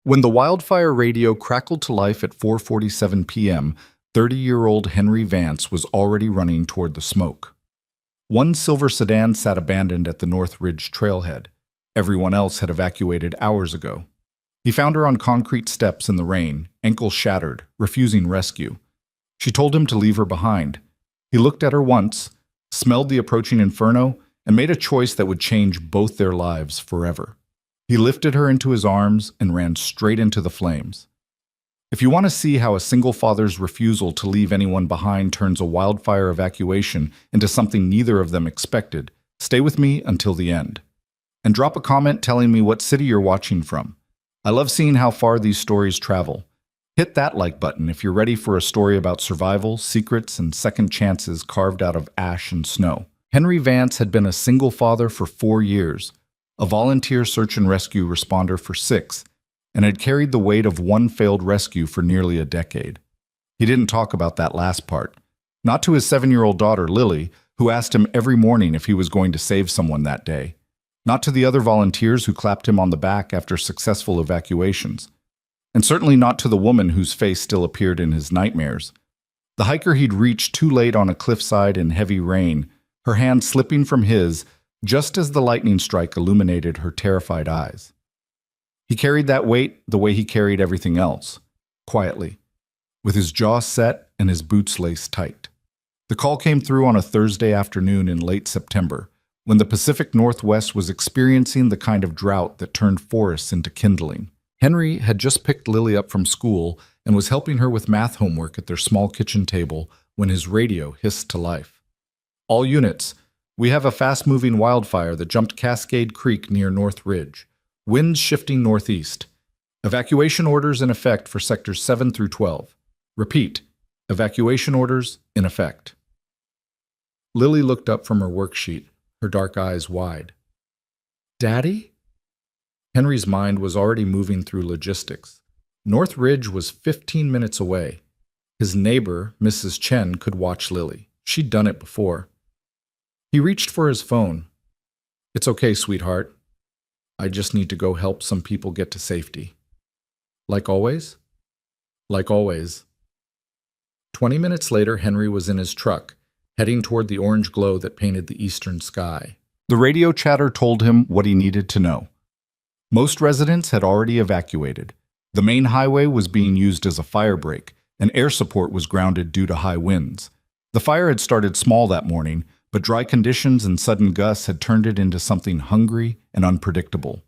When the wildfire radio crackled to life at 4:47 p.m., 30-year-old Henry Vance was already running toward the smoke. One silver sedan sat abandoned at the North Ridge trailhead. Everyone else had evacuated hours ago. He found her on concrete steps in the rain, ankles shattered, refusing rescue. She told him to leave her behind. He looked at her once, smelled the approaching inferno, and made a choice that would change both their lives forever. He lifted her into his arms and ran straight into the flames. If you want to see how a single father's refusal to leave anyone behind turns a wildfire evacuation into something neither of them expected, stay with me until the end. And drop a comment telling me what city you're watching from. I love seeing how far these stories travel. Hit that like button if you're ready for a story about survival, secrets, and second chances carved out of ash and snow. Henry Vance had been a single father for 4 years, a volunteer search and rescue responder for 6, and had carried the weight of one failed rescue for nearly a decade. He didn't talk about that last part. Not to his 7-year-old daughter, Lily, who asked him every morning if he was going to save someone that day. Not to the other volunteers who clapped him on the back after successful evacuations. And certainly not to the woman whose face still appeared in his nightmares. The hiker he'd reached too late on a cliffside in heavy rain, her hand slipping from his, just as the lightning strike illuminated her terrified eyes. He carried that weight the way he carried everything else, quietly, with his jaw set and his boots laced tight. The call came through on a Thursday afternoon in late September, when the Pacific Northwest was experiencing the kind of drought that turned forests into kindling. Henry had just picked Lily up from school and was helping her with math homework at their small kitchen table when his radio hissed to life. All units, we have a fast-moving wildfire that jumped Cascade Creek near North Ridge. Winds shifting northeast. Evacuation orders in effect for sectors 7 through 12. Repeat, evacuation orders in effect. Lily looked up from her worksheet, her dark eyes wide. Daddy? Henry's mind was already moving through logistics. North Ridge was 15 minutes away. His neighbor, Mrs. Chen, could watch Lily. She'd done it before. He reached for his phone. It's okay, sweetheart. I just need to go help some people get to safety. Like always? Like always. 20 minutes later, Henry was in his truck, heading toward the orange glow that painted the eastern sky. The radio chatter told him what he needed to know. Most residents had already evacuated. The main highway was being used as a fire break, and air support was grounded due to high winds. The fire had started small that morning, but dry conditions and sudden gusts had turned it into something hungry and unpredictable.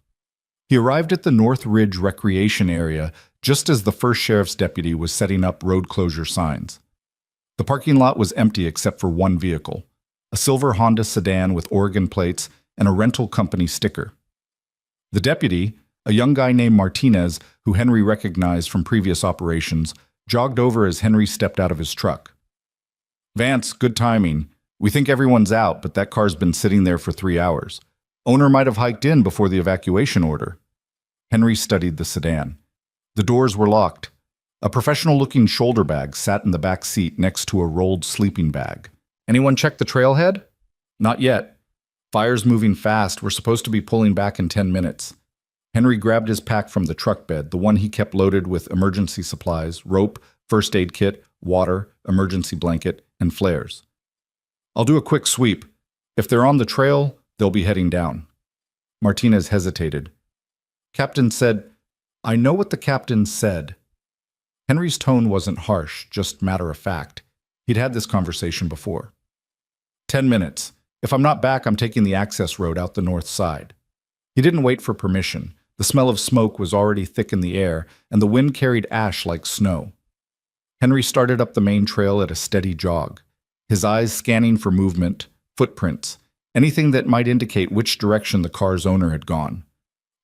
He arrived at the North Ridge recreation area just as the first sheriff's deputy was setting up road closure signs. The parking lot was empty except for one vehicle, a silver Honda sedan with Oregon plates and a rental company sticker. The deputy, a young guy named Martinez, who Henry recognized from previous operations, jogged over as Henry stepped out of his truck. Vance, good timing. We think everyone's out, but that car's been sitting there for 3 hours. Owner might have hiked in before the evacuation order. Henry studied the sedan. The doors were locked. A professional-looking shoulder bag sat in the back seat next to a rolled sleeping bag. Anyone check the trailhead? Not yet. Fire's moving fast. We're supposed to be pulling back in 10 minutes. Henry grabbed his pack from the truck bed, the one he kept loaded with emergency supplies, rope, first aid kit, water, emergency blanket, and flares. I'll do a quick sweep. If they're on the trail, they'll be heading down. Martinez hesitated. Captain said, I know what the captain said. Henry's tone wasn't harsh, just matter of fact. He'd had this conversation before. 10 minutes. If I'm not back, I'm taking the access road out the north side. He didn't wait for permission. The smell of smoke was already thick in the air, and the wind carried ash like snow. Henry started up the main trail at a steady jog, his eyes scanning for movement, footprints, anything that might indicate which direction the car's owner had gone.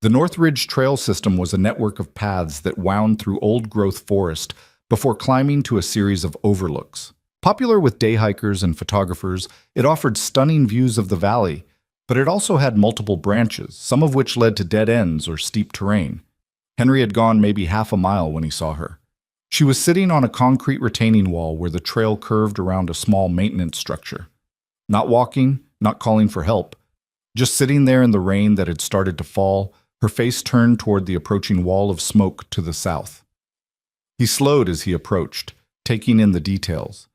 The North Ridge Trail system was a network of paths that wound through old-growth forest before climbing to a series of overlooks. Popular with day hikers and photographers, it offered stunning views of the valley, but it also had multiple branches, some of which led to dead ends or steep terrain. Henry had gone maybe half a mile when he saw her. She was sitting on a concrete retaining wall where the trail curved around a small maintenance structure. Not walking, not calling for help, just sitting there in the rain that had started to fall, Her face turned toward the approaching wall of smoke to the south. He slowed as he approached, taking in the details.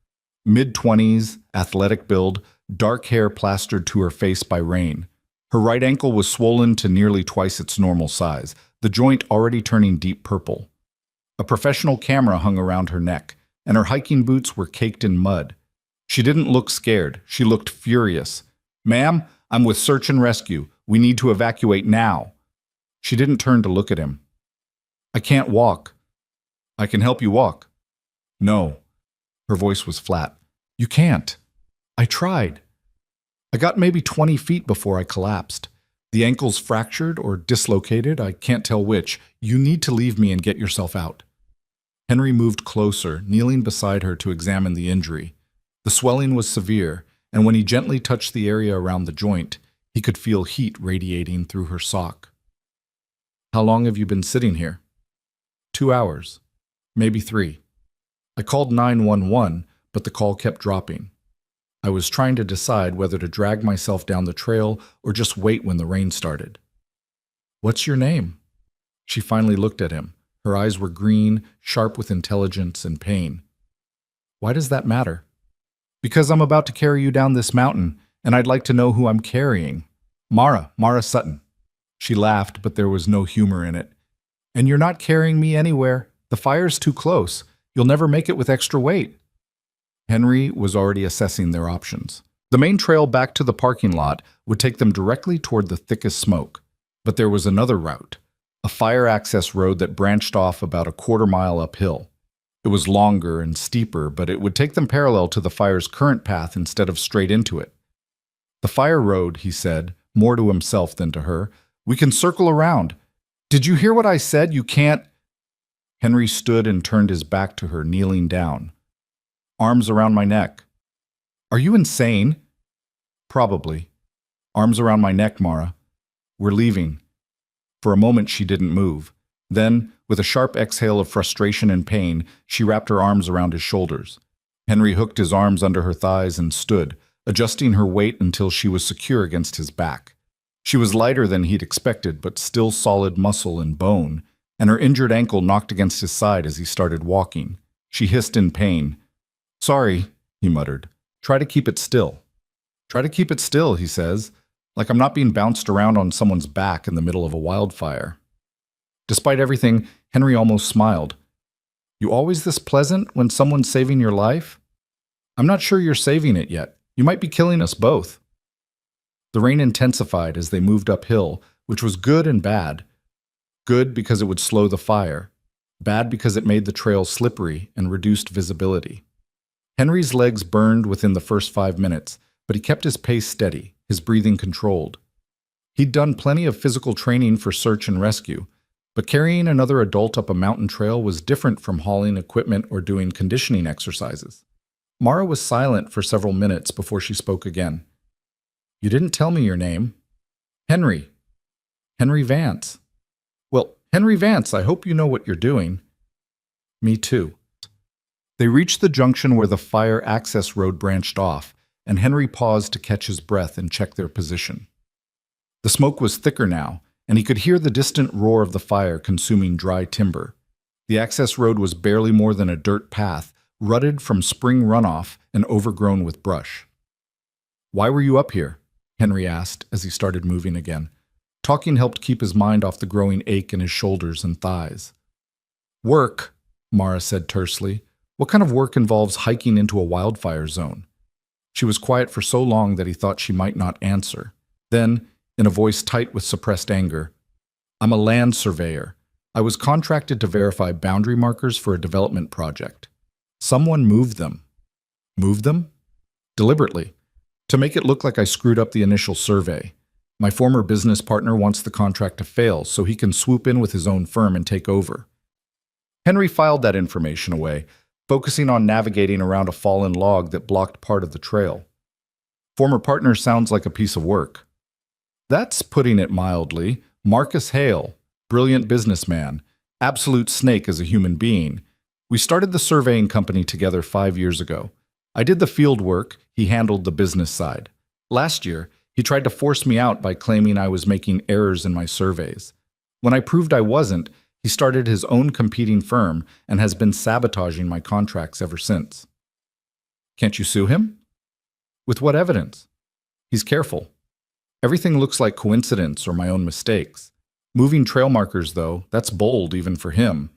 Mid-20s, athletic build, dark hair plastered to her face by rain. Her right ankle was swollen to nearly twice its normal size, the joint already turning deep purple. A professional camera hung around her neck, and her hiking boots were caked in mud. She didn't look scared. She looked furious. "Ma'am, I'm with search and rescue. We need to evacuate now." She didn't turn to look at him. "I can't walk." "I can help you walk." "No." Her voice was flat. "You can't." "I tried. I got maybe 20 feet before I collapsed. The ankle's fractured or dislocated, I can't tell which. You need to leave me and get yourself out." Henry moved closer, kneeling beside her to examine the injury. The swelling was severe, and when he gently touched the area around the joint, he could feel heat radiating through her sock. "How long have you been sitting here?" 2 hours. Maybe 3. I called 911, but the call kept dropping. I was trying to decide whether to drag myself down the trail or just wait when the rain started. "What's your name?" She finally looked at him. Her eyes were green, sharp with intelligence and pain. "Why does that matter?" "Because I'm about to carry you down this mountain, and I'd like to know who I'm carrying." Mara Sutton." She laughed, but there was no humor in it. "And you're not carrying me anywhere. The fire's too close. You'll never make it with extra weight." Henry was already assessing their options. The main trail back to the parking lot would take them directly toward the thickest smoke. But there was another route, a fire access road that branched off about a quarter-mile uphill. It was longer and steeper, but it would take them parallel to the fire's current path instead of straight into it. "The fire road," he said, more to himself than to her. "We can circle around." "Did you hear what I said? You can't—" Henry stood and turned his back to her, kneeling down. "Arms around my neck." "Are you insane?" "Probably. Arms around my neck, Mara. We're leaving." For a moment she didn't move. Then, with a sharp exhale of frustration and pain, she wrapped her arms around his shoulders. Henry hooked his arms under her thighs and stood, adjusting her weight until she was secure against his back. She was lighter than he'd expected, but still solid muscle and bone, and her injured ankle knocked against his side as he started walking. She hissed in pain. "Sorry," he muttered. "Try to keep it still." "Try to keep it still," he says, like I'm not being bounced around on someone's back in the middle of a wildfire. Despite everything, Henry almost smiled. "You always this pleasant when someone's saving your life?" "I'm not sure you're saving it yet. You might be killing us both." The rain intensified as they moved uphill, which was good and bad. Good because it would slow the fire. Bad because it made the trail slippery and reduced visibility. Henry's legs burned within the first 5 minutes, but he kept his pace steady, his breathing controlled. He'd done plenty of physical training for search and rescue, but carrying another adult up a mountain trail was different from hauling equipment or doing conditioning exercises. Mara was silent for several minutes before she spoke again. "You didn't tell me your name." "Henry." "Henry Vance." "Well, Henry Vance, I hope you know what you're doing." "Me too." They reached the junction where the fire access road branched off, and Henry paused to catch his breath and check their position. The smoke was thicker now, and he could hear the distant roar of the fire consuming dry timber. The access road was barely more than a dirt path, rutted from spring runoff and overgrown with brush. "Why were you up here?" Henry asked as he started moving again. Talking helped keep his mind off the growing ache in his shoulders and thighs. "Work," Mara said tersely. "What kind of work involves hiking into a wildfire zone?" She was quiet for so long that he thought she might not answer. Then, in a voice tight with suppressed anger, "I'm a land surveyor. I was contracted to verify boundary markers for a development project. Someone moved them." "Moved them?" "Deliberately. To make it look like I screwed up the initial survey. My former business partner wants the contract to fail so he can swoop in with his own firm and take over." Henry filed that information away, focusing on navigating around a fallen log that blocked part of the trail. "Former partner sounds like a piece of work." "That's putting it mildly. Marcus Hale, brilliant businessman, absolute snake as a human being. We started the surveying company together 5 years ago. I did the field work, he handled the business side. Last year, he tried to force me out by claiming I was making errors in my surveys. When I proved I wasn't, he started his own competing firm and has been sabotaging my contracts ever since. Can't you sue him? With what evidence? He's careful. Everything looks like coincidence or my own mistakes. Moving trail markers, though, that's bold even for him.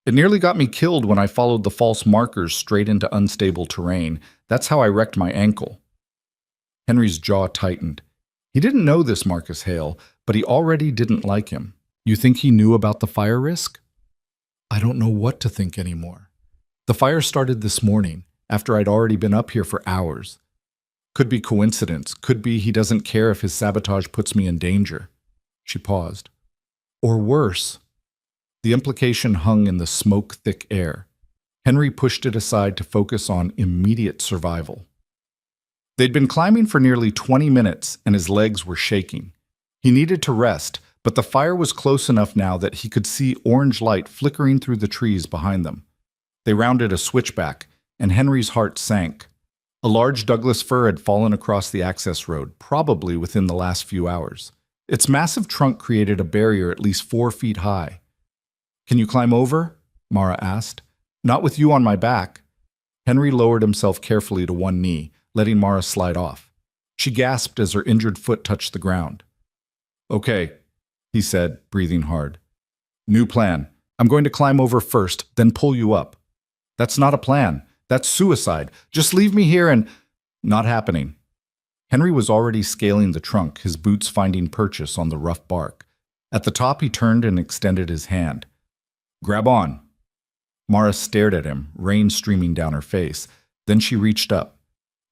It nearly got me killed when I followed the false markers straight into unstable terrain. That's how I wrecked my ankle. Henry's jaw tightened. He didn't know this Marcus Hale, but he already didn't like him. You think he knew about the fire risk? I don't know what to think anymore. The fire started this morning, after I'd already been up here for hours. Could be coincidence. Could be he doesn't care if his sabotage puts me in danger. She paused. Or worse. The implication hung in the smoke-thick air. Henry pushed it aside to focus on immediate survival. They'd been climbing for nearly 20 minutes, and his legs were shaking. He needed to rest, but the fire was close enough now that he could see orange light flickering through the trees behind them. They rounded a switchback, and Henry's heart sank. A large Douglas fir had fallen across the access road, probably within the last few hours. Its massive trunk created a barrier at least 4 feet high. Can you climb over? Mara asked. Not with you on my back. Henry lowered himself carefully to one knee, letting Mara slide off. She gasped as her injured foot touched the ground. Okay, he said, breathing hard. New plan. I'm going to climb over first, then pull you up. That's not a plan. That's suicide. Just leave me here and… Not happening. Henry was already scaling the trunk, his boots finding purchase on the rough bark. At the top, he turned and extended his hand. Grab on. Mara stared at him, rain streaming down her face. Then she reached up.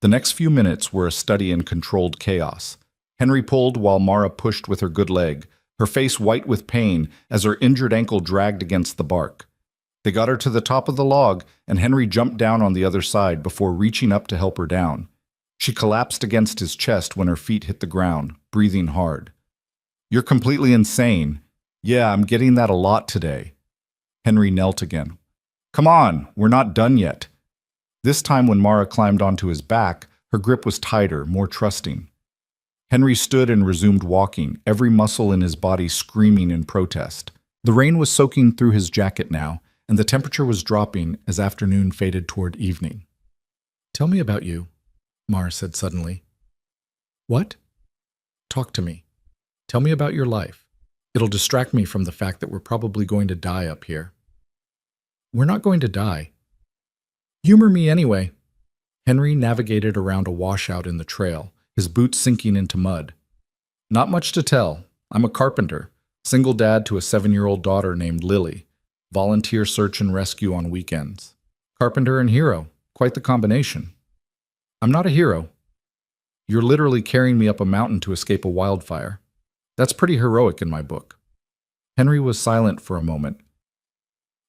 The next few minutes were a study in controlled chaos. Henry pulled while Mara pushed with her good leg, her face white with pain as her injured ankle dragged against the bark. They got her to the top of the log, and Henry jumped down on the other side before reaching up to help her down. She collapsed against his chest when her feet hit the ground, breathing hard. You're completely insane. Yeah, I'm getting that a lot today. Henry knelt again. Come on, we're not done yet. This time when Mara climbed onto his back, her grip was tighter, more trusting. Henry stood and resumed walking, every muscle in his body screaming in protest. The rain was soaking through his jacket now, and the temperature was dropping as afternoon faded toward evening. Tell me about you, Mara said suddenly. What? Talk to me. Tell me about your life. It'll distract me from the fact that we're probably going to die up here. We're not going to die. Humor me anyway. Henry navigated around a washout in the trail, his boots sinking into mud. Not much to tell. I'm a carpenter, single dad to a 7-year-old daughter named Lily. Volunteer search and rescue on weekends. Carpenter and hero. Quite the combination. I'm not a hero. You're literally carrying me up a mountain to escape a wildfire. That's pretty heroic in my book. Henry was silent for a moment.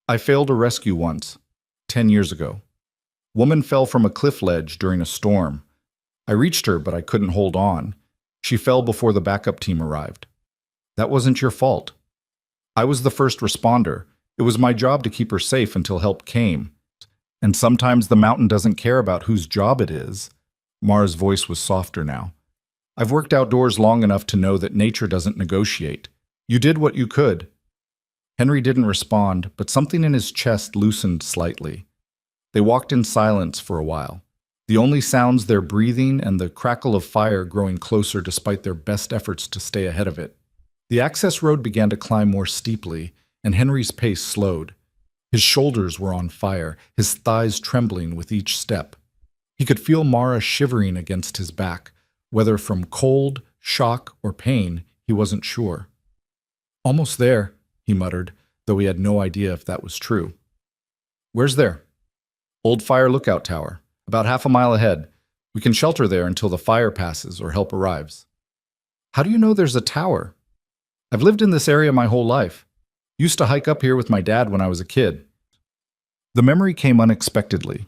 I failed a rescue once, 10 years ago. Woman fell from a cliff ledge during a storm. I reached her, but I couldn't hold on. She fell before the backup team arrived. That wasn't your fault. I was the first responder. It was my job to keep her safe until help came. And sometimes the mountain doesn't care about whose job it is. Mara's voice was softer now. I've worked outdoors long enough to know that nature doesn't negotiate. You did what you could. Henry didn't respond, but something in his chest loosened slightly. They walked in silence for a while. The only sounds their breathing and the crackle of fire growing closer despite their best efforts to stay ahead of it. The access road began to climb more steeply, and Henry's pace slowed. His shoulders were on fire, his thighs trembling with each step. He could feel Mara shivering against his back. Whether from cold, shock, or pain, he wasn't sure. Almost there, he muttered, though he had no idea if that was true. Where's there? Old Fire Lookout Tower, about half a mile ahead. We can shelter there until the fire passes or help arrives. How do you know there's a tower? I've lived in this area my whole life. Used to hike up here with my dad when I was a kid. The memory came unexpectedly.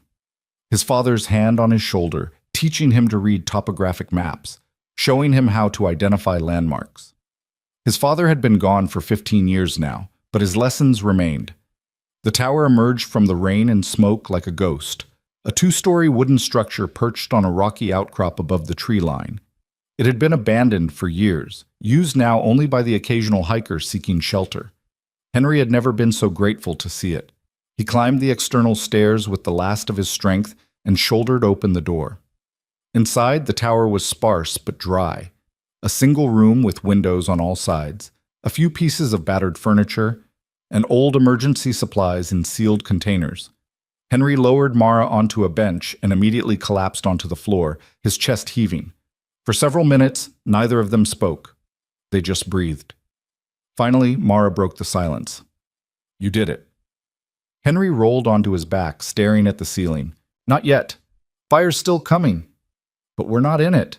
His father's hand on his shoulder, teaching him to read topographic maps, showing him how to identify landmarks. His father had been gone for 15 years now, but his lessons remained. The tower emerged from the rain and smoke like a ghost, a 2-story wooden structure perched on a rocky outcrop above the tree line. It had been abandoned for years, used now only by the occasional hiker seeking shelter. Henry had never been so grateful to see it. He climbed the external stairs with the last of his strength and shouldered open the door. Inside, the tower was sparse but dry. A single room with windows on all sides, a few pieces of battered furniture, and old emergency supplies in sealed containers. Henry lowered Mara onto a bench and immediately collapsed onto the floor, his chest heaving. For several minutes, neither of them spoke. They just breathed. Finally, Mara broke the silence. "You did it." Henry rolled onto his back, staring at the ceiling. "Not yet. Fire's still coming. But we're not in it.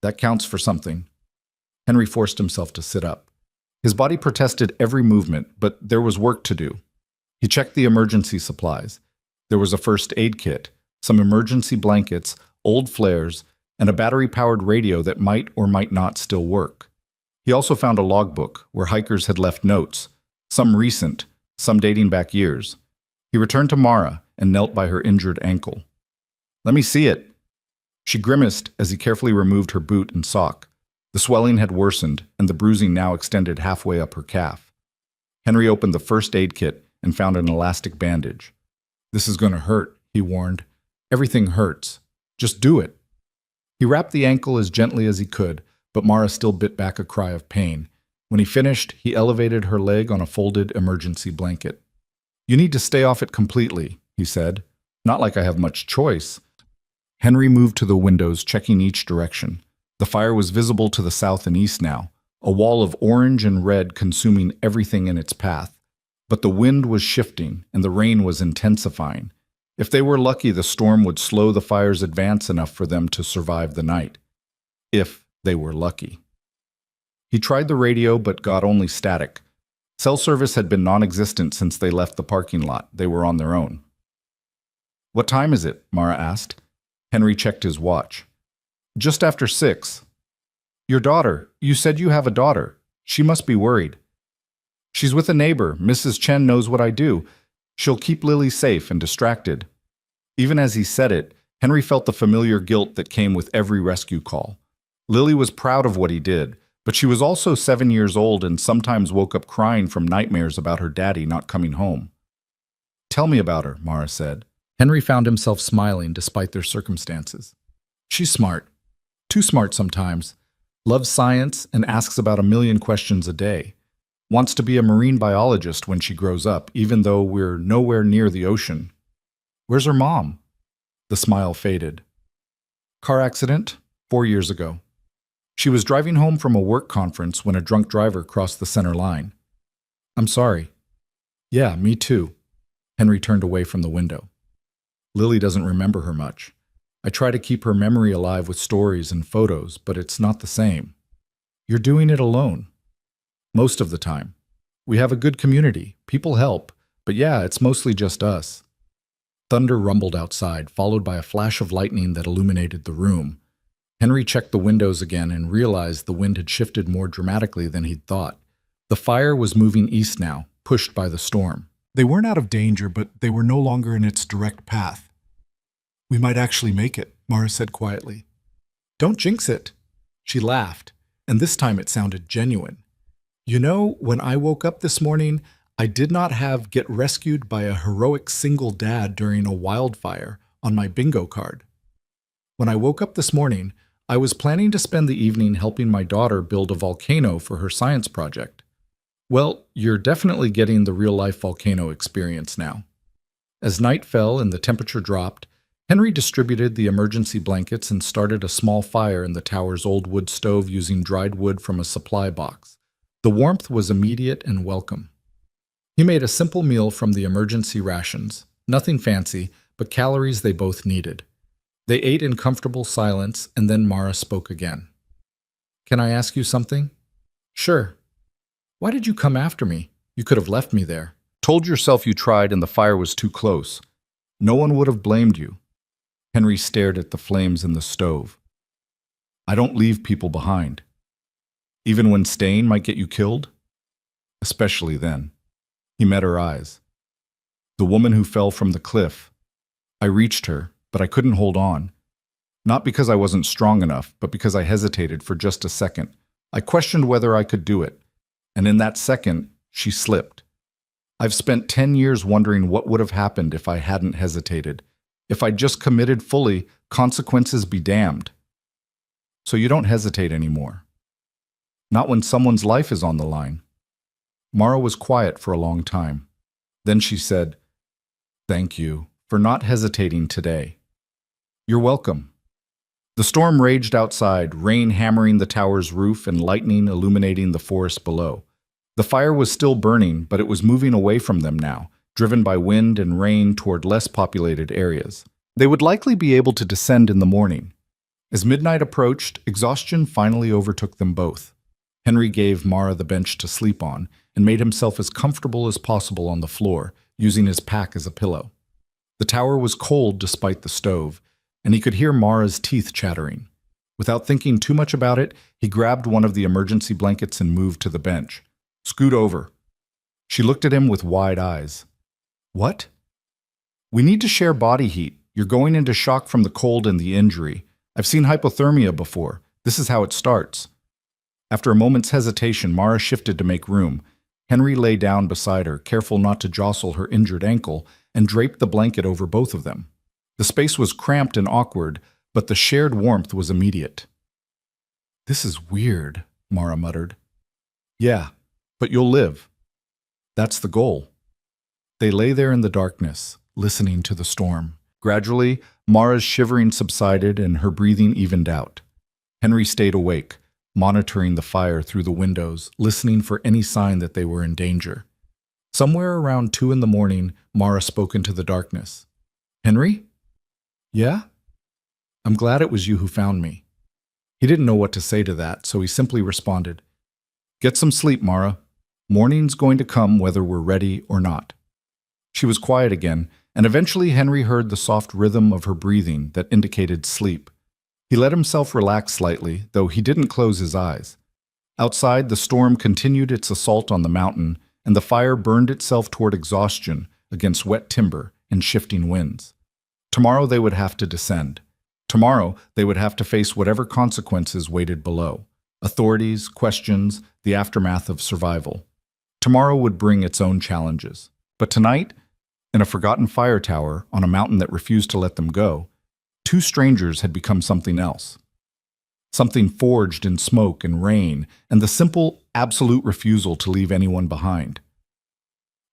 That counts for something." Henry forced himself to sit up. His body protested every movement, but there was work to do. He checked the emergency supplies. There was a first aid kit, some emergency blankets, old flares, and a battery-powered radio that might or might not still work. He also found a logbook where hikers had left notes, some recent, some dating back years. He returned to Mara and knelt by her injured ankle. "Let me see it." She grimaced as he carefully removed her boot and sock. The swelling had worsened, and the bruising now extended halfway up her calf. Henry opened the first aid kit and found an elastic bandage. "This is going to hurt," he warned. "Everything hurts. Just do it." He wrapped the ankle as gently as he could, but Mara still bit back a cry of pain. When he finished, he elevated her leg on a folded emergency blanket. "You need to stay off it completely," he said. "Not like I have much choice." Henry moved to the windows, checking each direction. The fire was visible to the south and east now, a wall of orange and red consuming everything in its path. But the wind was shifting, and the rain was intensifying. If they were lucky, the storm would slow the fire's advance enough for them to survive the night. If they were lucky. He tried the radio, but got only static. Cell service had been non-existent since they left the parking lot. They were on their own. "What time is it?" Mara asked. Henry checked his watch. "Just after 6. "Your daughter. You said you have a daughter. She must be worried." "She's with a neighbor. Mrs. Chen knows what I do. She'll keep Lily safe and distracted." Even as he said it, Henry felt the familiar guilt that came with every rescue call. Lily was proud of what he did, but she was also 7 years old and sometimes woke up crying from nightmares about her daddy not coming home. "Tell me about her," Mara said. Henry found himself smiling despite their circumstances. "She's smart. Too smart sometimes. Loves science and asks about 1,000,000 questions a day. Wants to be a marine biologist when she grows up, even though we're nowhere near the ocean." "Where's her mom?" The smile faded. "Car accident, 4 years ago. She was driving home from a work conference when a drunk driver crossed the center line." "I'm sorry." "Yeah, me too." Henry turned away from the window. "Lily doesn't remember her much. I try to keep her memory alive with stories and photos, but it's not the same. You're doing it alone. Most of the time. We have a good community. People help. But yeah, it's mostly just us." Thunder rumbled outside, followed by a flash of lightning that illuminated the room. Henry checked the windows again and realized the wind had shifted more dramatically than he'd thought. The fire was moving east now, pushed by the storm. They weren't out of danger, but they were no longer in its direct path. "We might actually make it," Mara said quietly. "Don't jinx it." She laughed, and this time it sounded genuine. "You know, when I woke up this morning, I did not have 'get rescued by a heroic single dad during a wildfire' on my bingo card. When I woke up this morning, I was planning to spend the evening helping my daughter build a volcano for her science project. Well, you're definitely getting the real-life volcano experience now." As night fell and the temperature dropped, Henry distributed the emergency blankets and started a small fire in the tower's old wood stove using dried wood from a supply box. The warmth was immediate and welcome. He made a simple meal from the emergency rations, nothing fancy, but calories they both needed. They ate in comfortable silence, and then Mara spoke again. "Can I ask you something?" "Sure." "Why did you come after me? You could have left me there." "Told yourself you tried and the fire was too close. No one would have blamed you." Henry stared at the flames in the stove. "I don't leave people behind. Even when staying might get you killed?" "Especially then." He met her eyes. "The woman who fell from the cliff. I reached her, but I couldn't hold on. Not because I wasn't strong enough, but because I hesitated for just a second. I questioned whether I could do it. And in that second, she slipped. I've spent 10 years wondering what would have happened if I hadn't hesitated. If I'd just committed fully, consequences be damned. So you don't hesitate anymore. Not when someone's life is on the line. Mara was quiet for a long time. Then she said, "Thank you for not hesitating today." "You're welcome." The storm raged outside, rain hammering the tower's roof and lightning illuminating the forest below. The fire was still burning, but it was moving away from them now, driven by wind and rain toward less populated areas. They would likely be able to descend in the morning. As midnight approached, exhaustion finally overtook them both. Henry gave Mara the bench to sleep on and made himself as comfortable as possible on the floor, using his pack as a pillow. The tower was cold despite the stove, and he could hear Mara's teeth chattering. Without thinking too much about it, he grabbed one of the emergency blankets and moved to the bench. "Scoot over." She looked at him with wide eyes. "What?" "We need to share body heat. You're going into shock from the cold and the injury. I've seen hypothermia before. This is how it starts." After a moment's hesitation, Mara shifted to make room. Henry lay down beside her, careful not to jostle her injured ankle, and draped the blanket over both of them. The space was cramped and awkward, but the shared warmth was immediate. "This is weird," Mara muttered. "Yeah, but you'll live. That's the goal." They lay there in the darkness, listening to the storm. Gradually, Mara's shivering subsided and her breathing evened out. Henry stayed awake, monitoring the fire through the windows, listening for any sign that they were in danger. Somewhere around 2 in the morning, Mara spoke into the darkness. "Henry?" "Yeah?" "I'm glad it was you who found me." He didn't know what to say to that, so he simply responded, "Get some sleep, Mara. Morning's going to come whether we're ready or not." She was quiet again, and eventually Henry heard the soft rhythm of her breathing that indicated sleep. He let himself relax slightly, though he didn't close his eyes. Outside, the storm continued its assault on the mountain, and the fire burned itself toward exhaustion against wet timber and shifting winds. Tomorrow they would have to descend. Tomorrow they would have to face whatever consequences waited below. Authorities, questions, the aftermath of survival. Tomorrow would bring its own challenges. But tonight, in a forgotten fire tower on a mountain that refused to let them go, two strangers had become something else. Something forged in smoke and rain, and the simple, absolute refusal to leave anyone behind.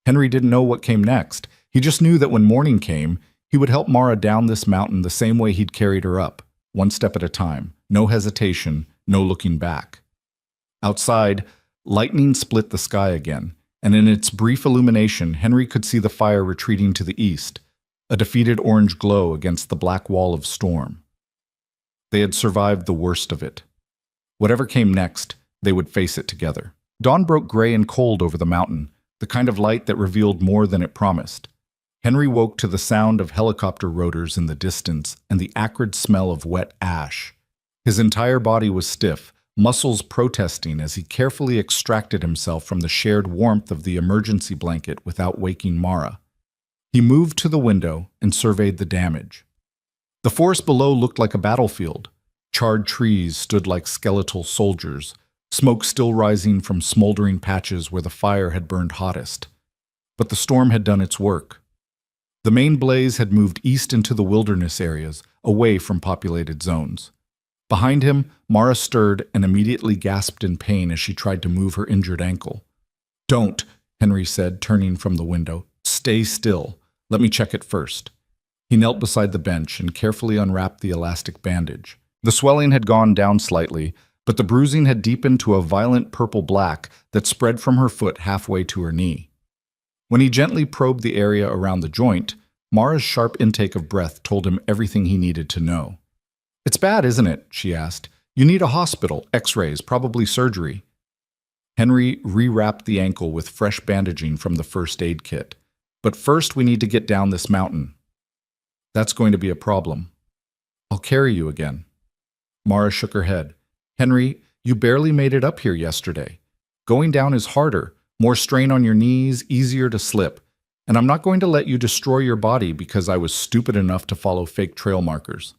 Henry didn't know what came next. He just knew that when morning came, he would help Mara down this mountain the same way he'd carried her up, one step at a time, no hesitation, no looking back. Outside, lightning split the sky again, and in its brief illumination, Henry could see the fire retreating to the east, a defeated orange glow against the black wall of storm. They had survived the worst of it. Whatever came next, they would face it together. Dawn broke gray and cold over the mountain, the kind of light that revealed more than it promised. Henry woke to the sound of helicopter rotors in the distance and the acrid smell of wet ash. His entire body was stiff, muscles protesting as he carefully extracted himself from the shared warmth of the emergency blanket without waking Mara. He moved to the window and surveyed the damage. The forest below looked like a battlefield. Charred trees stood like skeletal soldiers, smoke still rising from smoldering patches where the fire had burned hottest. But the storm had done its work. The main blaze had moved east into the wilderness areas, away from populated zones. Behind him, Mara stirred and immediately gasped in pain as she tried to move her injured ankle. "Don't," Henry said, turning from the window. "Stay still. Let me check it first." He knelt beside the bench and carefully unwrapped the elastic bandage. The swelling had gone down slightly, but the bruising had deepened to a violent purple-black that spread from her foot halfway to her knee. When he gently probed the area around the joint, Mara's sharp intake of breath told him everything he needed to know. "It's bad, isn't it?" she asked. "You need a hospital, x-rays, probably surgery." Henry rewrapped the ankle with fresh bandaging from the first aid kit. "But first we need to get down this mountain." "That's going to be a problem." "I'll carry you again." Mara shook her head. "Henry, you barely made it up here yesterday. Going down is harder, more strain on your knees, easier to slip. And I'm not going to let you destroy your body because I was stupid enough to follow fake trail markers."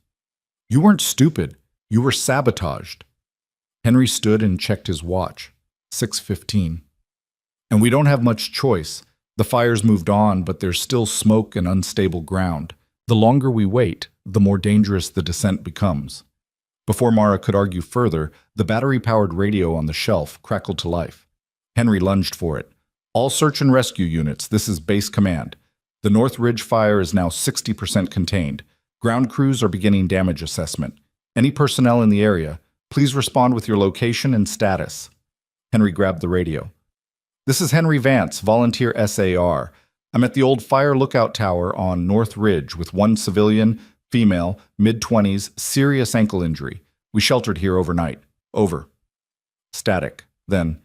You weren't stupid. You were sabotaged. Henry stood and checked his watch. 6:15. And we don't have much choice. The fire's moved on, but there's still smoke and unstable ground. The longer we wait, the more dangerous the descent becomes. Before Mara could argue further, the battery-powered radio on the shelf crackled to life. Henry lunged for it. All search and rescue units, this is base command. The North Ridge fire is now 60% contained. Ground crews are beginning damage assessment. Any personnel in the area, please respond with your location and status. Henry grabbed the radio. This is Henry Vance, volunteer SAR. I'm at the old fire lookout tower on North Ridge with one civilian, female, mid-20s, serious ankle injury. We sheltered here overnight. Over. Static. Then,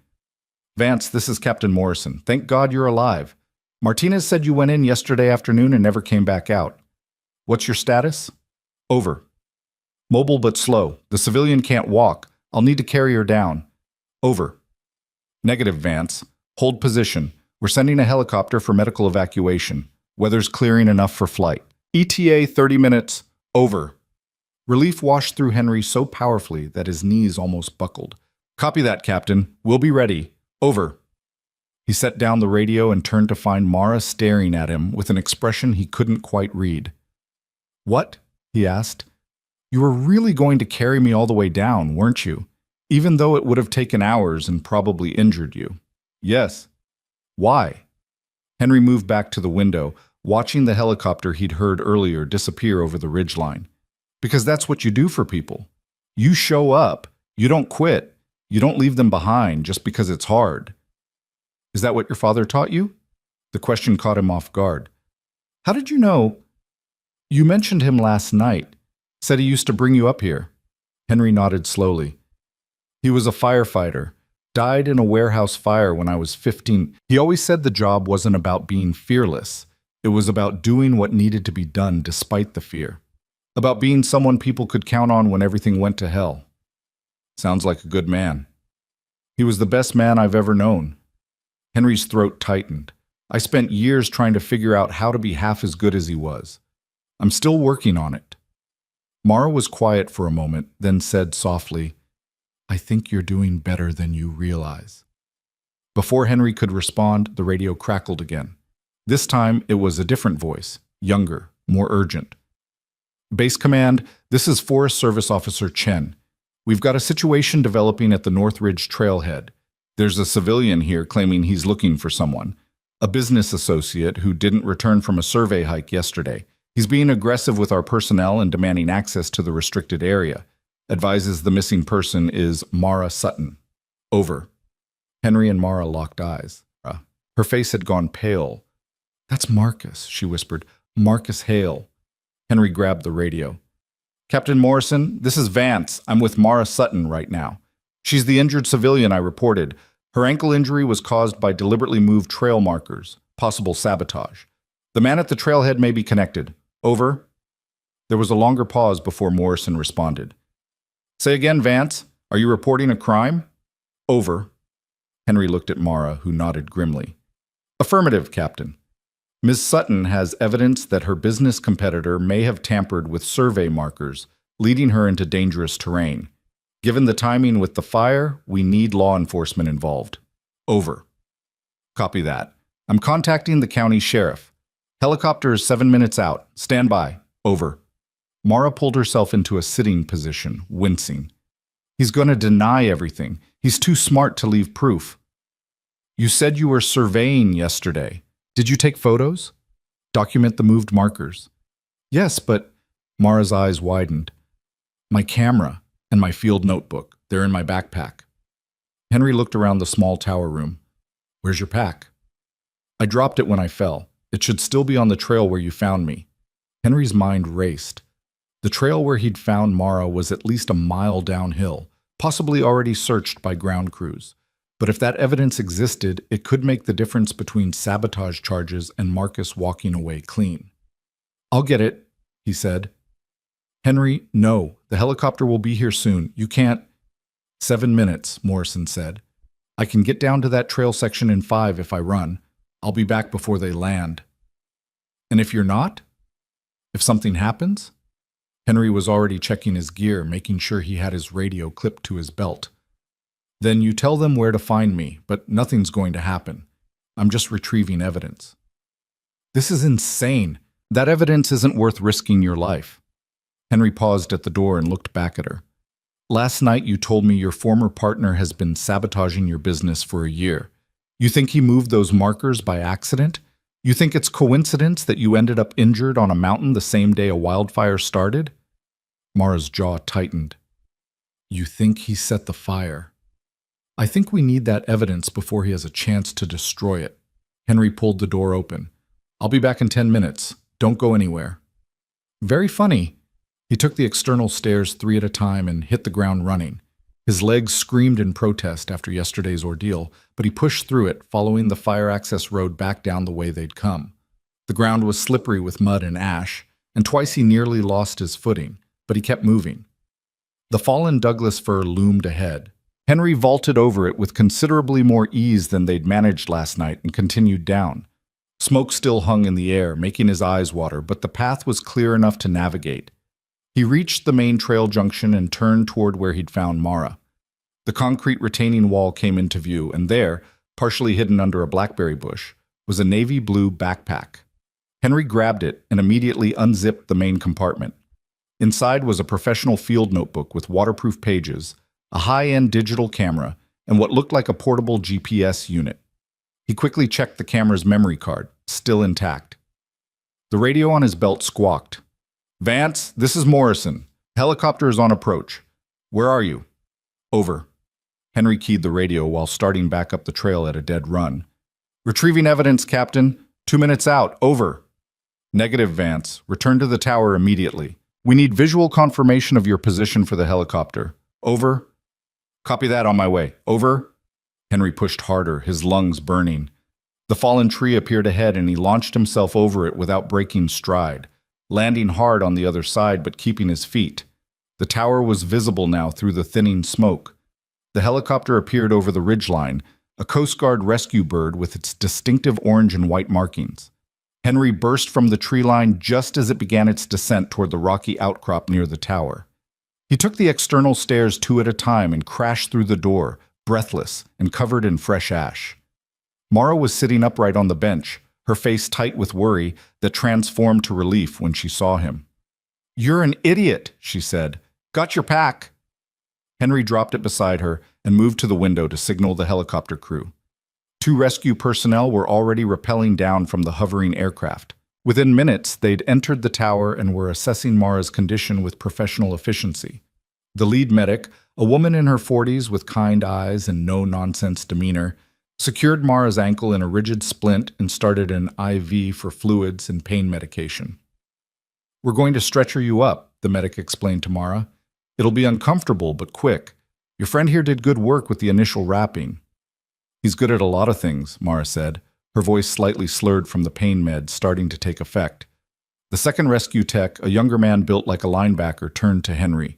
Vance, this is Captain Morrison. Thank God you're alive. Martinez said you went in yesterday afternoon and never came back out. What's your status? Over. Mobile but slow. The civilian can't walk. I'll need to carry her down. Over. Negative, Vance. Hold position. We're sending a helicopter for medical evacuation. Weather's clearing enough for flight. ETA 30 minutes. Over. Relief washed through Henry so powerfully that his knees almost buckled. Copy that, Captain. We'll be ready. Over. He set down the radio and turned to find Mara staring at him with an expression he couldn't quite read. What? He asked. You were really going to carry me all the way down, weren't you? Even though it would have taken hours and probably injured you. Yes. Why? Henry moved back to the window, watching the helicopter he'd heard earlier disappear over the ridgeline. Because that's what you do for people. You show up. You don't quit. You don't leave them behind just because it's hard. Is that what your father taught you? The question caught him off guard. How did you know? You mentioned him last night. Said he used to bring you up here. Henry nodded slowly. He was a firefighter. Died in a warehouse fire when I was 15. He always said the job wasn't about being fearless. It was about doing what needed to be done despite the fear. About being someone people could count on when everything went to hell. Sounds like a good man. He was the best man I've ever known. Henry's throat tightened. I spent years trying to figure out how to be half as good as he was. I'm still working on it. Mara was quiet for a moment, then said softly, I think you're doing better than you realize. Before Henry could respond, the radio crackled again. This time, it was a different voice, younger, more urgent. Base Command, this is Forest Service Officer Chen. We've got a situation developing at the North Ridge trailhead. There's a civilian here claiming he's looking for someone, a business associate who didn't return from a survey hike yesterday. He's being aggressive with our personnel and demanding access to the restricted area. Advises the missing person is Mara Sutton. Over. Henry and Mara locked eyes. Her face had gone pale. That's Marcus, she whispered. Marcus Hale. Henry grabbed the radio. Captain Morrison, this is Vance. I'm with Mara Sutton right now. She's the injured civilian I reported. Her ankle injury was caused by deliberately moved trail markers, possible sabotage. The man at the trailhead may be connected. Over. There was a longer pause before Morrison responded. Say again, Vance. Are you reporting a crime? Over. Henry looked at Mara, who nodded grimly. Affirmative, Captain. Ms. Sutton has evidence that her business competitor may have tampered with survey markers, leading her into dangerous terrain. Given the timing with the fire, we need law enforcement involved. Over. Copy that. I'm contacting the county sheriff. Helicopter is 7 minutes out. Stand by. Over. Mara pulled herself into a sitting position, wincing. He's going to deny everything. He's too smart to leave proof. You said you were surveying yesterday. Did you take photos? Document the moved markers. Yes, but Mara's eyes widened. My camera and my field notebook. They're in my backpack. Henry looked around the small tower room. Where's your pack? I dropped it when I fell. It should still be on the trail where you found me. Henry's mind raced. The trail where he'd found Mara was at least a mile downhill, possibly already searched by ground crews. But if that evidence existed, it could make the difference between sabotage charges and Marcus walking away clean. I'll get it, he said. Henry, no. The helicopter will be here soon. You can't. 7 minutes, Morrison said. I can get down to that trail section in 5 if I run. I'll be back before they land. And if you're not? If something happens? Henry was already checking his gear, making sure he had his radio clipped to his belt. Then you tell them where to find me, but nothing's going to happen. I'm just retrieving evidence. This is insane. That evidence isn't worth risking your life. Henry paused at the door and looked back at her. Last night you told me your former partner has been sabotaging your business for a year. You think he moved those markers by accident? You think it's coincidence that you ended up injured on a mountain the same day a wildfire started? Mara's jaw tightened. You think he set the fire? I think we need that evidence before he has a chance to destroy it. Henry pulled the door open. I'll be back in 10 minutes. Don't go anywhere. Very funny. He took the external stairs 3 at a time and hit the ground running. His legs screamed in protest after yesterday's ordeal, but he pushed through it, following the fire access road back down the way they'd come. The ground was slippery with mud and ash, and twice he nearly lost his footing, but he kept moving. The fallen Douglas fir loomed ahead. Henry vaulted over it with considerably more ease than they'd managed last night and continued down. Smoke still hung in the air, making his eyes water, but the path was clear enough to navigate. He reached the main trail junction and turned toward where he'd found Mara. The concrete retaining wall came into view, and there, partially hidden under a blackberry bush, was a navy blue backpack. Henry grabbed it and immediately unzipped the main compartment. Inside was a professional field notebook with waterproof pages, a high-end digital camera, and what looked like a portable GPS unit. He quickly checked the camera's memory card, still intact. The radio on his belt squawked. Vance, this is Morrison. Helicopter is on approach. Where are you? Over. Henry keyed the radio while starting back up the trail at a dead run. Retrieving evidence, Captain. 2 minutes out. Over. Negative, Vance. Return to the tower immediately. We need visual confirmation of your position for the helicopter. Over. Copy that, on my way. Over. Henry pushed harder, his lungs burning. The fallen tree appeared ahead and he launched himself over it without breaking stride, landing hard on the other side but keeping his feet. The tower was visible now through the thinning smoke. The helicopter appeared over the ridgeline, a Coast Guard rescue bird with its distinctive orange and white markings. Henry burst from the tree line just as it began its descent toward the rocky outcrop near the tower. He took the external stairs 2 at a time and crashed through the door, breathless and covered in fresh ash. Mara was sitting upright on the bench, her face tight with worry that transformed to relief when she saw him. You're an idiot, she said. Got your pack. Henry dropped it beside her and moved to the window to signal the helicopter crew. 2 rescue personnel were already rappelling down from the hovering aircraft. Within minutes, they'd entered the tower and were assessing Mara's condition with professional efficiency. The lead medic, a woman in her 40s with kind eyes and no-nonsense demeanor, secured Mara's ankle in a rigid splint and started an IV for fluids and pain medication. We're going to stretcher you up, the medic explained to Mara. It'll be uncomfortable, but quick. Your friend here did good work with the initial wrapping. He's good at a lot of things, Mara said, her voice slightly slurred from the pain meds starting to take effect. The second rescue tech, a younger man built like a linebacker, turned to Henry.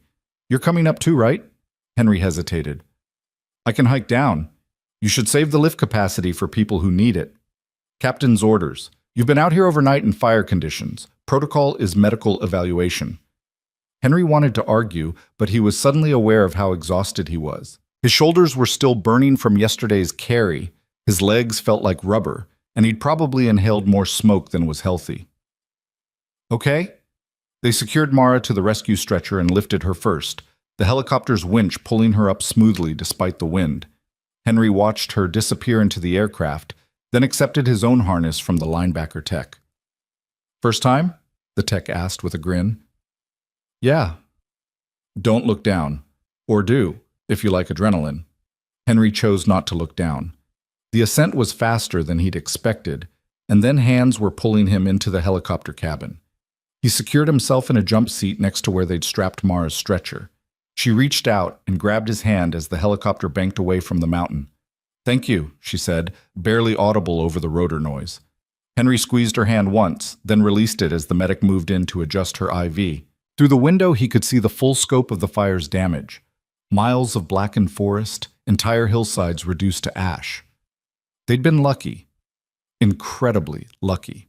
You're coming up too, right? Henry hesitated. I can hike down. You should save the lift capacity for people who need it. Captain's orders. You've been out here overnight in fire conditions. Protocol is medical evaluation. Henry wanted to argue, but he was suddenly aware of how exhausted he was. His shoulders were still burning from yesterday's carry, his legs felt like rubber, and he'd probably inhaled more smoke than was healthy. Okay? They secured Mara to the rescue stretcher and lifted her first, the helicopter's winch pulling her up smoothly despite the wind. Henry watched her disappear into the aircraft, then accepted his own harness from the linebacker tech. First time? The tech asked with a grin. Yeah. Don't look down. Or do, if you like adrenaline. Henry chose not to look down. The ascent was faster than he'd expected, and then hands were pulling him into the helicopter cabin. He secured himself in a jump seat next to where they'd strapped Mara's stretcher. She reached out and grabbed his hand as the helicopter banked away from the mountain. Thank you, she said, barely audible over the rotor noise. Henry squeezed her hand once, then released it as the medic moved in to adjust her IV. Through the window, he could see the full scope of the fire's damage. Miles of blackened forest, entire hillsides reduced to ash. They'd been lucky. Incredibly lucky.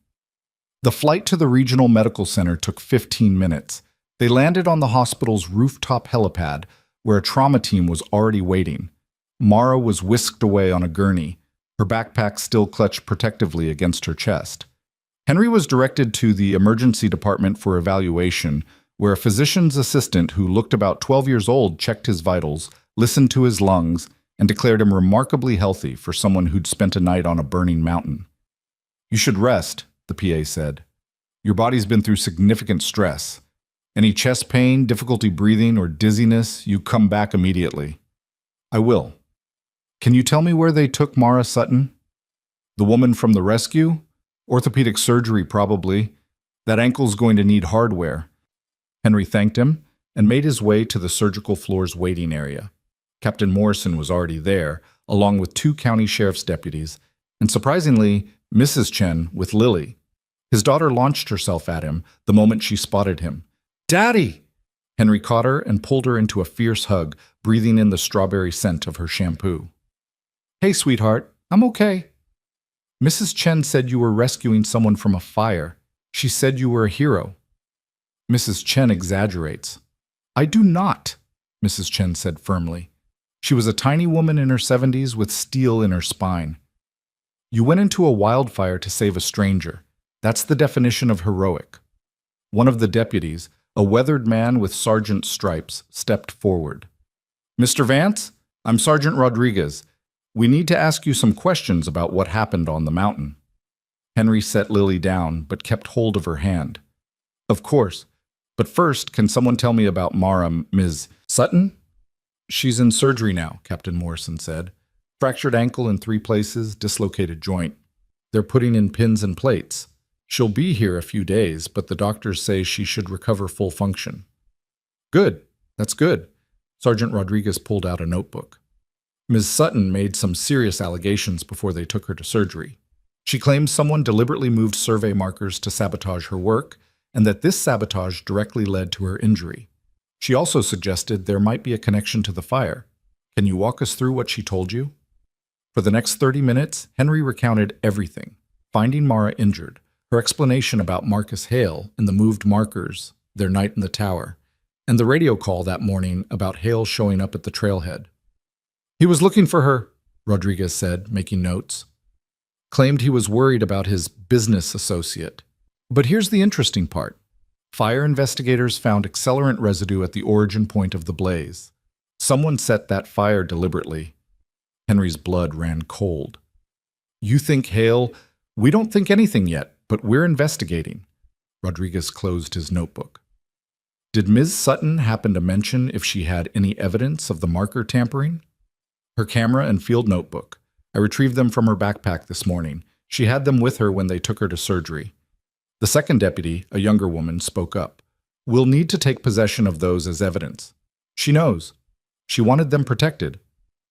The flight to the regional medical center took 15 minutes. They landed on the hospital's rooftop helipad, where a trauma team was already waiting. Mara was whisked away on a gurney, her backpack still clutched protectively against her chest. Henry was directed to the emergency department for evaluation, where a physician's assistant who looked about 12 years old checked his vitals, listened to his lungs, and declared him remarkably healthy for someone who'd spent a night on a burning mountain. "You should rest," the PA said. "Your body's been through significant stress. Any chest pain, difficulty breathing, or dizziness, you come back immediately." "I will." "Can you tell me where they took Mara Sutton?" "The woman from the rescue? Orthopedic surgery, probably. That ankle's going to need hardware." Henry thanked him and made his way to the surgical floor's waiting area. Captain Morrison was already there, along with 2 county sheriff's deputies, and surprisingly, Mrs. Chen with Lily. His daughter launched herself at him the moment she spotted him. "Daddy!" Henry caught her and pulled her into a fierce hug, breathing in the strawberry scent of her shampoo. "Hey, sweetheart, I'm okay." "Mrs. Chen said you were rescuing someone from a fire. She said you were a hero." "Mrs. Chen exaggerates." "I do not," Mrs. Chen said firmly. She was a tiny woman in her 70s with steel in her spine. "You went into a wildfire to save a stranger. That's the definition of heroic." One of the deputies, a weathered man with sergeant's stripes, stepped forward. "Mr. Vance, I'm Sergeant Rodriguez. We need to ask you some questions about what happened on the mountain." Henry set Lily down, but kept hold of her hand. "Of course. But first, can someone tell me about Mara, Ms. Sutton?" "She's in surgery now," Captain Morrison said. "Fractured ankle in 3 places, dislocated joint. They're putting in pins and plates. She'll be here a few days, but the doctors say she should recover full function." "Good. That's good." Sergeant Rodriguez pulled out a notebook. "Ms. Sutton made some serious allegations before they took her to surgery. She claims someone deliberately moved survey markers to sabotage her work, and that this sabotage directly led to her injury. She also suggested there might be a connection to the fire. Can you walk us through what she told you?" For the next 30 minutes, Henry recounted everything: finding Mara injured, her explanation about Marcus Hale and the moved markers, their night in the tower, and the radio call that morning about Hale showing up at the trailhead. "He was looking for her," Rodriguez said, making notes. Claimed he was worried about his business associate. But here's the interesting part. Fire investigators found accelerant residue at the origin point of the blaze. Someone set that fire deliberately. Henry's blood ran cold. "You think Hale? We don't think anything yet, but we're investigating." Rodriguez closed his notebook. "Did Ms. Sutton happen to mention if she had any evidence of the marker tampering?" "Her camera and field notebook. I retrieved them from her backpack this morning. She had them with her when they took her to surgery." The second deputy, a younger woman, spoke up. "We'll need to take possession of those as evidence." "She knows. She wanted them protected."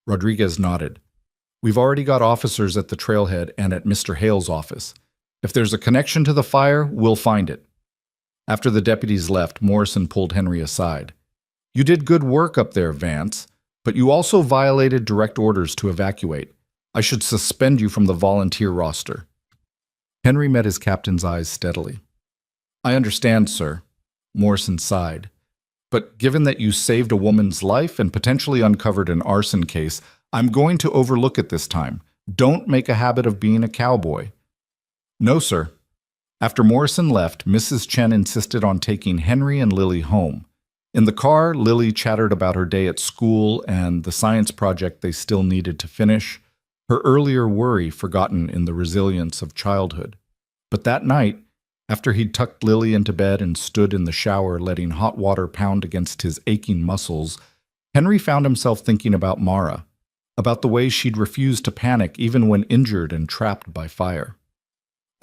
Rodriguez nodded. "We've already got officers at the trailhead and at Mr. Hale's office. If there's a connection to the fire, we'll find it." After the deputies left, Morrison pulled Henry aside. "You did good work up there, Vance, but you also violated direct orders to evacuate. I should suspend you from the volunteer roster." Henry met his captain's eyes steadily. "I understand, sir." Morrison sighed. "But given that you saved a woman's life and potentially uncovered an arson case, I'm going to overlook it this time. Don't make a habit of being a cowboy." "No, sir." After Morrison left, Mrs. Chen insisted on taking Henry and Lily home. In the car, Lily chattered about her day at school and the science project they still needed to finish, her earlier worry forgotten in the resilience of childhood. But that night, after he'd tucked Lily into bed and stood in the shower letting hot water pound against his aching muscles, Henry found himself thinking about Mara, about the way she'd refused to panic even when injured and trapped by fire,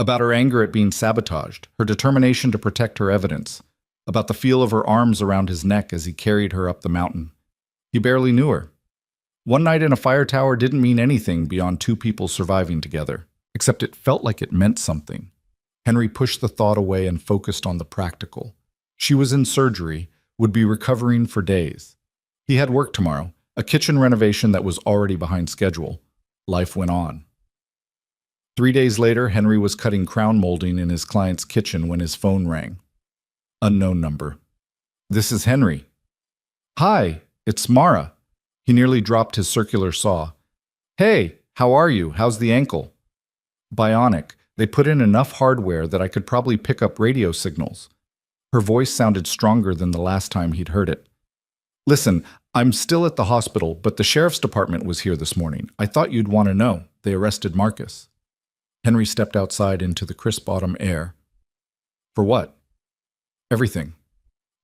about her anger at being sabotaged, her determination to protect her evidence, about the feel of her arms around his neck as he carried her up the mountain. He barely knew her. One night in a fire tower didn't mean anything beyond 2 people surviving together, except it felt like it meant something. Henry pushed the thought away and focused on the practical. She was in surgery, would be recovering for days. He had work tomorrow, a kitchen renovation that was already behind schedule. Life went on. 3 days later, Henry was cutting crown molding in his client's kitchen when his phone rang. Unknown number. This is Henry. Hi, it's Mara. He nearly dropped his circular saw. Hey, how are you? How's the ankle? Bionic. They put in enough hardware that I could probably pick up radio signals. Her voice sounded stronger than the last time he'd heard it. Listen, I'm still at the hospital, but the sheriff's department was here this morning. I thought you'd want to know. They arrested Marcus. Henry stepped outside into the crisp autumn air. For what? Everything.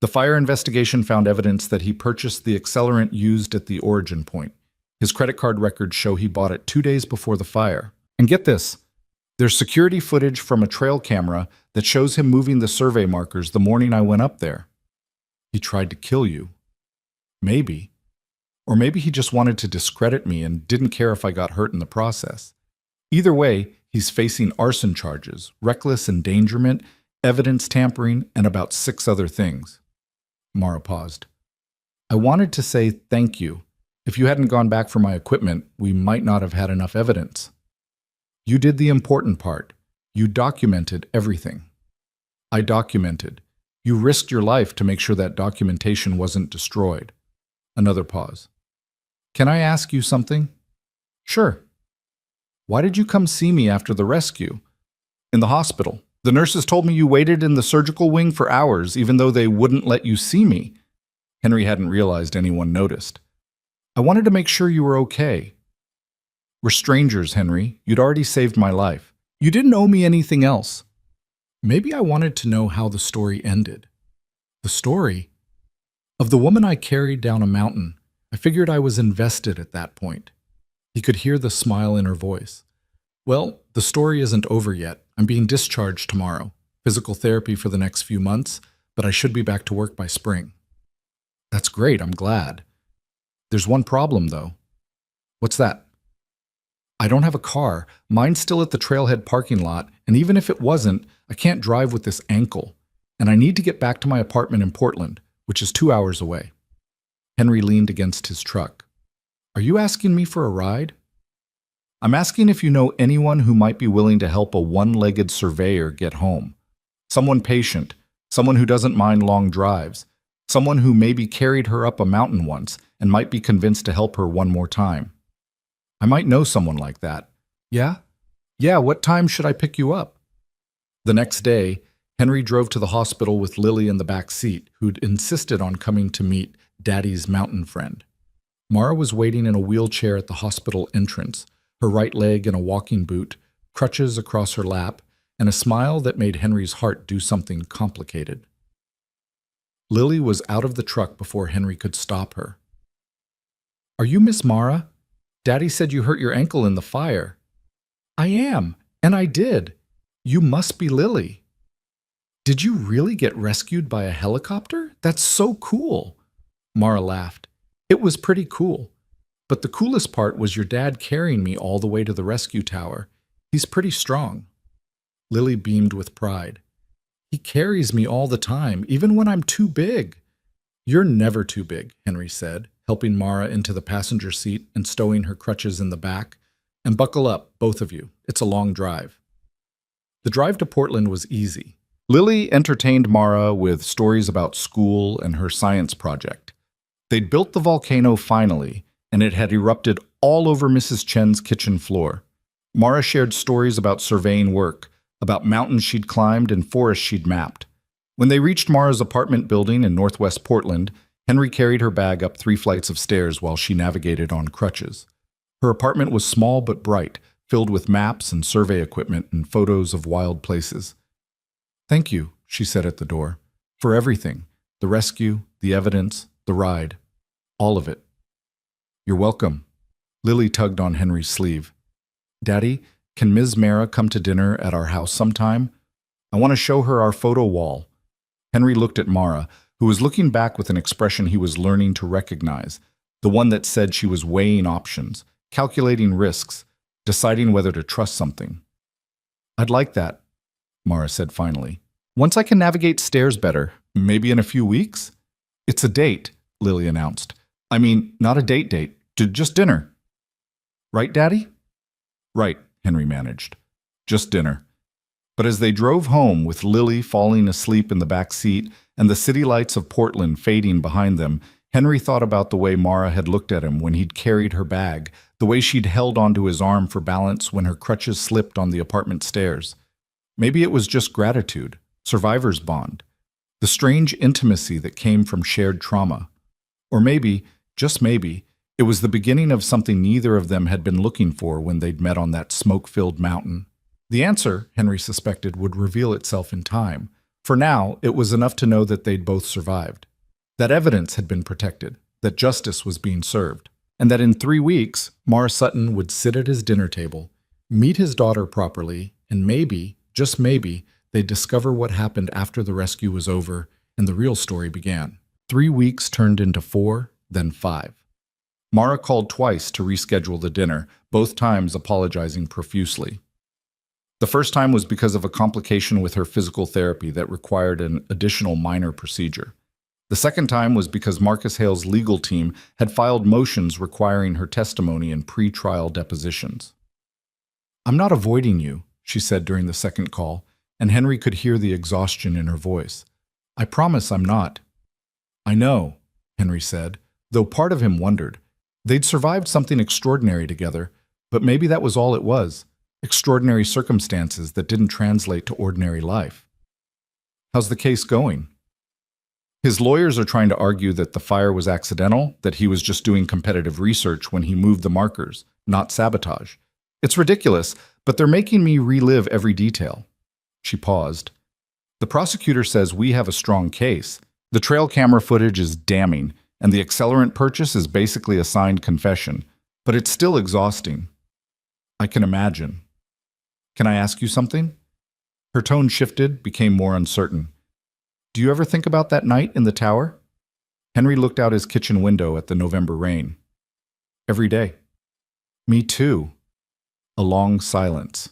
The fire investigation found evidence that he purchased the accelerant used at the origin point. His credit card records show he bought it 2 days before the fire. And get this, there's security footage from a trail camera that shows him moving the survey markers the morning I went up there. He tried to kill you. Maybe. Or maybe he just wanted to discredit me and didn't care if I got hurt in the process. Either way, he's facing arson charges, reckless endangerment, evidence tampering, and about 6 other things. Mara paused. I wanted to say thank you. If you hadn't gone back for my equipment, we might not have had enough evidence. You did the important part. You documented everything. I documented. You risked your life to make sure that documentation wasn't destroyed. Another pause. Can I ask you something? Sure. Why did you come see me after the rescue? In the hospital. The nurses told me you waited in the surgical wing for hours, even though they wouldn't let you see me. Henry hadn't realized anyone noticed. I wanted to make sure you were okay. We're strangers, Henry. You'd already saved my life. You didn't owe me anything else. Maybe I wanted to know how the story ended. The story? Of the woman I carried down a mountain. I figured I was invested at that point. He could hear the smile in her voice. Well, the story isn't over yet. I'm being discharged tomorrow. Physical therapy for the next few months, but I should be back to work by spring. That's great, I'm glad. There's one problem, though. What's that? I don't have a car. Mine's still at the trailhead parking lot, and even if it wasn't, I can't drive with this ankle. And I need to get back to my apartment in Portland, which is 2 hours away. Henry leaned against his truck. Are you asking me for a ride? I'm asking if you know anyone who might be willing to help a one-legged surveyor get home. Someone patient, someone who doesn't mind long drives, someone who maybe carried her up a mountain once and might be convinced to help her one more time. I might know someone like that. Yeah? Yeah, what time should I pick you up? The next day, Henry drove to the hospital with Lily in the back seat, who'd insisted on coming to meet Daddy's mountain friend. Mara was waiting in a wheelchair at the hospital entrance, her right leg in a walking boot, crutches across her lap, and a smile that made Henry's heart do something complicated. Lily was out of the truck before Henry could stop her. Are you Miss Mara? Daddy said you hurt your ankle in the fire. I am, and I did. You must be Lily. Did you really get rescued by a helicopter? That's so cool. Mara laughed. It was pretty cool. But the coolest part was your dad carrying me all the way to the rescue tower. He's pretty strong. Lily beamed with pride. He carries me all the time, even when I'm too big. You're never too big, Henry said, helping Mara into the passenger seat and stowing her crutches in the back. And buckle up, both of you. It's a long drive. The drive to Portland was easy. Lily entertained Mara with stories about school and her science project. They'd built the volcano finally, and it had erupted all over Mrs. Chen's kitchen floor. Mara shared stories about surveying work, about mountains she'd climbed and forests she'd mapped. When they reached Mara's apartment building in northwest Portland, Henry carried her bag up 3 flights of stairs while she navigated on crutches. Her apartment was small but bright, filled with maps and survey equipment and photos of wild places. Thank you, she said at the door, for everything, the rescue, the evidence, the ride, all of it. You're welcome. Lily tugged on Henry's sleeve. Daddy, can Ms. Mara come to dinner at our house sometime? I want to show her our photo wall. Henry looked at Mara, who was looking back with an expression he was learning to recognize, the one that said she was weighing options, calculating risks, deciding whether to trust something. I'd like that, Mara said finally. Once I can navigate stairs better, maybe in a few weeks? It's a date, Lily announced. I mean, not a date, just dinner. Right, Daddy? Right, Henry managed. Just dinner. But as they drove home with Lily falling asleep in the back seat and the city lights of Portland fading behind them, Henry thought about the way Mara had looked at him when he'd carried her bag, the way she'd held onto his arm for balance when her crutches slipped on the apartment stairs. Maybe it was just gratitude, survivor's bond, the strange intimacy that came from shared trauma. Or maybe, just maybe, it was the beginning of something neither of them had been looking for when they'd met on that smoke-filled mountain. The answer, Henry suspected, would reveal itself in time. For now, it was enough to know that they'd both survived, that evidence had been protected, that justice was being served, and that in 3 weeks, Mara Sutton would sit at his dinner table, meet his daughter properly, and maybe, just maybe, they'd discover what happened after the rescue was over and the real story began. 3 weeks turned into 4, then 5. Mara called twice to reschedule the dinner, both times apologizing profusely. The first time was because of a complication with her physical therapy that required an additional minor procedure. The second time was because Marcus Hale's legal team had filed motions requiring her testimony in pre-trial depositions. "I'm not avoiding you," she said during the second call, and Henry could hear the exhaustion in her voice. "I promise I'm not." "I know," Henry said, though part of him wondered. They'd survived something extraordinary together, but maybe that was all it was, extraordinary circumstances that didn't translate to ordinary life. "How's the case going?" His lawyers are trying to argue that the fire was accidental, that he was just doing competitive research when he moved the markers, not sabotage. "It's ridiculous, but they're making me relive every detail." She paused. "The prosecutor says we have a strong case. The trail camera footage is damning, and the accelerant purchase is basically a signed confession, but it's still exhausting." "I can imagine." "Can I ask you something?" Her tone shifted, became more uncertain. "Do you ever think about that night in the tower?" Henry looked out his kitchen window at the November rain. "Every day." "Me too." A long silence.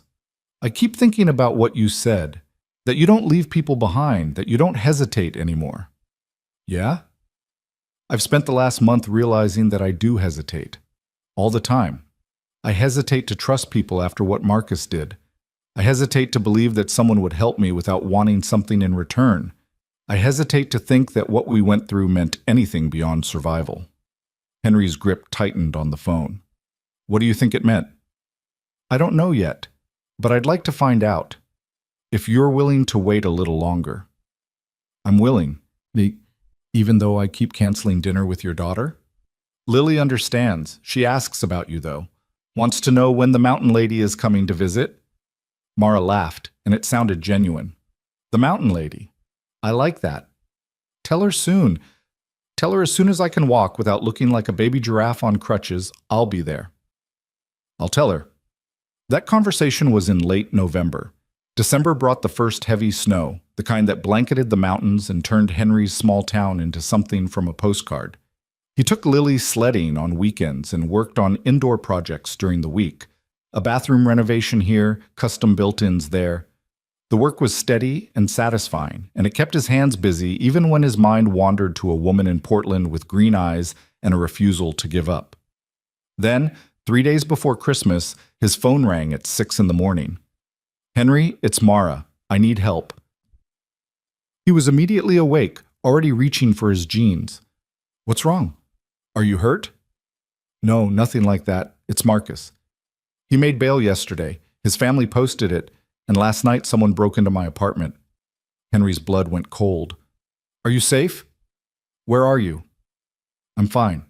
"I keep thinking about what you said, that you don't leave people behind, that you don't hesitate anymore." "Yeah?" "I've spent the last month realizing that I do hesitate. All the time. I hesitate to trust people after what Marcus did. I hesitate to believe that someone would help me without wanting something in return. I hesitate to think that what we went through meant anything beyond survival." Henry's grip tightened on the phone. "What do you think it meant?" "I don't know yet, but I'd like to find out. If you're willing to wait a little longer." "I'm willing. Even though I keep canceling dinner with your daughter?" "Lily understands. She asks about you, though. Wants to know when the mountain lady is coming to visit." Mara laughed, and it sounded genuine. "The mountain lady. I like that. Tell her soon. Tell her as soon as I can walk without looking like a baby giraffe on crutches, I'll be there." "I'll tell her." That conversation was in late November. December brought the first heavy snow, the kind that blanketed the mountains and turned Henry's small town into something from a postcard. He took Lily sledding on weekends and worked on indoor projects during the week. A bathroom renovation here, custom built-ins there. The work was steady and satisfying, and it kept his hands busy even when his mind wandered to a woman in Portland with green eyes and a refusal to give up. Then, 3 days before Christmas, his phone rang at 6 in the morning. "Henry, it's Mara. I need help." He was immediately awake, already reaching for his jeans. "What's wrong? Are you hurt?" "No, nothing like that. It's Marcus. He made bail yesterday. His family posted it, and last night someone broke into my apartment." Henry's blood went cold. "Are you safe? Where are you?" "I'm fine.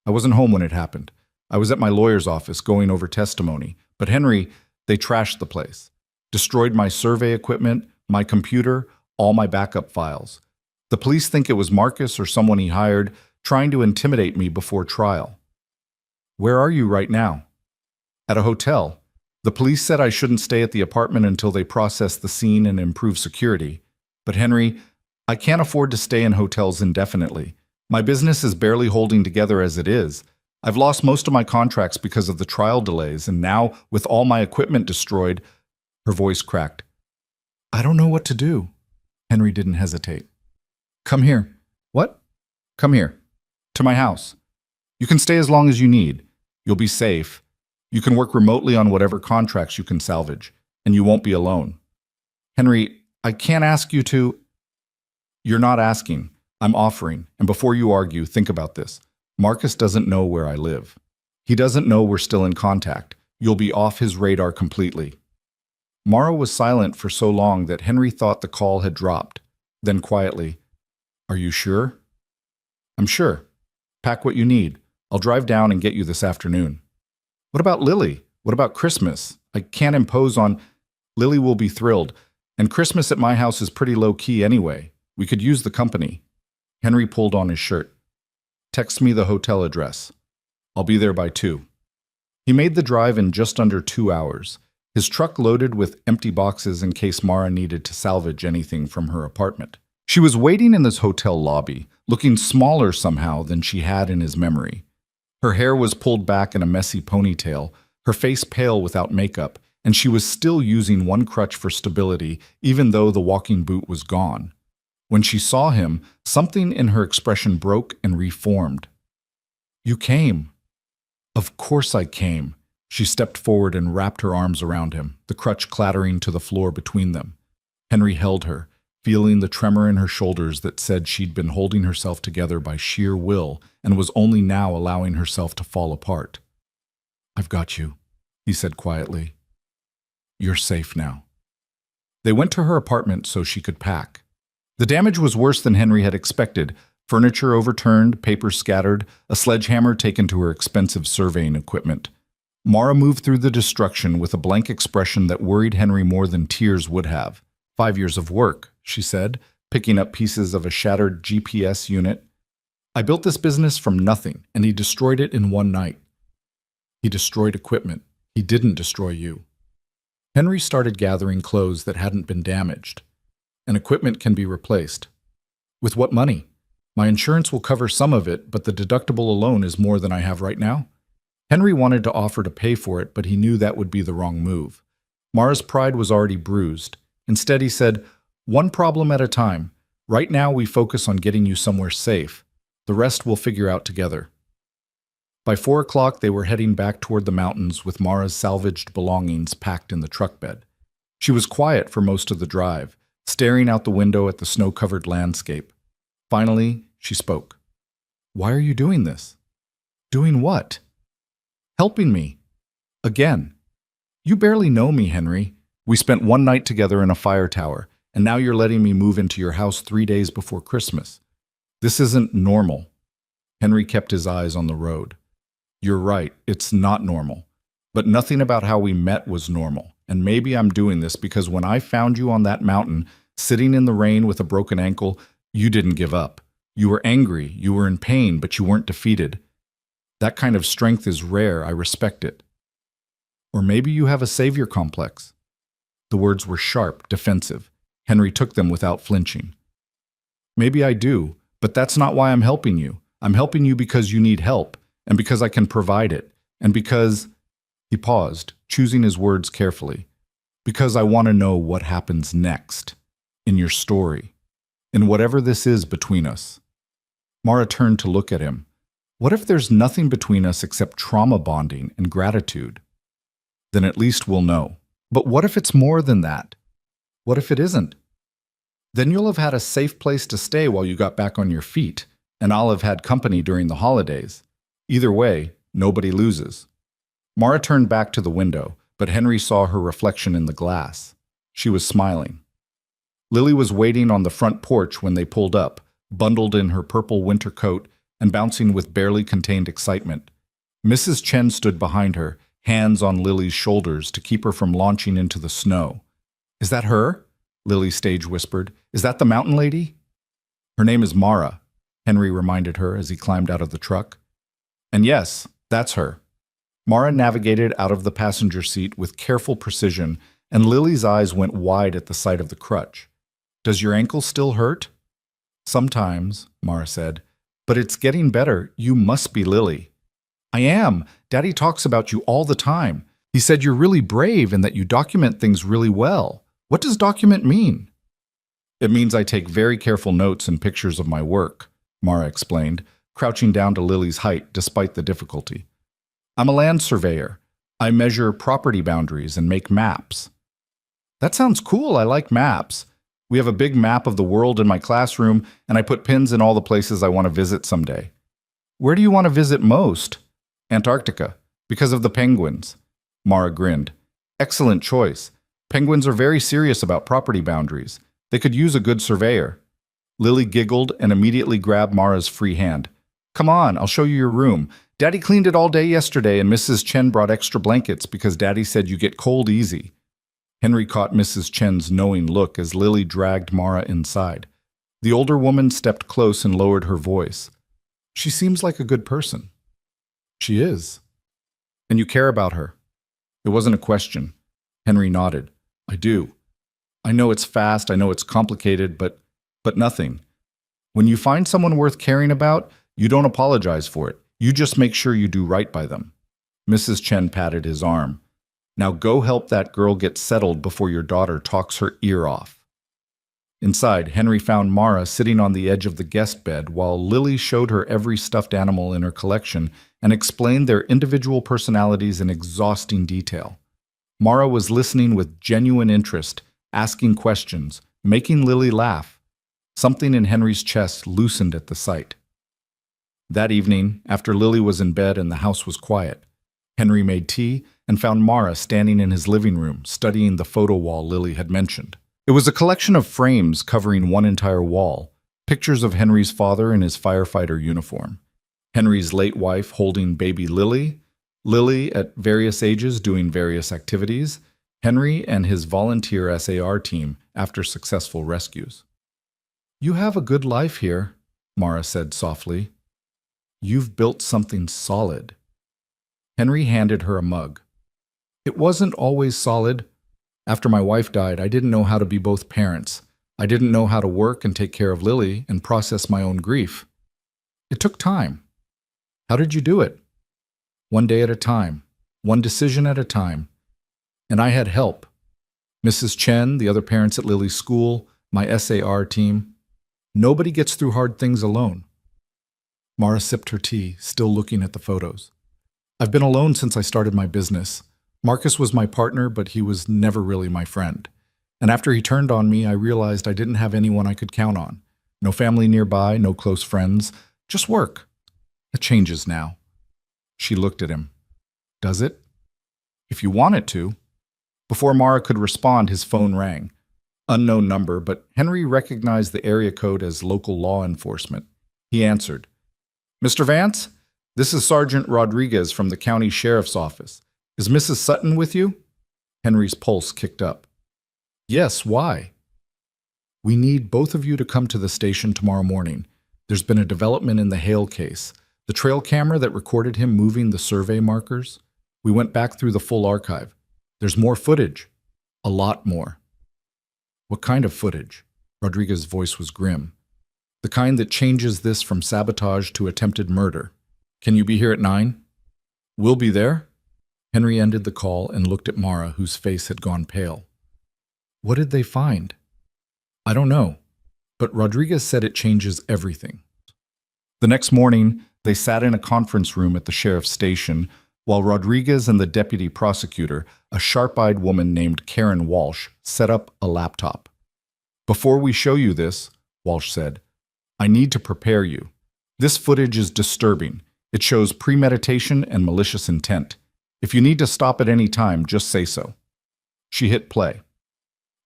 I wasn't home when it happened. I was at my lawyer's office going over testimony. But Henry, they trashed the place. Destroyed my survey equipment, my computer, all my backup files. The police think it was Marcus or someone he hired, trying to intimidate me before trial." "Where are you right now?" "At a hotel. The police said I shouldn't stay at the apartment until they process the scene and improve security. But Henry, I can't afford to stay in hotels indefinitely. My business is barely holding together as it is. I've lost most of my contracts because of the trial delays, and now, with all my equipment destroyed..." Her voice cracked. "I don't know what to do." Henry didn't hesitate. "Come here." "What?" "Come here. To my house. You can stay as long as you need. You'll be safe. You can work remotely on whatever contracts you can salvage, and you won't be alone." "Henry, I can't ask you to..." You're not asking. I'm offering. And before you argue, think about this. Marcus doesn't know where I live. He doesn't know we're still in contact. You'll be off his radar completely. Mara was silent for so long that Henry thought the call had dropped. Then quietly, "Are you sure?" "I'm sure. Pack what you need. I'll drive down and get you this afternoon." "What about Lily? What about Christmas? I can't impose on—" "Lily will be thrilled. And Christmas at my house is pretty low-key anyway. We could use the company." Henry pulled on his shirt. "Text me the hotel address. I'll be there by 2. He made the drive in just under 2 hours, his truck loaded with empty boxes in case Mara needed to salvage anything from her apartment. She was waiting in this hotel lobby, looking smaller somehow than she had in his memory. Her hair was pulled back in a messy ponytail, her face pale without makeup, and she was still using one crutch for stability, even though the walking boot was gone. When she saw him, something in her expression broke and reformed. "You came." "Of course I came." She stepped forward and wrapped her arms around him, the crutch clattering to the floor between them. Henry held her, feeling the tremor in her shoulders that said she'd been holding herself together by sheer will and was only now allowing herself to fall apart. "I've got you," he said quietly. "You're safe now." They went to her apartment so she could pack. The damage was worse than Henry had expected. Furniture overturned, papers scattered, a sledgehammer taken to her expensive surveying equipment. Mara moved through the destruction with a blank expression that worried Henry more than tears would have. 5 years of work, she said, picking up pieces of a shattered GPS unit. "I built this business from nothing, and he destroyed it in one night." "He destroyed equipment. He didn't destroy you." Henry started gathering clothes that hadn't been damaged. "And equipment can be replaced." "With what money?" "My insurance will cover some of it, but the deductible alone is more than I have right now." Henry wanted to offer to pay for it, but he knew that would be the wrong move. Mara's pride was already bruised. Instead, he said, "One problem at a time. Right now, we focus on getting you somewhere safe. The rest we'll figure out together." By 4 o'clock, they were heading back toward the mountains with Mara's salvaged belongings packed in the truck bed. She was quiet for most of the drive, staring out the window at the snow-covered landscape. Finally, she spoke. "Why are you doing this?" "Doing what?" "Helping me. Again. You barely know me, Henry. We spent one night together in a fire tower, and now you're letting me move into your house 3 days before Christmas. This isn't normal." Henry kept his eyes on the road. "You're right, it's not normal. But nothing about how we met was normal, and maybe I'm doing this because when I found you on that mountain, sitting in the rain with a broken ankle, you didn't give up. You were angry, you were in pain, but you weren't defeated. That kind of strength is rare, I respect it. Or maybe you have a savior complex." The words were sharp, defensive. Henry took them without flinching. "Maybe I do, but that's not why I'm helping you. I'm helping you because you need help, and because I can provide it, and because—" He paused, choosing his words carefully. "Because I want to know what happens next, in your story, in whatever this is between us." Mara turned to look at him. "What if there's nothing between us except trauma bonding and gratitude?" "Then at least we'll know. But what if it's more than that? What if it isn't? Then you'll have had a safe place to stay while you got back on your feet, and I'll have had company during the holidays. Either way, nobody loses." Mara turned back to the window, but Henry saw her reflection in the glass. She was smiling. Lily was waiting on the front porch when they pulled up, bundled in her purple winter coat and bouncing with barely contained excitement. Mrs. Chen stood behind her, hands on Lily's shoulders to keep her from launching into the snow. "Is that her?" Lily stage whispered. "Is that the mountain lady?" "Her name is Mara," Henry reminded her as he climbed out of the truck. "And yes, that's her." Mara navigated out of the passenger seat with careful precision, and Lily's eyes went wide at the sight of the crutch. "Does your ankle still hurt?" "Sometimes," Mara said. "But it's getting better. You must be Lily." "I am. Daddy talks about you all the time. He said you're really brave and that you document things really well. What does document mean?" "It means I take very careful notes and pictures of my work," Mara explained, crouching down to Lily's height despite the difficulty. "I'm a land surveyor. I measure property boundaries and make maps." "That sounds cool. I like maps. We have a big map of the world in my classroom, and I put pins in all the places I want to visit someday. Where do you want to visit most? Antarctica, because of the penguins. Mara grinned. Excellent choice. Penguins are very serious about property boundaries. They could use a good surveyor. Lily giggled and immediately grabbed Mara's free hand. Come on, I'll show you your room. Daddy cleaned it all day yesterday, and Mrs. Chen brought extra blankets because Daddy said you get cold easy. Henry caught Mrs. Chen's knowing look as Lily dragged Mara inside. The older woman stepped close and lowered her voice. She seems like a good person. She is. And you care about her. It wasn't a question. Henry nodded. I do. I know it's fast, I know it's complicated, but nothing. When you find someone worth caring about, you don't apologize for it. You just make sure you do right by them. Mrs. Chen patted his arm. Now go help that girl get settled before your daughter talks her ear off. Inside, Henry found Mara sitting on the edge of the guest bed while Lily showed her every stuffed animal in her collection and explained their individual personalities in exhausting detail. Mara was listening with genuine interest, asking questions, making Lily laugh. Something in Henry's chest loosened at the sight. That evening, after Lily was in bed and the house was quiet, Henry made tea and found Mara standing in his living room, studying the photo wall Lily had mentioned. It was a collection of frames covering one entire wall, pictures of Henry's father in his firefighter uniform, Henry's late wife holding baby Lily, Lily at various ages doing various activities, Henry and his volunteer SAR team after successful rescues. You have a good life here, Mara said softly. You've built something solid. Henry handed her a mug. It wasn't always solid. After my wife died, I didn't know how to be both parents. I didn't know how to work and take care of Lily and process my own grief. It took time. How did you do it? One day at a time, one decision at a time. And I had help. Mrs. Chen, the other parents at Lily's school, my SAR team. Nobody gets through hard things alone. Mara sipped her tea, still looking at the photos. I've been alone since I started my business. Marcus was my partner, but he was never really my friend. And after he turned on me, I realized I didn't have anyone I could count on. No family nearby, no close friends, just work. It changes now. She looked at him. Does it? If you want it to. Before Mara could respond, his phone rang. Unknown number, but Henry recognized the area code as local law enforcement. He answered. Mr. Vance, this is Sergeant Rodriguez from the county sheriff's office. Is Mrs. Sutton with you? Henry's pulse kicked up. Yes, why? We need both of you to come to the station tomorrow morning. There's been a development in the Hale case. The trail camera that recorded him moving the survey markers. We went back through the full archive. There's more footage. A lot more. What kind of footage? Rodriguez's voice was grim. The kind that changes this from sabotage to attempted murder. Can you be here at 9? We'll be there. Henry ended the call and looked at Mara, whose face had gone pale. What did they find? I don't know, but Rodriguez said it changes everything. The next morning, they sat in a conference room at the sheriff's station while Rodriguez and the deputy prosecutor, a sharp-eyed woman named Karen Walsh, set up a laptop. Before we show you this, Walsh said, I need to prepare you. This footage is disturbing. It shows premeditation and malicious intent. If you need to stop at any time, just say so. She hit play.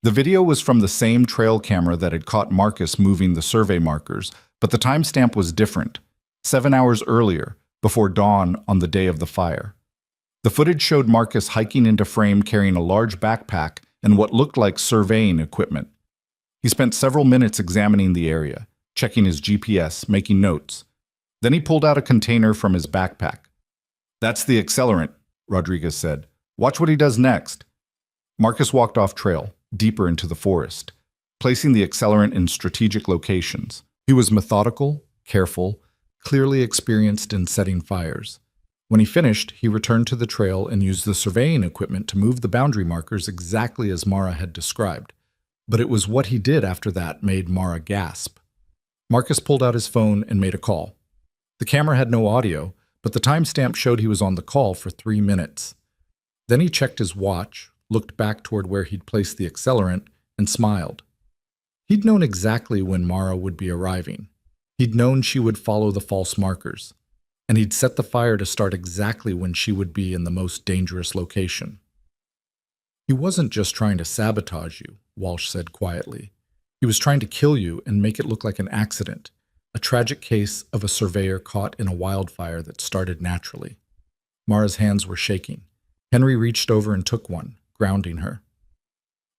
The video was from the same trail camera that had caught Marcus moving the survey markers, but the timestamp was different, 7 hours earlier, before dawn on the day of the fire. The footage showed Marcus hiking into frame carrying a large backpack and what looked like surveying equipment. He spent several minutes examining the area, checking his GPS, making notes. Then he pulled out a container from his backpack. That's the accelerant, Rodriguez said. Watch what he does next. Marcus walked off trail, deeper into the forest, placing the accelerant in strategic locations. He was methodical, careful, clearly experienced in setting fires. When he finished, he returned to the trail and used the surveying equipment to move the boundary markers exactly as Mara had described. But it was what he did after that made Mara gasp. Marcus pulled out his phone and made a call. The camera had no audio, but the timestamp showed he was on the call for 3 minutes. Then he checked his watch, looked back toward where he'd placed the accelerant, and smiled. He'd known exactly when Mara would be arriving. He'd known she would follow the false markers, and he'd set the fire to start exactly when she would be in the most dangerous location. He wasn't just trying to sabotage you, Walsh said quietly. He was trying to kill you and make it look like an accident, a tragic case of a surveyor caught in a wildfire that started naturally. Mara's hands were shaking. Henry reached over and took one, grounding her.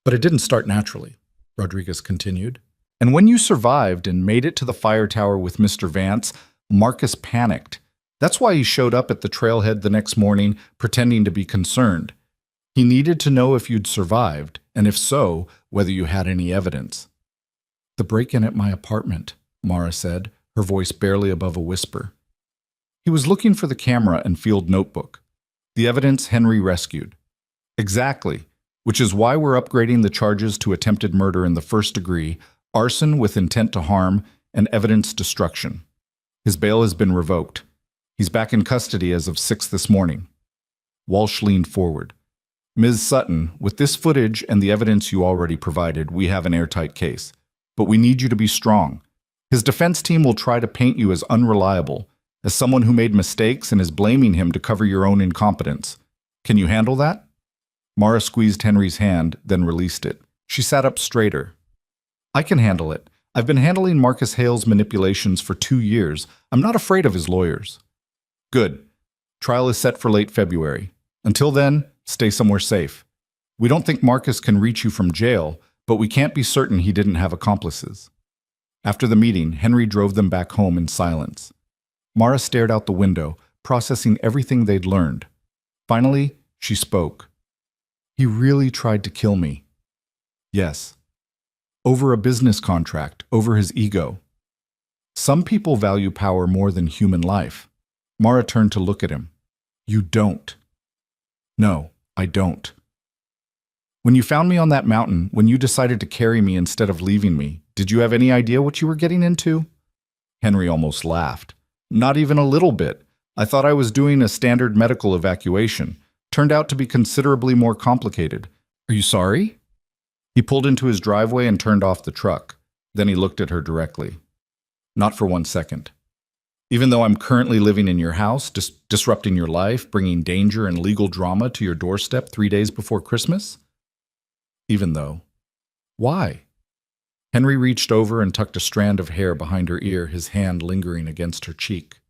But it didn't start naturally, Rodriguez continued. And when you survived and made it to the fire tower with Mr. Vance, Marcus panicked. That's why he showed up at the trailhead the next morning, pretending to be concerned. He needed to know if you'd survived, and if so, whether you had any evidence. The break-in at my apartment, Mara said, her voice barely above a whisper. He was looking for the camera and field notebook. The evidence Henry rescued. Exactly, which is why we're upgrading the charges to attempted murder in the first degree, arson with intent to harm, and evidence destruction. His bail has been revoked. He's back in custody as of 6 this morning. Walsh leaned forward. Ms. Sutton, with this footage and the evidence you already provided, we have an airtight case. But we need you to be strong. His defense team will try to paint you as unreliable, as someone who made mistakes and is blaming him to cover your own incompetence. Can you handle that? Mara squeezed Henry's hand, then released it. She sat up straighter. I can handle it. I've been handling Marcus Hale's manipulations for 2 years. I'm not afraid of his lawyers. Good. Trial is set for late February. Until then, stay somewhere safe. We don't think Marcus can reach you from jail, but we can't be certain he didn't have accomplices. After the meeting, Henry drove them back home in silence. Mara stared out the window, processing everything they'd learned. Finally, she spoke. He really tried to kill me. Yes. Over a business contract, over his ego. Some people value power more than human life. Mara turned to look at him. You don't. No, I don't. When you found me on that mountain, when you decided to carry me instead of leaving me, did you have any idea what you were getting into? Henry almost laughed. Not even a little bit. I thought I was doing a standard medical evacuation. Turned out to be considerably more complicated. Are you sorry? He pulled into his driveway and turned off the truck. Then he looked at her directly. Not for 1 second. Even though I'm currently living in your house, disrupting your life, bringing danger and legal drama to your doorstep 3 days before Christmas? Even though. Why? Henry reached over and tucked a strand of hair behind her ear, his hand lingering against her cheek.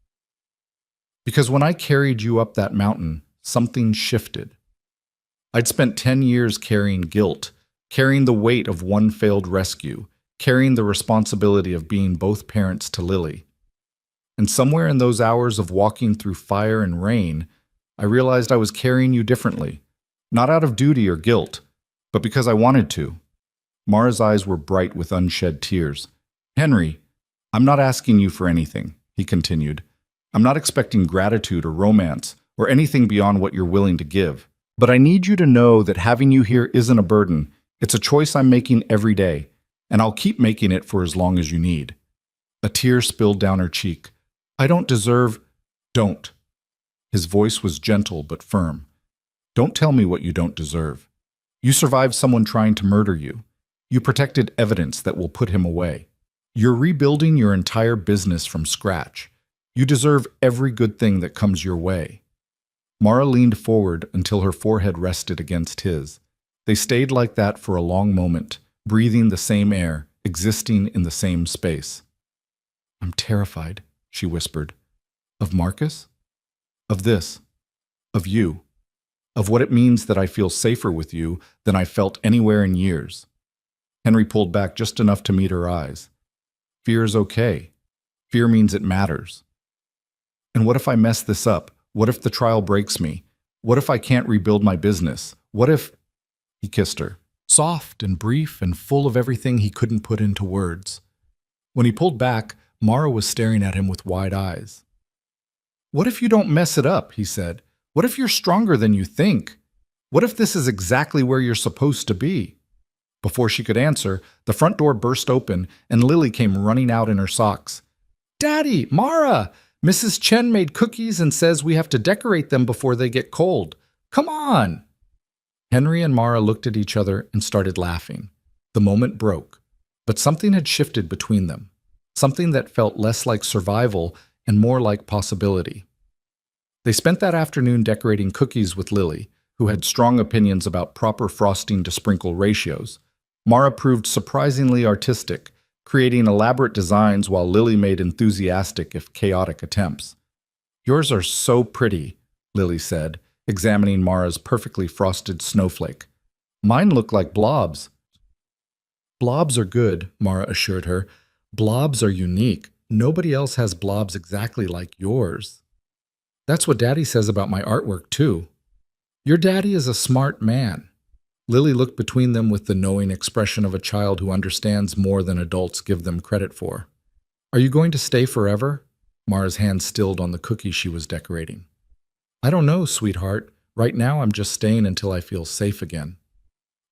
Because when I carried you up that mountain, something shifted. I'd spent 10 years carrying guilt, carrying the weight of one failed rescue, carrying the responsibility of being both parents to Lily. And somewhere in those hours of walking through fire and rain, I realized I was carrying you differently, not out of duty or guilt, but because I wanted to. Mara's eyes were bright with unshed tears. Henry, I'm not asking you for anything, he continued. I'm not expecting gratitude or romance or anything beyond what you're willing to give. But I need you to know that having you here isn't a burden. It's a choice I'm making every day, and I'll keep making it for as long as you need. A tear spilled down her cheek. I don't deserve... Don't. His voice was gentle but firm. Don't tell me what you don't deserve. You survived someone trying to murder you. You protected evidence that will put him away. You're rebuilding your entire business from scratch. You deserve every good thing that comes your way. Mara leaned forward until her forehead rested against his. They stayed like that for a long moment, breathing the same air, existing in the same space. I'm terrified, she whispered. Of Marcus? Of this. Of you. Of what it means that I feel safer with you than I felt anywhere in years. Henry pulled back just enough to meet her eyes. Fear is okay. Fear means it matters. And what if I mess this up? What if the trial breaks me? What if I can't rebuild my business? What if... He kissed her, soft and brief and full of everything he couldn't put into words. When he pulled back, Mara was staring at him with wide eyes. What if you don't mess it up, he said. What if you're stronger than you think? What if this is exactly where you're supposed to be? Before she could answer, the front door burst open and Lily came running out in her socks. Daddy, Mara! Mrs. Chen made cookies and says we have to decorate them before they get cold. Come on! Henry and Mara looked at each other and started laughing. The moment broke. But something had shifted between them, something that felt less like survival and more like possibility. They spent that afternoon decorating cookies with Lily, who had strong opinions about proper frosting to sprinkle ratios. Mara proved surprisingly artistic, creating elaborate designs while Lily made enthusiastic if chaotic attempts. "Yours are so pretty," Lily said, examining Mara's perfectly frosted snowflake. "Mine look like blobs." "Blobs are good," Mara assured her. "Blobs are unique. Nobody else has blobs exactly like yours." "That's what Daddy says about my artwork, too." "Your daddy is a smart man." Lily looked between them with the knowing expression of a child who understands more than adults give them credit for. "Are you going to stay forever?" Mara's hand stilled on the cookie she was decorating. "I don't know, sweetheart. Right now I'm just staying until I feel safe again."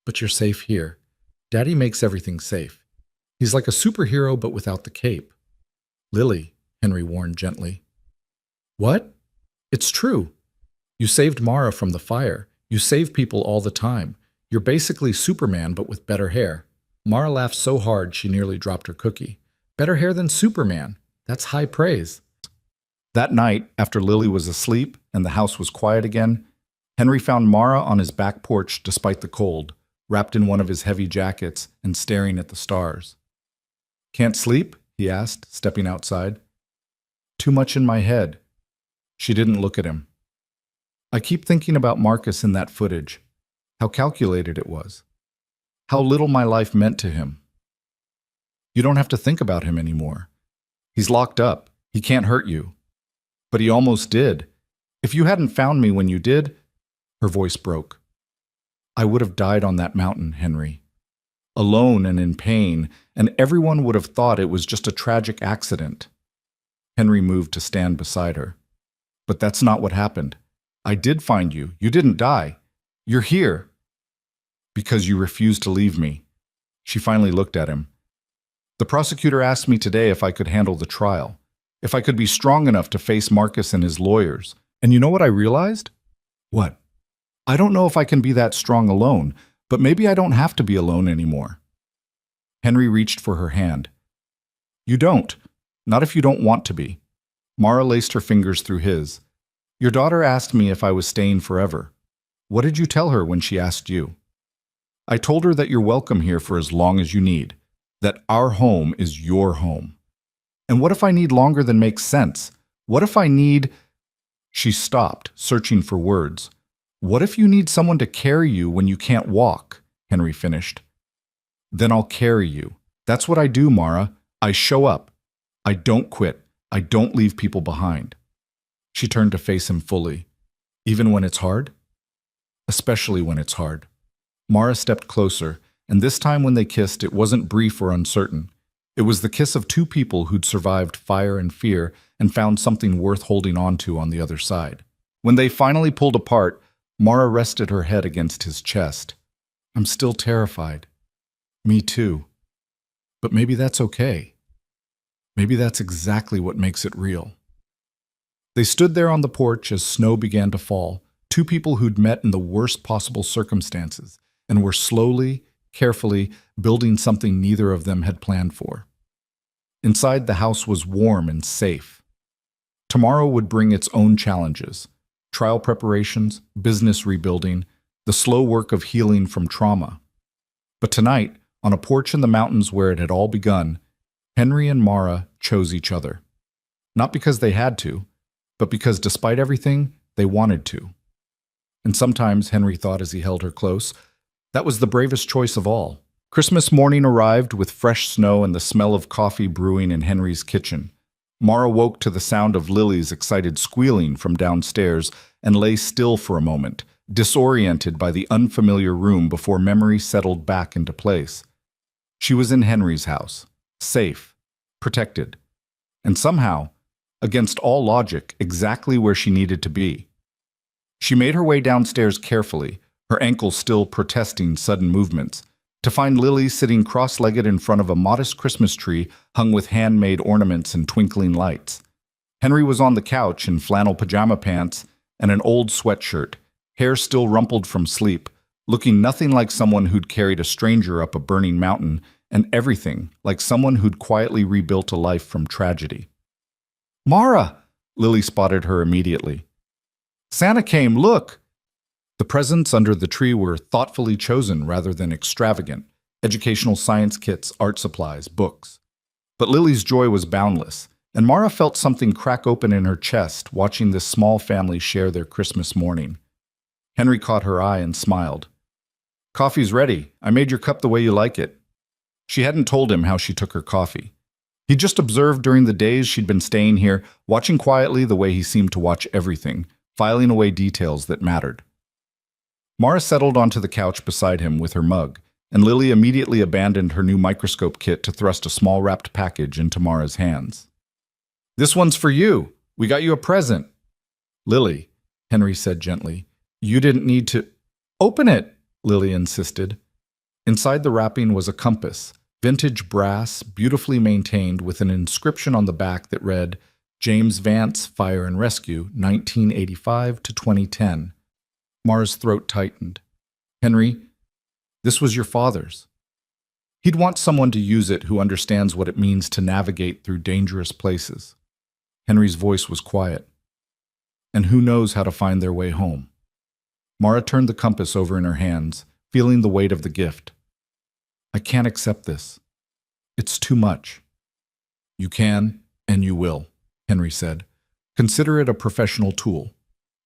"But you're safe here. Daddy makes everything safe. He's like a superhero but without the cape." "Lily," Henry warned gently. "What?" "It's true. You saved Mara from the fire. You save people all the time. You're basically Superman but with better hair." Mara laughed so hard she nearly dropped her cookie. "Better hair than Superman. That's high praise." That night, after Lily was asleep and the house was quiet again, Henry found Mara on his back porch despite the cold, wrapped in one of his heavy jackets and staring at the stars. "Can't sleep?" he asked, stepping outside. "Too much in my head." She didn't look at him. "I keep thinking about Marcus in that footage, how calculated it was, how little my life meant to him." "You don't have to think about him anymore. He's locked up. He can't hurt you." "But he almost did. If you hadn't found me when you did," her voice broke, "I would have died on that mountain, Henry. Alone and in pain, and everyone would have thought it was just a tragic accident." Henry moved to stand beside her. "But that's not what happened. I did find you. You didn't die. You're here. Because you refused to leave me." She finally looked at him. "The prosecutor asked me today if I could handle the trial, if I could be strong enough to face Marcus and his lawyers. And you know what I realized?" "What?" "I don't know if I can be that strong alone, but maybe I don't have to be alone anymore." Henry reached for her hand. "You don't. Not if you don't want to be." Mara laced her fingers through his. "Your daughter asked me if I was staying forever. What did you tell her when she asked you?" "I told her that you're welcome here for as long as you need, that our home is your home." "And what if I need longer than makes sense? What if I need—" She stopped, searching for words. "What if you need someone to carry you when you can't walk?" Henry finished. "Then I'll carry you. That's what I do, Mara. I show up. I don't quit. I don't leave people behind." She turned to face him fully. "Even when it's hard?" "Especially when it's hard." Mara stepped closer, and this time when they kissed, it wasn't brief or uncertain. It was the kiss of two people who'd survived fire and fear and found something worth holding on to on the other side. When they finally pulled apart, Mara rested her head against his chest. "I'm still terrified." "Me too. But maybe that's okay. Maybe that's exactly what makes it real." They stood there on the porch as snow began to fall, two people who'd met in the worst possible circumstances and were slowly, carefully building something neither of them had planned for. Inside, the house was warm and safe. Tomorrow would bring its own challenges: trial preparations, business rebuilding, the slow work of healing from trauma. But tonight, on a porch in the mountains where it had all begun, Henry and Mara chose each other. Not because they had to, but because despite everything, they wanted to. And sometimes, Henry thought as he held her close, that was the bravest choice of all. Christmas morning arrived with fresh snow and the smell of coffee brewing in Henry's kitchen. Mara woke to the sound of Lily's excited squealing from downstairs and lay still for a moment, disoriented by the unfamiliar room before memory settled back into place. She was in Henry's house, safe, protected, and somehow, against all logic, exactly where she needed to be. She made her way downstairs carefully, her ankles still protesting sudden movements, to find Lily sitting cross-legged in front of a modest Christmas tree hung with handmade ornaments and twinkling lights. Henry was on the couch in flannel pajama pants and an old sweatshirt, hair still rumpled from sleep, looking nothing like someone who'd carried a stranger up a burning mountain and everything, like someone who'd quietly rebuilt a life from tragedy. "Mara!" Lily spotted her immediately. "Santa came, look!" The presents under the tree were thoughtfully chosen rather than extravagant: educational science kits, art supplies, books. But Lily's joy was boundless, and Mara felt something crack open in her chest watching this small family share their Christmas morning. Henry caught her eye and smiled. "Coffee's ready. I made your cup the way you like it." She hadn't told him how she took her coffee. He just observed during the days she'd been staying here, watching quietly the way he seemed to watch everything, filing away details that mattered. Mara settled onto the couch beside him with her mug, and Lily immediately abandoned her new microscope kit to thrust a small wrapped package into Mara's hands. "This one's for you. We got you a present." "Lily," Henry said gently, "you didn't need to—" "Open it," Lily insisted. Inside the wrapping was a compass, vintage brass, beautifully maintained, with an inscription on the back that read, "James Vance, Fire and Rescue, 1985 to 2010. Mara's throat tightened. "Henry, this was your father's. He'd want someone to use it who understands what it means to navigate through dangerous places." Henry's voice was quiet. "And who knows how to find their way home." Mara turned the compass over in her hands, feeling the weight of the gift. "I can't accept this. It's too much." "You can, and you will," Henry said. "Consider it a professional tool.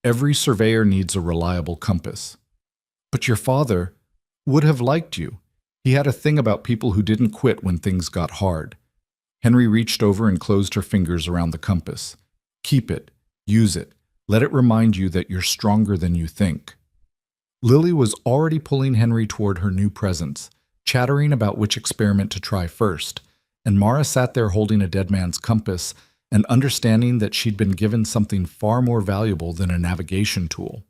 Every surveyor needs a reliable compass." "But your father would have liked you. He had a thing about people who didn't quit when things got hard." Henry reached over and closed her fingers around the compass. "Keep it. Use it. Let it remind you that you're stronger than you think." Lily was already pulling Henry toward her new presents, chattering about which experiment to try first, and Mara sat there holding a dead man's compass and understanding that she'd been given something far more valuable than a navigation tool.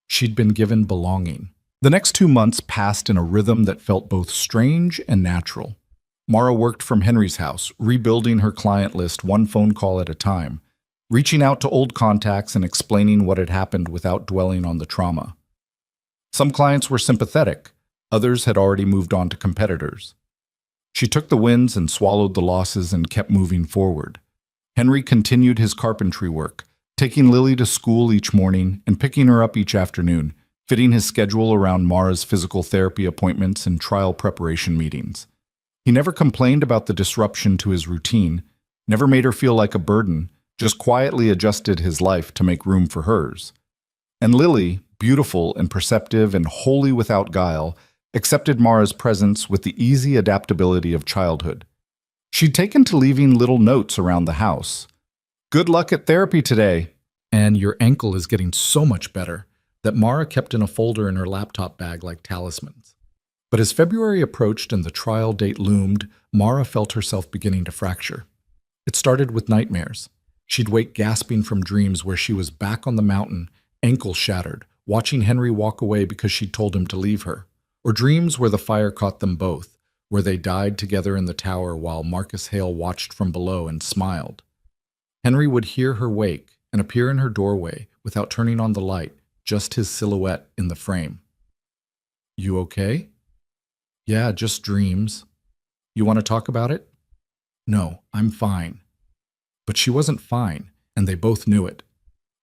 She'd been given belonging. The next 2 months passed in a rhythm that felt both strange and natural. Mara worked from Henry's house, rebuilding her client list one phone call at a time, reaching out to old contacts and explaining what had happened without dwelling on the trauma. Some clients were sympathetic, others had already moved on to competitors. She took the wins and swallowed the losses and kept moving forward. Henry continued his carpentry work, taking Lily to school each morning and picking her up each afternoon, fitting his schedule around Mara's physical therapy appointments and trial preparation meetings. He never complained about the disruption to his routine, never made her feel like a burden, just quietly adjusted his life to make room for hers. And Lily, beautiful and perceptive and wholly without guile, accepted Mara's presence with the easy adaptability of childhood. She'd taken to leaving little notes around the house. "Good luck at therapy today," and "Your ankle is getting so much better," that Mara kept in a folder in her laptop bag like talismans. But as February approached and the trial date loomed, Mara felt herself beginning to fracture. It started with nightmares. She'd wake gasping from dreams where she was back on the mountain, ankle shattered, watching Henry walk away because she'd told him to leave her. Or dreams where the fire caught them both, where they died together in the tower while Marcus Hale watched from below and smiled. Henry would hear her wake and appear in her doorway without turning on the light, just his silhouette in the frame. "You okay?" "Yeah, just dreams." "You want to talk about it?" "No, I'm fine." But she wasn't fine, and they both knew it.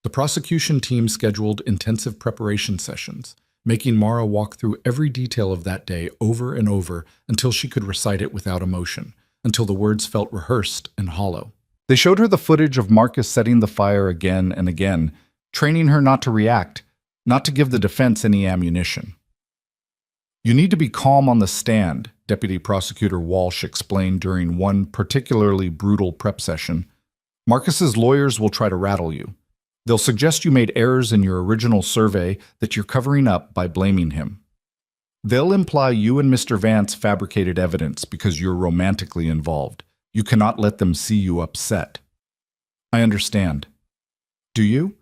The prosecution team scheduled intensive preparation sessions, making Mara walk through every detail of that day over and over until she could recite it without emotion, until the words felt rehearsed and hollow. They showed her the footage of Marcus setting the fire again and again, training her not to react, not to give the defense any ammunition. "You need to be calm on the stand," Deputy Prosecutor Walsh explained during one particularly brutal prep session. "Marcus's lawyers will try to rattle you. They'll suggest you made errors in your original survey that you're covering up by blaming him. They'll imply you and Mr. Vance fabricated evidence because you're romantically involved. You cannot let them see you upset." "I understand." "Do you?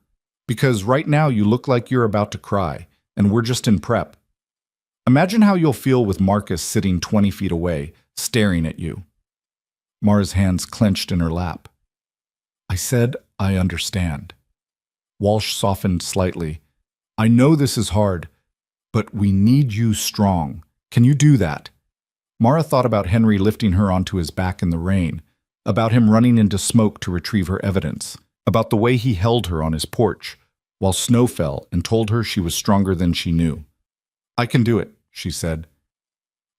Because right now you look like you're about to cry, and we're just in prep. Imagine how you'll feel with Marcus sitting 20 feet away, staring at you." Mara's hands clenched in her lap. "I said I understand." Walsh softened slightly. "I know this is hard, but we need you strong. Can you do that? Mara thought about Henry lifting her onto his back in the rain, about him running into smoke to retrieve her evidence, about the way he held her on his porch, while snow fell and told her she was stronger than she knew. "I can do it," she said.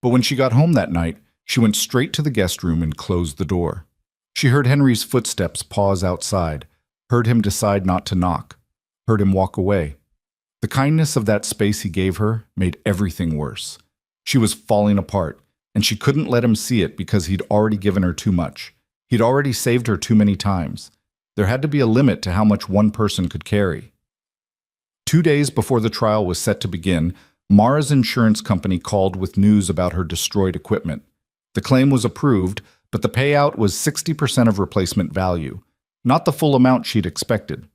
But when she got home that night, she went straight to the guest room and closed the door. She heard Henry's footsteps pause outside, heard him decide not to knock, heard him walk away. The kindness of that space he gave her made everything worse. She was falling apart, and she couldn't let him see it because he'd already given her too much. He'd already saved her too many times. There had to be a limit to how much one person could carry. 2 days before the trial was set to begin, Mara's insurance company called with news about her destroyed equipment. The claim was approved, but the payout was 60% of replacement value, not the full amount she'd expected.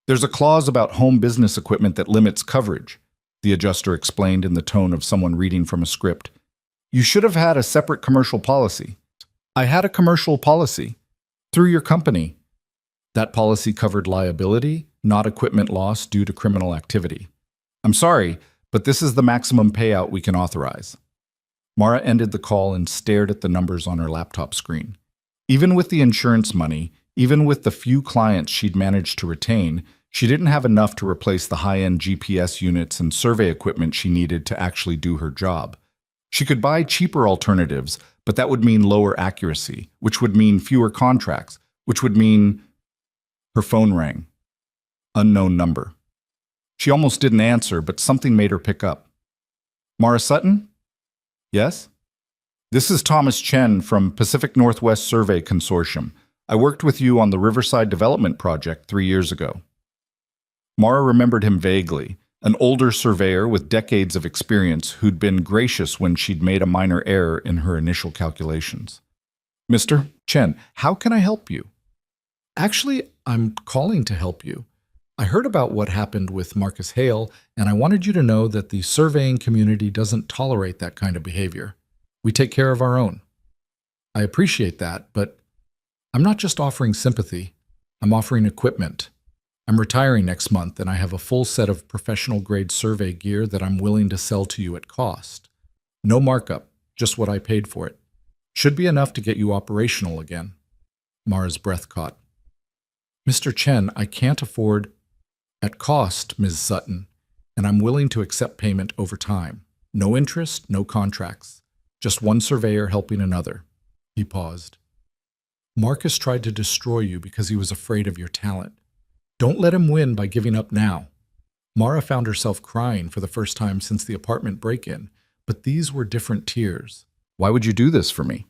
"There's a clause about home business equipment that limits coverage," the adjuster explained in the tone of someone reading from a script. "You should have had a separate commercial policy." "I had a commercial policy. Through your company." "That policy covered liability, not equipment loss due to criminal activity." "I'm sorry, but this is the maximum payout we can authorize." Mara ended the call and stared at the numbers on her laptop screen. Even with the insurance money, even with the few clients she'd managed to retain, she didn't have enough to replace the high-end GPS units and survey equipment she needed to actually do her job. She could buy cheaper alternatives, but that would mean lower accuracy, which would mean fewer contracts, which would mean... Her phone rang. Unknown number. She almost didn't answer, but something made her pick up. "Mara Sutton?" "Yes?" "This is Thomas Chen from Pacific Northwest Survey Consortium. I worked with you on the Riverside Development Project 3 years ago." Mara remembered him vaguely, an older surveyor with decades of experience who'd been gracious when she'd made a minor error in her initial calculations. "Mr. Chen, how can I help you?" "Actually, I'm calling to help you. I heard about what happened with Marcus Hale, and I wanted you to know that the surveying community doesn't tolerate that kind of behavior. We take care of our own." "I appreciate that, but I'm not just offering sympathy. I'm offering equipment. I'm retiring next month, and I have a full set of professional-grade survey gear that I'm willing to sell to you at cost. No markup, just what I paid for it. Should be enough to get you operational again." Mara's breath caught. "Mr. Chen, I can't afford..." "At cost, Ms. Sutton, and I'm willing to accept payment over time. No interest, no contracts. Just one surveyor helping another." He paused. "Marcus tried to destroy you because he was afraid of your talent. Don't let him win by giving up now." Mara found herself crying for the first time since the apartment break-in, but these were different tears. "Why would you do this for me?"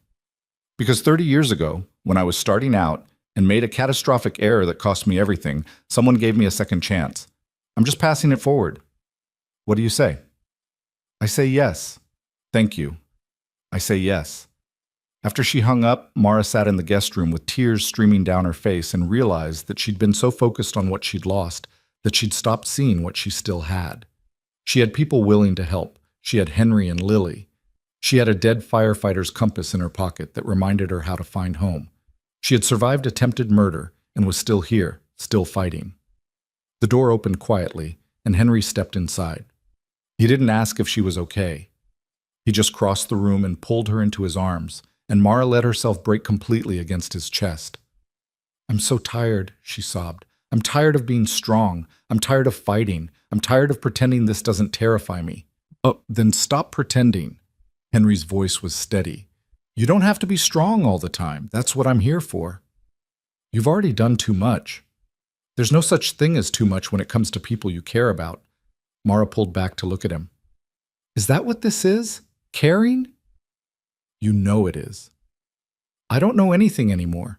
"Because 30 years ago, when I was starting out and made a catastrophic error that cost me everything, someone gave me a second chance. I'm just passing it forward." "What do you say?" "I say yes." "Thank you." "I say yes." After she hung up, Mara sat in the guest room with tears streaming down her face and realized that she'd been so focused on what she'd lost that she'd stopped seeing what she still had. She had people willing to help. She had Henry and Lily. She had a dead firefighter's compass in her pocket that reminded her how to find home. She had survived attempted murder and was still here, still fighting. The door opened quietly, and Henry stepped inside. He didn't ask if she was okay. He just crossed the room and pulled her into his arms, and Mara let herself break completely against his chest. "I'm so tired," she sobbed. "I'm tired of being strong. I'm tired of fighting. I'm tired of pretending this doesn't terrify me." "Oh, then stop pretending." Henry's voice was steady. "You don't have to be strong all the time. That's what I'm here for. You've already done too much. There's no such thing as too much when it comes to people you care about." Mara pulled back to look at him. "Is that what this is? Caring?" "You know it is." "I don't know anything anymore.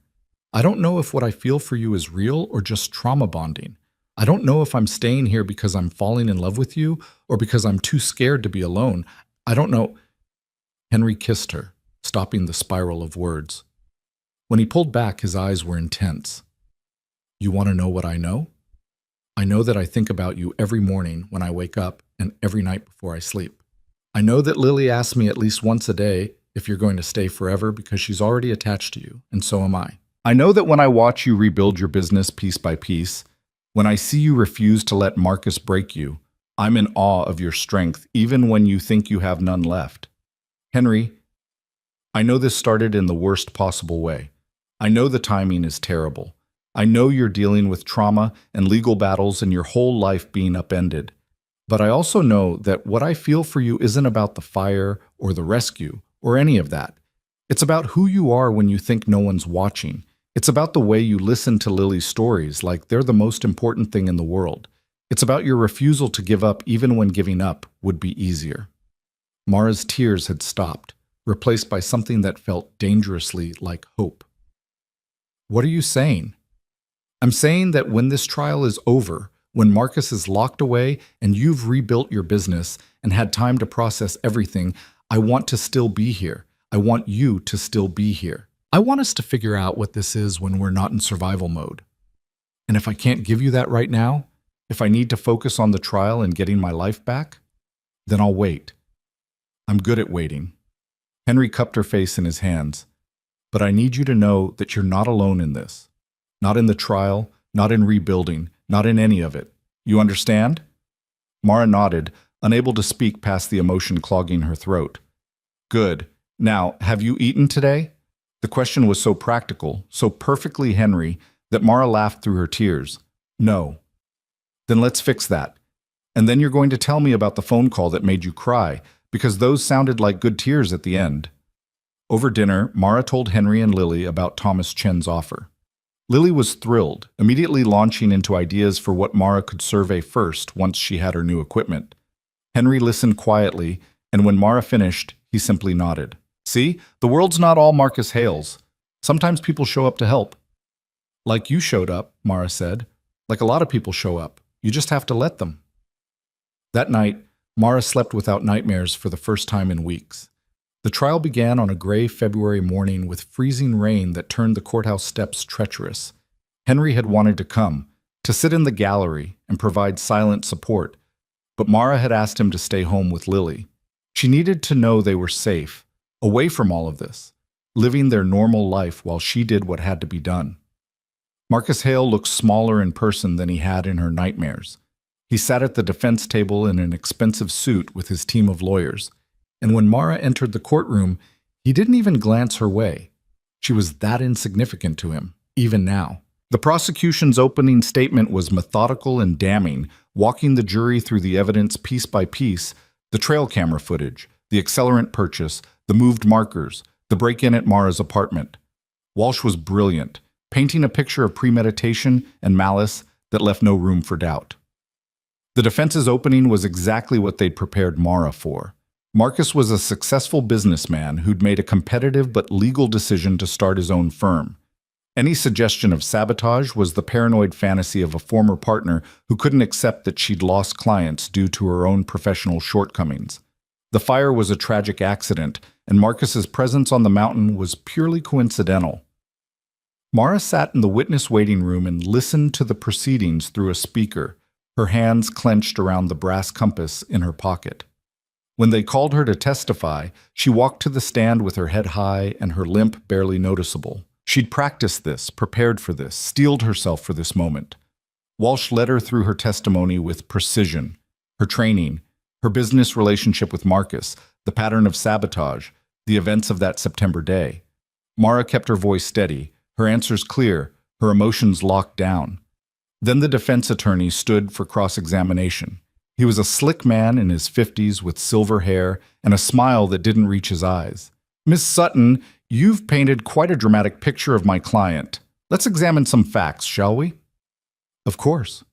I don't know if what I feel for you is real or just trauma bonding. I don't know if I'm staying here because I'm falling in love with you or because I'm too scared to be alone. I don't know." Henry kissed her, stopping the spiral of words. When he pulled back, his eyes were intense. "You want to know what I know? I know that I think about you every morning when I wake up and every night before I sleep. I know that Lily asks me at least once a day if you're going to stay forever because she's already attached to you, and so am I. I know that when I watch you rebuild your business piece by piece, when I see you refuse to let Marcus break you, I'm in awe of your strength even when you think you have none left. Henry, I know this started in the worst possible way. I know the timing is terrible. I know you're dealing with trauma and legal battles and your whole life being upended. But I also know that what I feel for you isn't about the fire or the rescue or any of that. It's about who you are when you think no one's watching. It's about the way you listen to Lily's stories like they're the most important thing in the world. It's about your refusal to give up even when giving up would be easier. Mara's tears had stopped, replaced by something that felt dangerously like hope. What are you saying? I'm saying that when this trial is over, when Marcus is locked away and you've rebuilt your business and had time to process everything, I want to still be here. I want you to still be here. I want us to figure out what this is when we're not in survival mode. And if I can't give you that right now, if I need to focus on the trial and getting my life back, then I'll wait. I'm good at waiting. Henry cupped her face in his hands. But I need you to know that you're not alone in this. Not in the trial, not in rebuilding, not in any of it. You understand? Mara nodded, unable to speak past the emotion clogging her throat. Good. Now, have you eaten today? The question was so practical, so perfectly Henry, that Mara laughed through her tears. No. Then let's fix that. And then you're going to tell me about the phone call that made you cry, because those sounded like good tears at the end. Over dinner, Mara told Henry and Lily about Thomas Chen's offer. Lily was thrilled, immediately launching into ideas for what Mara could survey first once she had her new equipment. Henry listened quietly, and when Mara finished, he simply nodded. See, the world's not all Marcus Hales. Sometimes people show up to help. Like you showed up, Mara said. Like a lot of people show up. You just have to let them. That night, Mara slept without nightmares for the first time in weeks. The trial began on a gray February morning with freezing rain that turned the courthouse steps treacherous. Henry had wanted to come, to sit in the gallery and provide silent support, but Mara had asked him to stay home with Lily. She needed to know they were safe, away from all of this, living their normal life while she did what had to be done. Marcus Hale looked smaller in person than he had in her nightmares. He sat at the defense table in an expensive suit with his team of lawyers. And when Mara entered the courtroom, he didn't even glance her way. She was that insignificant to him, even now. The prosecution's opening statement was methodical and damning, walking the jury through the evidence piece by piece, the trail camera footage, the accelerant purchase, the moved markers, the break-in at Mara's apartment. Walsh was brilliant, painting a picture of premeditation and malice that left no room for doubt. The defense's opening was exactly what they'd prepared Mara for. Marcus was a successful businessman who'd made a competitive but legal decision to start his own firm. Any suggestion of sabotage was the paranoid fantasy of a former partner who couldn't accept that she'd lost clients due to her own professional shortcomings. The fire was a tragic accident, and Marcus's presence on the mountain was purely coincidental. Mara sat in the witness waiting room and listened to the proceedings through a speaker, her hands clenched around the brass compass in her pocket. When they called her to testify, she walked to the stand with her head high and her limp barely noticeable. She'd practiced this, prepared for this, steeled herself for this moment. Walsh led her through her testimony with precision, her training, her business relationship with Marcus, the pattern of sabotage, the events of that September day. Mara kept her voice steady, her answers clear, her emotions locked down. Then the defense attorney stood for cross-examination. He was a slick man in his 50s with silver hair and a smile that didn't reach his eyes. Miss Sutton, you've painted quite a dramatic picture of my client. Let's examine some facts, shall we? Of course.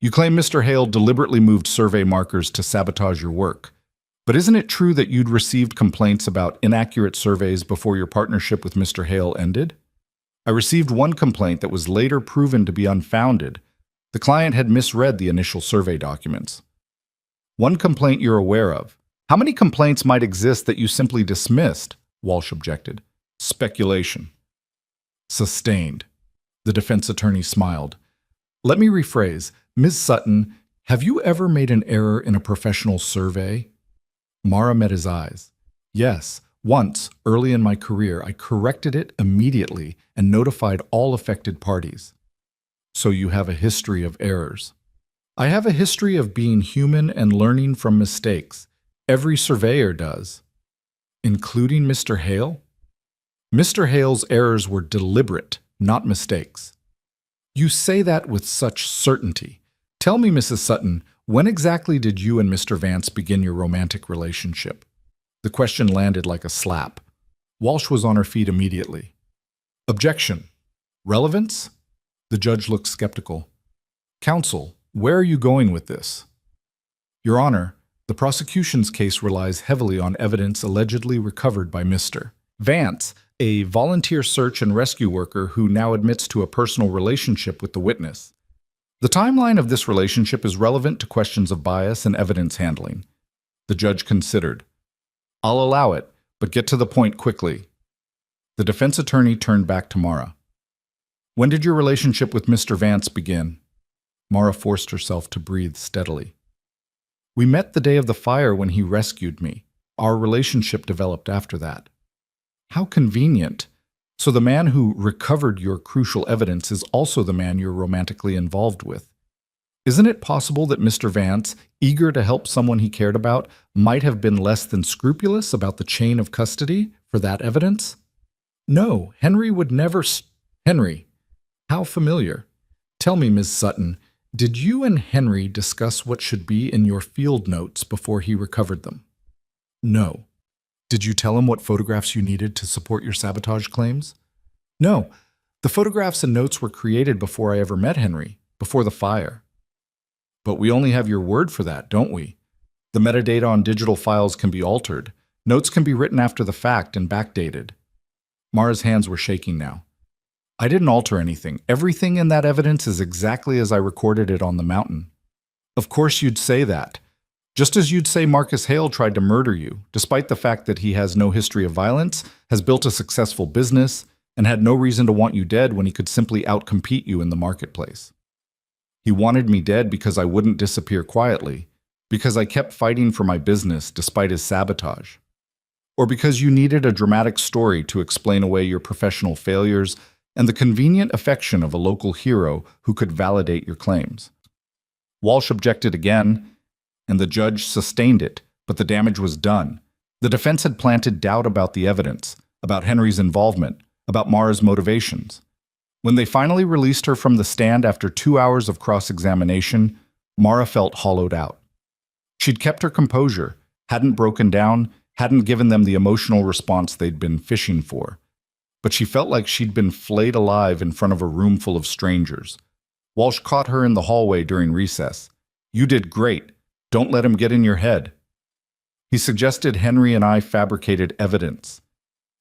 You claim Mr. Hale deliberately moved survey markers to sabotage your work. But isn't it true that you'd received complaints about inaccurate surveys before your partnership with Mr. Hale ended? I received one complaint that was later proven to be unfounded. The client had misread the initial survey documents. One complaint you're aware of. How many complaints might exist that you simply dismissed? Walsh objected. Speculation. Sustained. The defense attorney smiled. Let me rephrase. Ms. Sutton, have you ever made an error in a professional survey? Mara met his eyes. Yes, once, early in my career, I corrected it immediately and notified all affected parties. So you have a history of errors. I have a history of being human and learning from mistakes. Every surveyor does. Including Mr. Hale? Mr. Hale's errors were deliberate, not mistakes. You say that with such certainty. Tell me, Mrs. Sutton, when exactly did you and Mr. Vance begin your romantic relationship? The question landed like a slap. Walsh was on her feet immediately. Objection. Relevance? The judge looked skeptical. Counsel, where are you going with this? Your Honor, the prosecution's case relies heavily on evidence allegedly recovered by Mr. Vance, a volunteer search and rescue worker who now admits to a personal relationship with the witness. The timeline of this relationship is relevant to questions of bias and evidence handling. The judge considered. I'll allow it, but get to the point quickly. The defense attorney turned back to Mara. When did your relationship with Mr. Vance begin? Mara forced herself to breathe steadily. We met the day of the fire when he rescued me. Our relationship developed after that. How convenient. So the man who recovered your crucial evidence is also the man you're romantically involved with. Isn't it possible that Mr. Vance, eager to help someone he cared about, might have been less than scrupulous about the chain of custody for that evidence? No, Henry would never... Henry, how familiar. Tell me, Ms. Sutton, did you and Henry discuss what should be in your field notes before he recovered them? No. Did you tell him what photographs you needed to support your sabotage claims? No. The photographs and notes were created before I ever met Henry, before the fire. But we only have your word for that, don't we? The metadata on digital files can be altered. Notes can be written after the fact and backdated. Mara's hands were shaking now. I didn't alter anything. Everything in that evidence is exactly as I recorded it on the mountain. Of course you'd say that. Just as you'd say Marcus Hale tried to murder you, despite the fact that he has no history of violence, has built a successful business, and had no reason to want you dead when he could simply outcompete you in the marketplace. He wanted me dead because I wouldn't disappear quietly, because I kept fighting for my business despite his sabotage, or because you needed a dramatic story to explain away your professional failures and the convenient affection of a local hero who could validate your claims. Walsh objected again, and the judge sustained it, but the damage was done. The defense had planted doubt about the evidence, about Henry's involvement, about Mara's motivations. When they finally released her from the stand after 2 hours of cross-examination, Mara felt hollowed out. She'd kept her composure, hadn't broken down, hadn't given them the emotional response they'd been fishing for. But she felt like she'd been flayed alive in front of a room full of strangers. Walsh caught her in the hallway during recess. You did great. Don't let him get in your head. He suggested Henry and I fabricated evidence.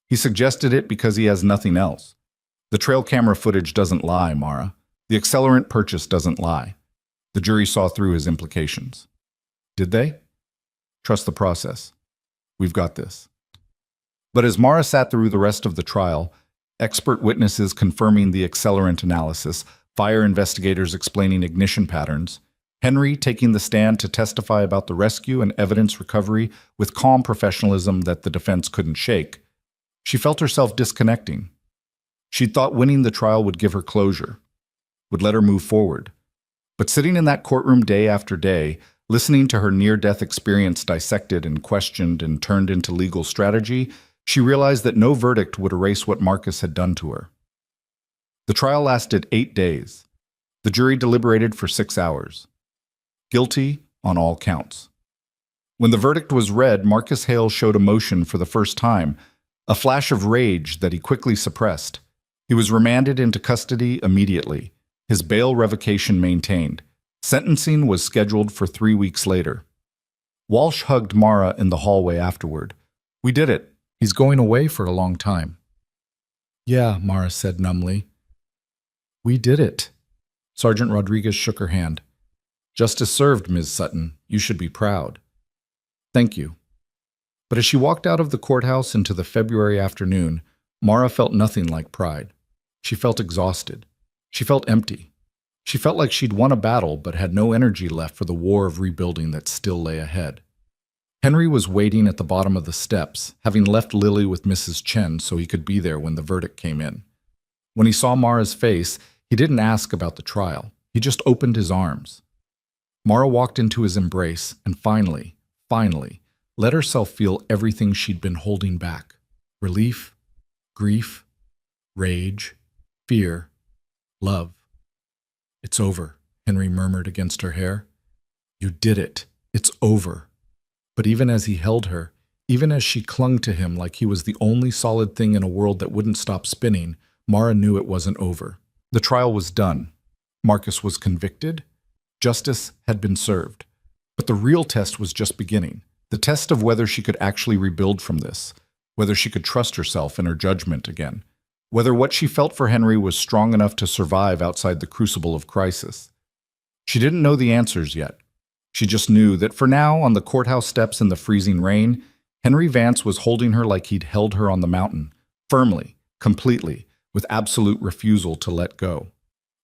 He suggested it because he has nothing else. The trail camera footage doesn't lie, Mara. The accelerant purchase doesn't lie. The jury saw through his implications. Did they? Trust the process. We've got this. But as Mara sat through the rest of the trial, expert witnesses confirming the accelerant analysis, fire investigators explaining ignition patterns, Henry taking the stand to testify about the rescue and evidence recovery with calm professionalism that the defense couldn't shake, she felt herself disconnecting. She'd thought winning the trial would give her closure, would let her move forward. But sitting in that courtroom day after day, listening to her near-death experience dissected and questioned and turned into legal strategy, she realized that no verdict would erase what Marcus had done to her. The trial lasted 8 days. The jury deliberated for 6 hours. Guilty on all counts. When the verdict was read, Marcus Hale showed emotion for the first time, a flash of rage that he quickly suppressed. He was remanded into custody immediately, his bail revocation maintained. Sentencing was scheduled for 3 weeks later. Walsh hugged Mara in the hallway afterward. We did it. He's going away for a long time. Yeah, Mara said numbly. We did it. Sergeant Rodriguez shook her hand. Justice served, Ms. Sutton. You should be proud. Thank you. But as she walked out of the courthouse into the February afternoon, Mara felt nothing like pride. She felt exhausted. She felt empty. She felt like she'd won a battle but had no energy left for the war of rebuilding that still lay ahead. Henry was waiting at the bottom of the steps, having left Lily with Mrs. Chen so he could be there when the verdict came in. When he saw Mara's face, he didn't ask about the trial. He just opened his arms. Mara walked into his embrace and finally, let herself feel everything she'd been holding back. Relief, grief, rage, fear, love. "It's over," Henry murmured against her hair. "You did it. It's over." But even as he held her, even as she clung to him like he was the only solid thing in a world that wouldn't stop spinning, Mara knew it wasn't over. The trial was done. Marcus was convicted. Justice had been served. But the real test was just beginning. The test of whether she could actually rebuild from this, whether she could trust herself and her judgment again, whether what she felt for Henry was strong enough to survive outside the crucible of crisis. She didn't know the answers yet. She just knew that for now, on the courthouse steps in the freezing rain, Henry Vance was holding her like he'd held her on the mountain, firmly, completely, with absolute refusal to let go.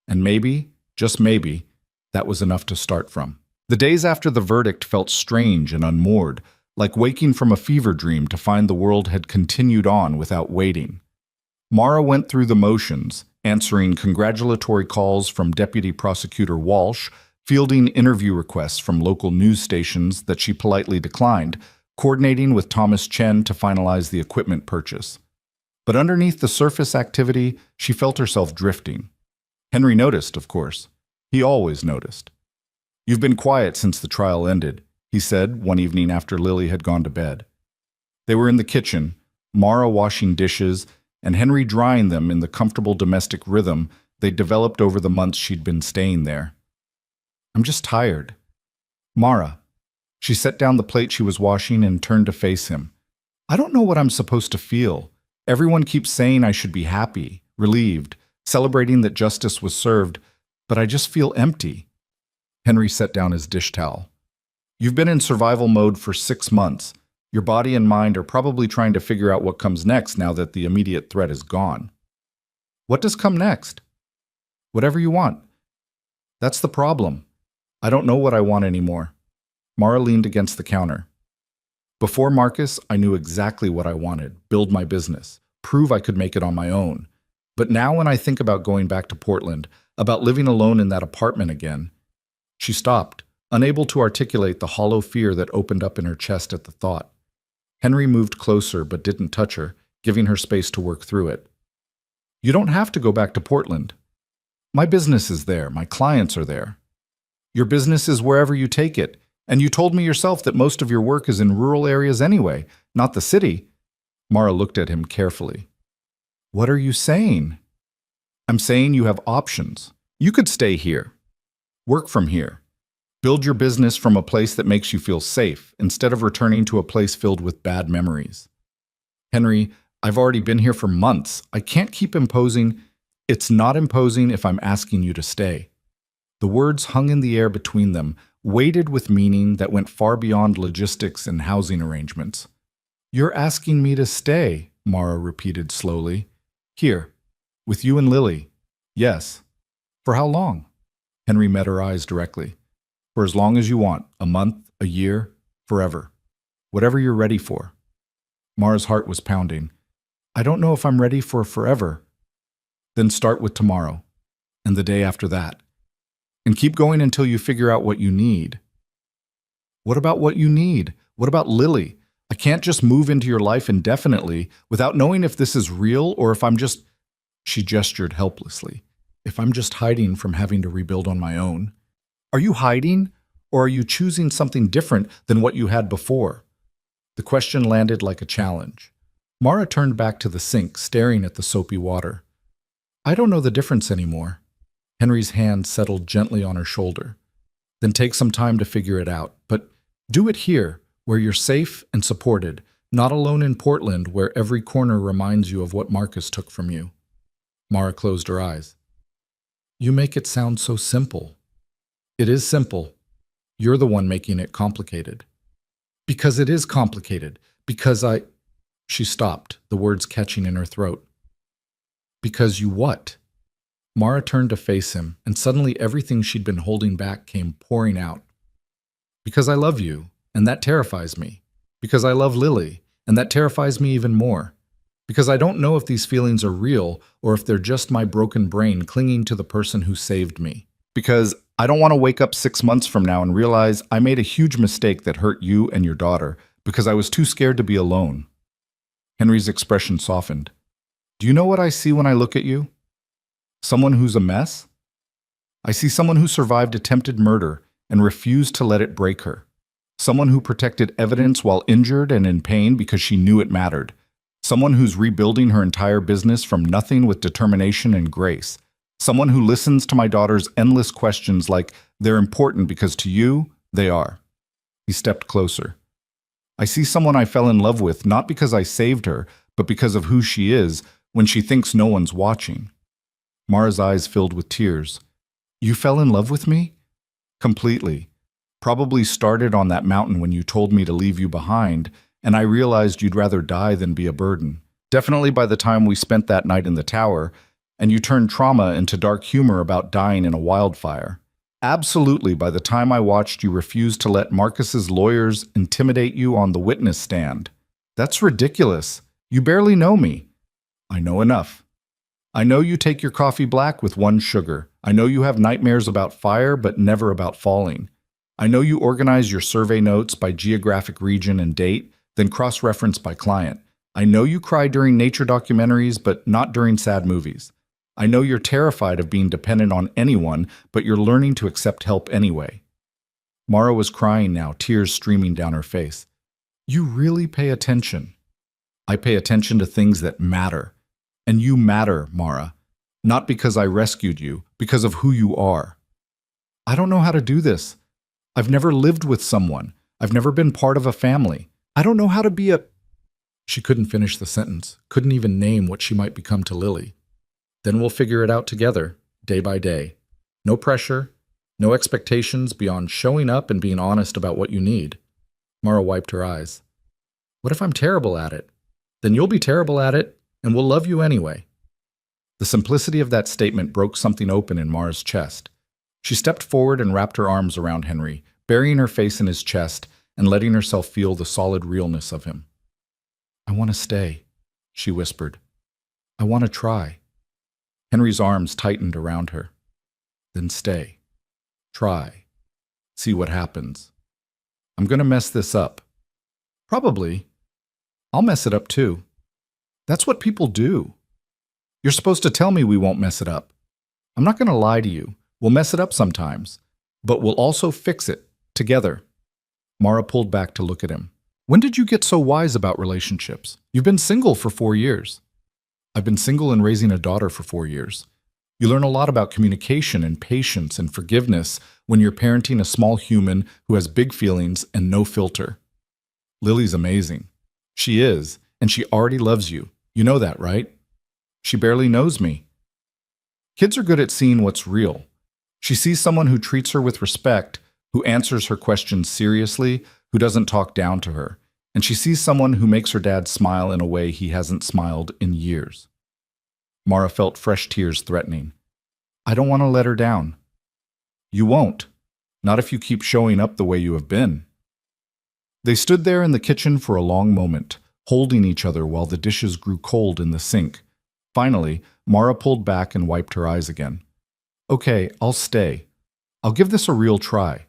And maybe, just maybe, that was enough to start from. The days after the verdict felt strange and unmoored, like waking from a fever dream to find the world had continued on without waiting. Mara went through the motions, answering congratulatory calls from Deputy Prosecutor Walsh, fielding interview requests from local news stations that she politely declined, coordinating with Thomas Chen to finalize the equipment purchase. But underneath the surface activity, she felt herself drifting. Henry noticed, of course. He always noticed. "You've been quiet since the trial ended," he said one evening after Lily had gone to bed. They were in the kitchen, Mara washing dishes, and Henry drying them in the comfortable domestic rhythm they'd developed over the months she'd been staying there. "I'm just tired." "Mara." She set down the plate she was washing and turned to face him. "I don't know what I'm supposed to feel. Everyone keeps saying I should be happy, relieved, celebrating that justice was served, but I just feel empty." Henry set down his dish towel. "You've been in survival mode for 6 months. Your body and mind are probably trying to figure out what comes next now that the immediate threat is gone." "What does come next?" "Whatever you want." "That's the problem. I don't know what I want anymore." Mara leaned against the counter. "Before Marcus, I knew exactly what I wanted: build my business, prove I could make it on my own. But now when I think about going back to Portland, about living alone in that apartment again..." She stopped, unable to articulate the hollow fear that opened up in her chest at the thought. Henry moved closer but didn't touch her, giving her space to work through it. "You don't have to go back to Portland. My business is there, my clients are there. Your business is wherever you take it, and you told me yourself that most of your work is in rural areas anyway, not the city." Mara looked at him carefully. "What are you saying?" "I'm saying you have options. You could stay here. Work from here. Build your business from a place that makes you feel safe, instead of returning to a place filled with bad memories." "Henry, I've already been here for months. I can't keep imposing." "It's not imposing if I'm asking you to stay." The words hung in the air between them, weighted with meaning that went far beyond logistics and housing arrangements. "You're asking me to stay," Mara repeated slowly. "Here, with you and Lily." "Yes." "For how long?" Henry met her eyes directly. "For as long as you want, a month, a year, forever. Whatever you're ready for." Mara's heart was pounding. "I don't know if I'm ready for forever." "Then start with tomorrow, and the day after that. And keep going until you figure out what you need." "What about what you need? What about Lily? I can't just move into your life indefinitely without knowing if this is real or if I'm just..." She gestured helplessly. "If I'm just hiding from having to rebuild on my own." "Are you hiding, or are you choosing something different than what you had before?" The question landed like a challenge. Mara turned back to the sink, staring at the soapy water. "I don't know the difference anymore." Henry's hand settled gently on her shoulder. "Then take some time to figure it out. But do it here, where you're safe and supported, not alone in Portland, where every corner reminds you of what Marcus took from you." Mara closed her eyes. "You make it sound so simple." "It is simple. You're the one making it complicated." "Because it is complicated. Because I..." She stopped, the words catching in her throat. "Because you what?" Mara turned to face him, and suddenly everything she'd been holding back came pouring out. "Because I love you, and that terrifies me. Because I love Lily, and that terrifies me even more. Because I don't know if these feelings are real or if they're just my broken brain clinging to the person who saved me. Because I don't want to wake up 6 months from now and realize I made a huge mistake that hurt you and your daughter, Because I was too scared to be alone. Henry's expression softened. Do you know what I see when I look at you? Someone who's a mess? I see someone who survived attempted murder and refused to let it break her. Someone who protected evidence while injured and in pain because she knew it mattered. Someone who's rebuilding her entire business from nothing with determination and grace. Someone who listens to my daughter's endless questions like they're important because to you, they are. He stepped closer. I see someone I fell in love with not because I saved her, but because of who she is when she thinks no one's watching. Mara's eyes filled with tears. You fell in love with me? Completely. Probably started on that mountain when you told me to leave you behind, and I realized you'd rather die than be a burden. Definitely by the time we spent that night in the tower, and you turned trauma into dark humor about dying in a wildfire. Absolutely by the time I watched you refuse to let Marcus's lawyers intimidate you on the witness stand. That's ridiculous. You barely know me. I know enough. I know you take your coffee black with 1 sugar. I know you have nightmares about fire, but never about falling. I know you organize your survey notes by geographic region and date, then cross-reference by client. I know you cry during nature documentaries, but not during sad movies. I know you're terrified of being dependent on anyone, but you're learning to accept help anyway. Mara was crying now, tears streaming down her face. You really pay attention. I pay attention to things that matter. And you matter, Mara. Not because I rescued you, because of who you are. I don't know how to do this. I've never lived with someone. I've never been part of a family. I don't know how to be a... She couldn't finish the sentence, couldn't even name what she might become to Lily. Then we'll figure it out together, day by day. No pressure, no expectations beyond showing up and being honest about what you need. Mara wiped her eyes. What if I'm terrible at it? Then you'll be terrible at it, and we'll love you anyway. The simplicity of that statement broke something open in Mara's chest. She stepped forward and wrapped her arms around Henry, burying her face in his chest and letting herself feel the solid realness of him. I want to stay, she whispered. I want to try. Henry's arms tightened around her. Then stay. Try. See what happens. I'm going to mess this up. Probably. I'll mess it up too. That's what people do. You're supposed to tell me we won't mess it up. I'm not going to lie to you. We'll mess it up sometimes, but we'll also fix it together. Mara pulled back to look at him. When did you get so wise about relationships? You've been single for 4 years. I've been single and raising a daughter for 4 years. You learn a lot about communication and patience and forgiveness when you're parenting a small human who has big feelings and no filter. Lily's amazing. She is, and she already loves you. You know that, right? She barely knows me. Kids are good at seeing what's real. She sees someone who treats her with respect, who answers her questions seriously, who doesn't talk down to her, and she sees someone who makes her dad smile in a way he hasn't smiled in years. Mara felt fresh tears threatening. I don't want to let her down. You won't. Not if you keep showing up the way you have been. They stood there in the kitchen for a long moment, holding each other while the dishes grew cold in the sink. Finally, Mara pulled back and wiped her eyes again. Okay, I'll stay. I'll give this a real try.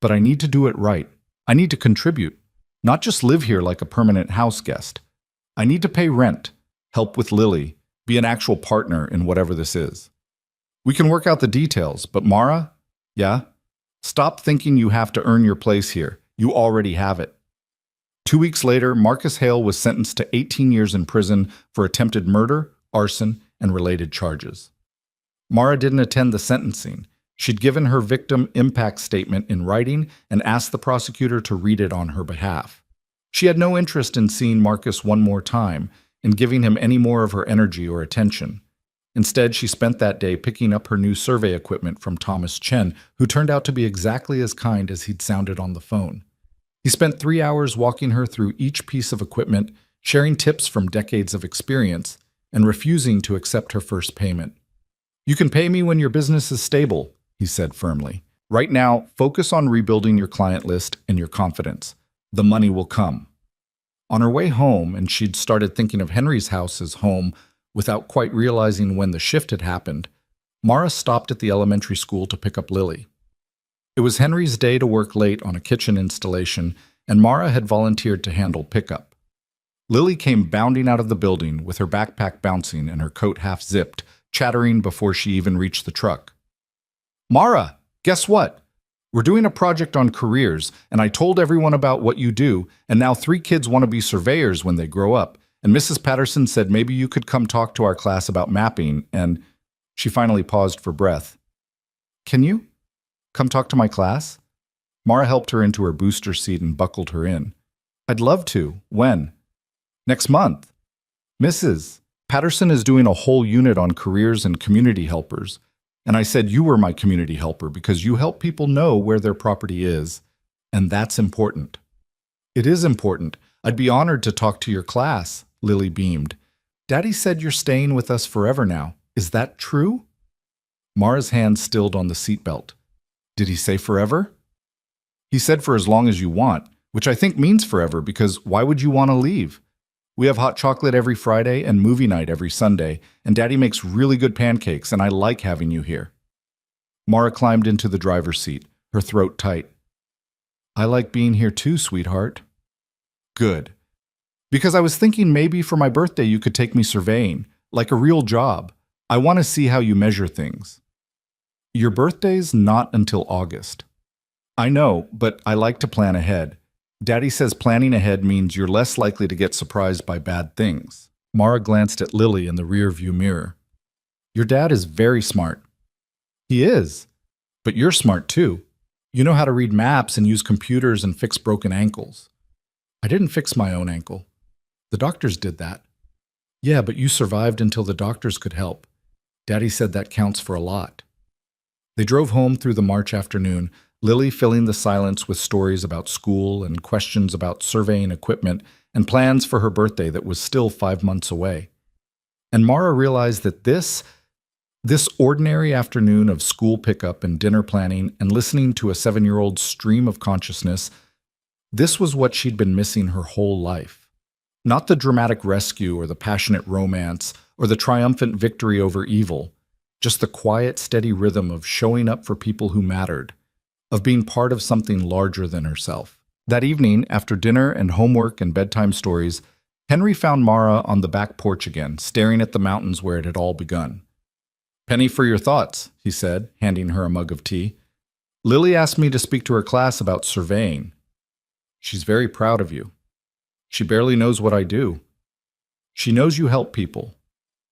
But I need to do it right. I need to contribute, not just live here like a permanent house guest. I need to pay rent, help with Lily, be an actual partner in whatever this is. We can work out the details, but Mara, yeah? Stop thinking you have to earn your place here. You already have it. 2 weeks later, Marcus Hale was sentenced to 18 years in prison for attempted murder, arson, and related charges. Mara didn't attend the sentencing. She'd given her victim impact statement in writing and asked the prosecutor to read it on her behalf. She had no interest in seeing Marcus one more time and giving him any more of her energy or attention. Instead, she spent that day picking up her new survey equipment from Thomas Chen, who turned out to be exactly as kind as he'd sounded on the phone. He spent 3 hours walking her through each piece of equipment, sharing tips from decades of experience, and refusing to accept her first payment. You can pay me when your business is stable, he said firmly. Right now, focus on rebuilding your client list and your confidence. The money will come. On her way home, and she'd started thinking of Henry's house as home without quite realizing when the shift had happened, Mara stopped at the elementary school to pick up Lily. It was Henry's day to work late on a kitchen installation, and Mara had volunteered to handle pickup. Lily came bounding out of the building with her backpack bouncing and her coat half zipped, chattering before she even reached the truck. "Mara, guess what? We're doing a project on careers, and I told everyone about what you do, and now 3 kids want to be surveyors when they grow up, and Mrs. Patterson said maybe you could come talk to our class about mapping, and..." She finally paused for breath. "Can you come talk to my class?" Mara helped her into her booster seat and buckled her in. "I'd love to. When?" "Next month. Mrs. Patterson is doing a whole unit on careers and community helpers. And I said you were my community helper because you help people know where their property is. And that's important." "It is important. I'd be honored to talk to your class," Lily beamed. "Daddy said you're staying with us forever now. Is that true?" Mara's hand stilled on the seatbelt. "Did he say forever?" "He said for as long as you want, which I think means forever because why would you want to leave? We have hot chocolate every Friday and movie night every Sunday, and Daddy makes really good pancakes, and I like having you here." Mara climbed into the driver's seat, her throat tight. "I like being here too, sweetheart." "Good. Because I was thinking maybe for my birthday you could take me surveying, like a real job. I want to see how you measure things." "Your birthday's not until August." "I know, but I like to plan ahead. Daddy says planning ahead means you're less likely to get surprised by bad things." Mara glanced at Lily in the rearview mirror. "Your dad is very smart." "He is. But you're smart too. You know how to read maps and use computers and fix broken ankles." "I didn't fix my own ankle. The doctors did that." "Yeah, but you survived until the doctors could help. Daddy said that counts for a lot." They drove home through the March afternoon, Lily filling the silence with stories about school and questions about surveying equipment and plans for her birthday that was still 5 months away. And Mara realized that this ordinary afternoon of school pickup and dinner planning and listening to a 7-year-old's stream of consciousness, this was what she'd been missing her whole life. Not the dramatic rescue or the passionate romance or the triumphant victory over evil, just the quiet, steady rhythm of showing up for people who mattered, of being part of something larger than herself. That evening, after dinner and homework and bedtime stories, Henry found Mara on the back porch again, staring at the mountains where it had all begun. "Penny for your thoughts," he said, handing her a mug of tea. "Lily asked me to speak to her class about surveying. She's very proud of you. She barely knows what I do. She knows you help people.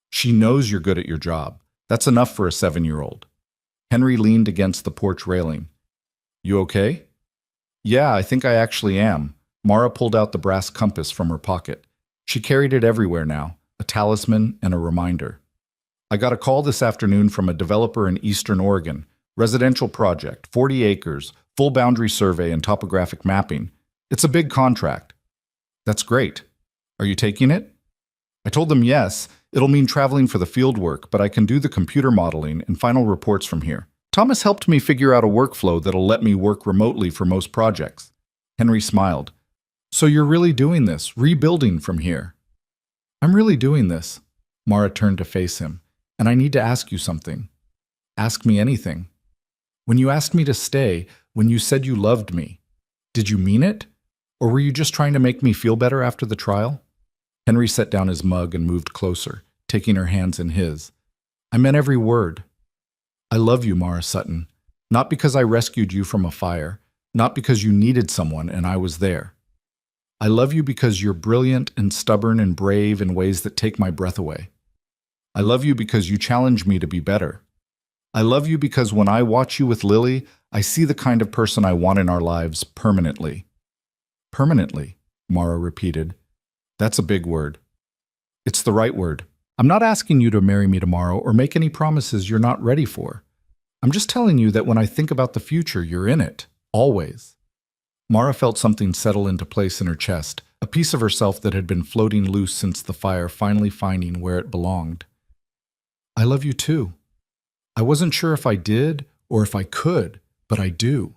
She knows you're good at your job. That's enough for a 7-year-old. Henry leaned against the porch railing. "You okay?" "Yeah, I think I actually am." Mara pulled out the brass compass from her pocket. She carried it everywhere now, a talisman and a reminder. "I got a call this afternoon from a developer in Eastern Oregon. Residential project, 40 acres, full boundary survey and topographic mapping. It's a big contract." "That's great. Are you taking it?" I told them yes. It'll mean traveling for the field work, but I can do the computer modeling and final reports from here. Thomas helped me figure out a workflow that'll let me work remotely for most projects. Henry smiled. "So you're really doing this, rebuilding from here?" "I'm really doing this." Mara turned to face him. "And I need to ask you something." "Ask me anything." "When you asked me to stay, when you said you loved me, did you mean it? Or were you just trying to make me feel better after the trial?" Henry set down his mug and moved closer, taking her hands in his. "I meant every word. I love you, Mara Sutton. Not because I rescued you from a fire, not because you needed someone and I was there. I love you because you're brilliant and stubborn and brave in ways that take my breath away. I love you because you challenge me to be better. I love you because when I watch you with Lily, I see the kind of person I want in our lives permanently." "Permanently," Mara repeated. "That's a big word." "It's the right word. I'm not asking you to marry me tomorrow or make any promises you're not ready for. I'm just telling you that when I think about the future, you're in it, always." Mara felt something settle into place in her chest, a piece of herself that had been floating loose since the fire finally finding where it belonged. "I love you too. I wasn't sure if I did or if I could, but I do.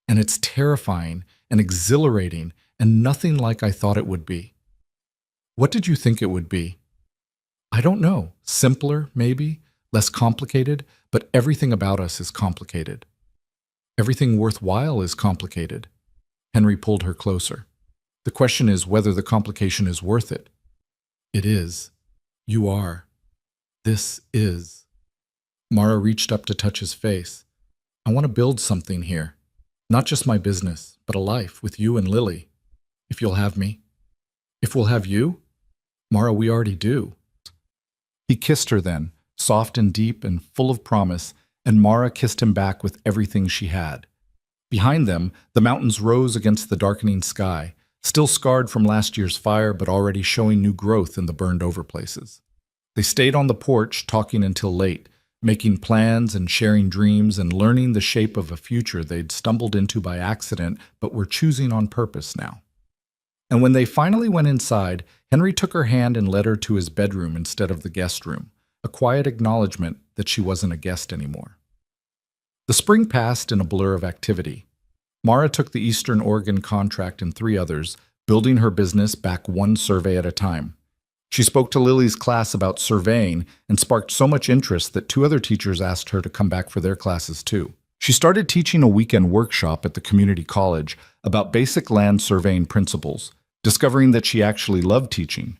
And it's terrifying and exhilarating and nothing like I thought it would be." "What did you think it would be?" "I don't know. Simpler, maybe, less complicated, but everything about us is complicated. Everything worthwhile is complicated." Henry pulled her closer. The question is whether the complication is worth it. It is. You are. This is. Mara reached up to touch his face. I want to build something here. Not just my business, but a life with you and Lily. If you'll have me. If we'll have you? Mara, we already do. He kissed her then, soft and deep and full of promise, and Mara kissed him back with everything she had. Behind them, the mountains rose against the darkening sky, still scarred from last year's fire but already showing new growth in the burned-over places. They stayed on the porch, talking until late, making plans and sharing dreams and learning the shape of a future they'd stumbled into by accident but were choosing on purpose now. And when they finally went inside, Henry took her hand and led her to his bedroom instead of the guest room, a quiet acknowledgement that she wasn't a guest anymore. The spring passed in a blur of activity. Mara took the Eastern Oregon contract and 3 others, building her business back one survey at a time. She spoke to Lily's class about surveying and sparked so much interest that 2 other teachers asked her to come back for their classes too. She started teaching a weekend workshop at the community college about basic land surveying principles, discovering that she actually loved teaching.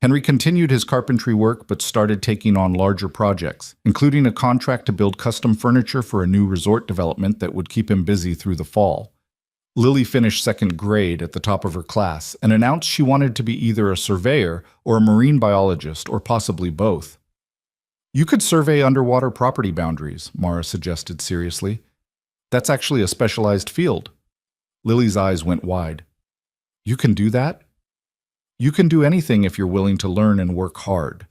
Henry continued his carpentry work but started taking on larger projects, including a contract to build custom furniture for a new resort development that would keep him busy through the fall. Lily finished 2nd grade at the top of her class and announced she wanted to be either a surveyor or a marine biologist, or possibly both. You could survey underwater property boundaries, Mara suggested seriously. That's actually a specialized field. Lily's eyes went wide. You can do that? You can do anything if you're willing to learn and work hard.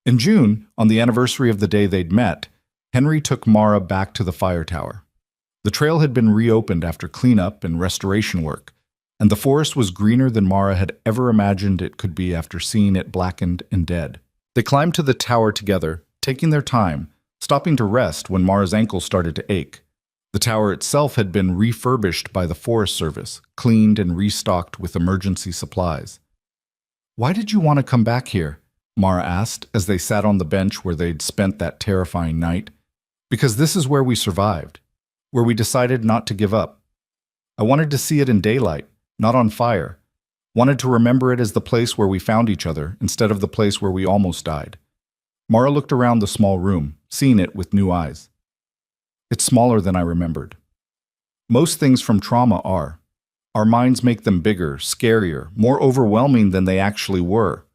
In June, on the anniversary of the day they'd met, Henry took Mara back to the fire tower. The trail had been reopened after cleanup and restoration work, and the forest was greener than Mara had ever imagined it could be after seeing it blackened and dead. They climbed to the tower together, taking their time, stopping to rest when Mara's ankle started to ache. The tower itself had been refurbished by the Forest Service, cleaned and restocked with emergency supplies. Why did you want to come back here? Mara asked as they sat on the bench where they'd spent that terrifying night. Because this is where we survived, where we decided not to give up. I wanted to see it in daylight, not on fire. Wanted to remember it as the place where we found each other instead of the place where we almost died. Mara looked around the small room, seeing it with new eyes. It's smaller than I remembered. Most things from trauma are. Our minds make them bigger, scarier, more overwhelming than they actually were.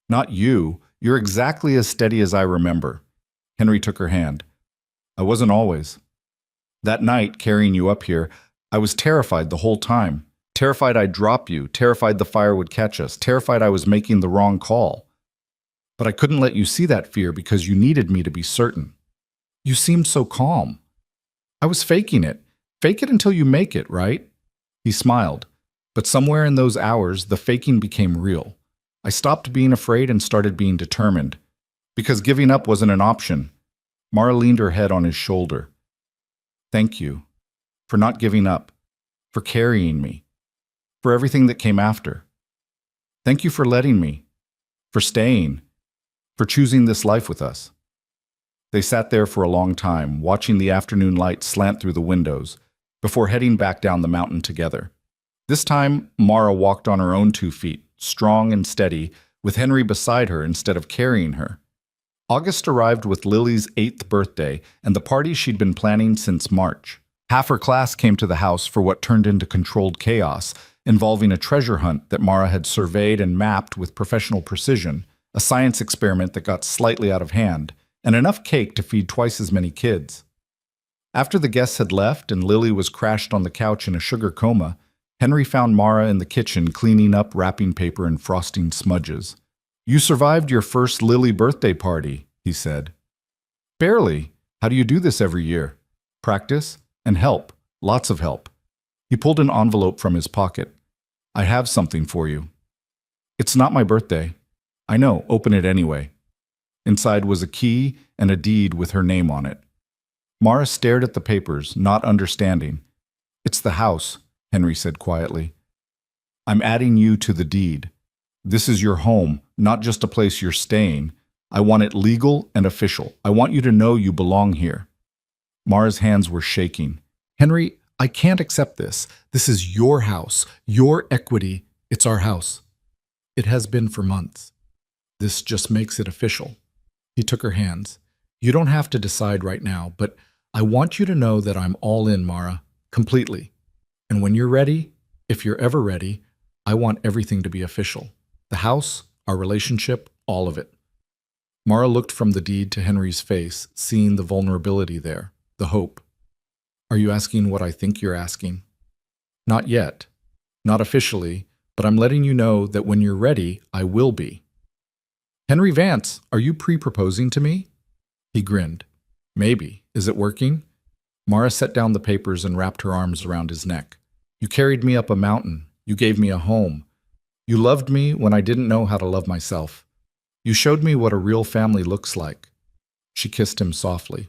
Not you. You're exactly as steady as I remember. Henry took her hand. I wasn't always. That night, carrying you up here, I was terrified the whole time. Terrified I'd drop you, terrified the fire would catch us, terrified I was making the wrong call. But I couldn't let you see that fear because you needed me to be certain. You seemed so calm. I was faking it. Fake it until you make it, right? He smiled, but somewhere in those hours, the faking became real. I stopped being afraid and started being determined. Because giving up wasn't an option. Mara leaned her head on his shoulder. Thank you. For not giving up. For carrying me. For everything that came after. Thank you for letting me. For staying. For choosing this life with us. They sat there for a long time, watching the afternoon light slant through the windows, before heading back down the mountain together. This time, Mara walked on her own 2 feet, strong and steady, with Henry beside her instead of carrying her. August arrived with Lily's 8th birthday and the party she'd been planning since March. Half her class came to the house for what turned into controlled chaos, involving a treasure hunt that Mara had surveyed and mapped with professional precision, a science experiment that got slightly out of hand, and enough cake to feed twice as many kids. After the guests had left and Lily was crashed on the couch in a sugar coma, Henry found Mara in the kitchen cleaning up wrapping paper and frosting smudges. You survived your first Lily birthday party, he said. Barely. How do you do this every year? Practice and help. Lots of help. He pulled an envelope from his pocket. I have something for you. It's not my birthday. I know, open it anyway. Inside was a key and a deed with her name on it. Mara stared at the papers, not understanding. It's the house, Henry said quietly. I'm adding you to the deed. This is your home, not just a place you're staying. I want it legal and official. I want you to know you belong here. Mara's hands were shaking. Henry, I can't accept this. This is your house, your equity. It's our house. It has been for months. This just makes it official. He took her hands. You don't have to decide right now, but I want you to know that I'm all in, Mara, completely. And when you're ready, if you're ever ready, I want everything to be official. The house, our relationship, all of it. Mara looked from the deed to Henry's face, seeing the vulnerability there, the hope. Are you asking what I think you're asking? Not yet. Not officially, but I'm letting you know that when you're ready, I will be. Henry Vance, are you pre-proposing to me? He grinned. Maybe. Is it working? Mara set down the papers and wrapped her arms around his neck. You carried me up a mountain. You gave me a home. You loved me when I didn't know how to love myself. You showed me what a real family looks like. She kissed him softly.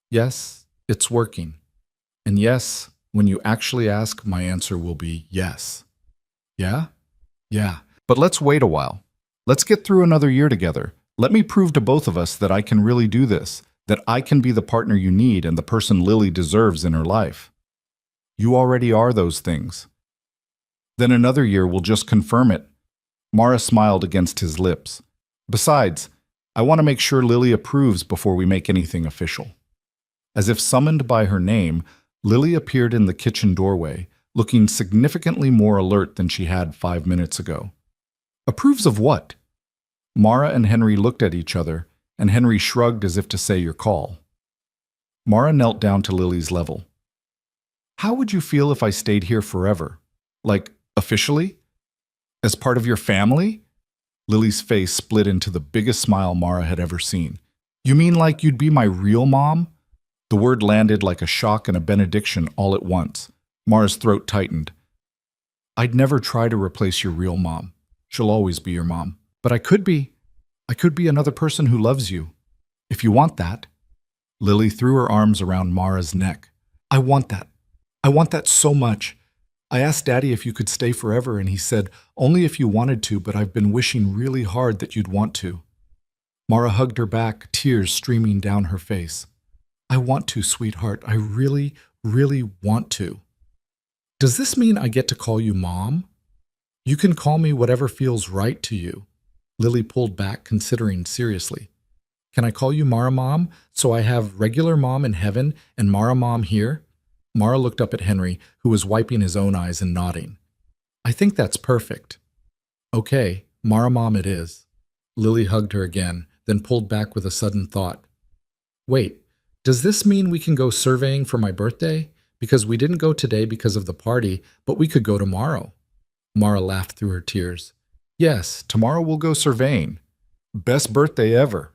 Yes, it's working. And yes, when you actually ask, my answer will be yes. Yeah? Yeah. But let's wait a while. Let's get through another year together. Let me prove to both of us that I can really do this, that I can be the partner you need and the person Lily deserves in her life. You already are those things. Then another year will just confirm it. Mara smiled against his lips. Besides, I want to make sure Lily approves before we make anything official. As if summoned by her name, Lily appeared in the kitchen doorway, looking significantly more alert than she had 5 minutes ago. Approves of what? Mara and Henry looked at each other, and Henry shrugged as if to say your call. Mara knelt down to Lily's level. How would you feel if I stayed here forever? Like, officially? As part of your family? Lily's face split into the biggest smile Mara had ever seen. You mean like you'd be my real mom? The word landed like a shock and a benediction all at once. Mara's throat tightened. I'd never try to replace your real mom. She'll always be your mom. But I could be another person who loves you. If you want that. Lily threw her arms around Mara's neck. I want that. I want that so much. I asked Daddy if you could stay forever, and he said, only if you wanted to, but I've been wishing really hard that you'd want to. Mara hugged her back, tears streaming down her face. I want to, sweetheart. I really, really want to. Does this mean I get to call you Mom? You can call me whatever feels right to you. Lily pulled back, considering seriously. Can I call you Mara Mom, so I have regular Mom in heaven and Mara Mom here? Mara looked up at Henry, who was wiping his own eyes and nodding. I think that's perfect. Okay, Mara Mom it is. Lily hugged her again, then pulled back with a sudden thought. Wait, does this mean we can go surveying for my birthday? Because we didn't go today because of the party, but we could go tomorrow. Mara laughed through her tears. Yes, tomorrow we'll go surveying. Best birthday ever,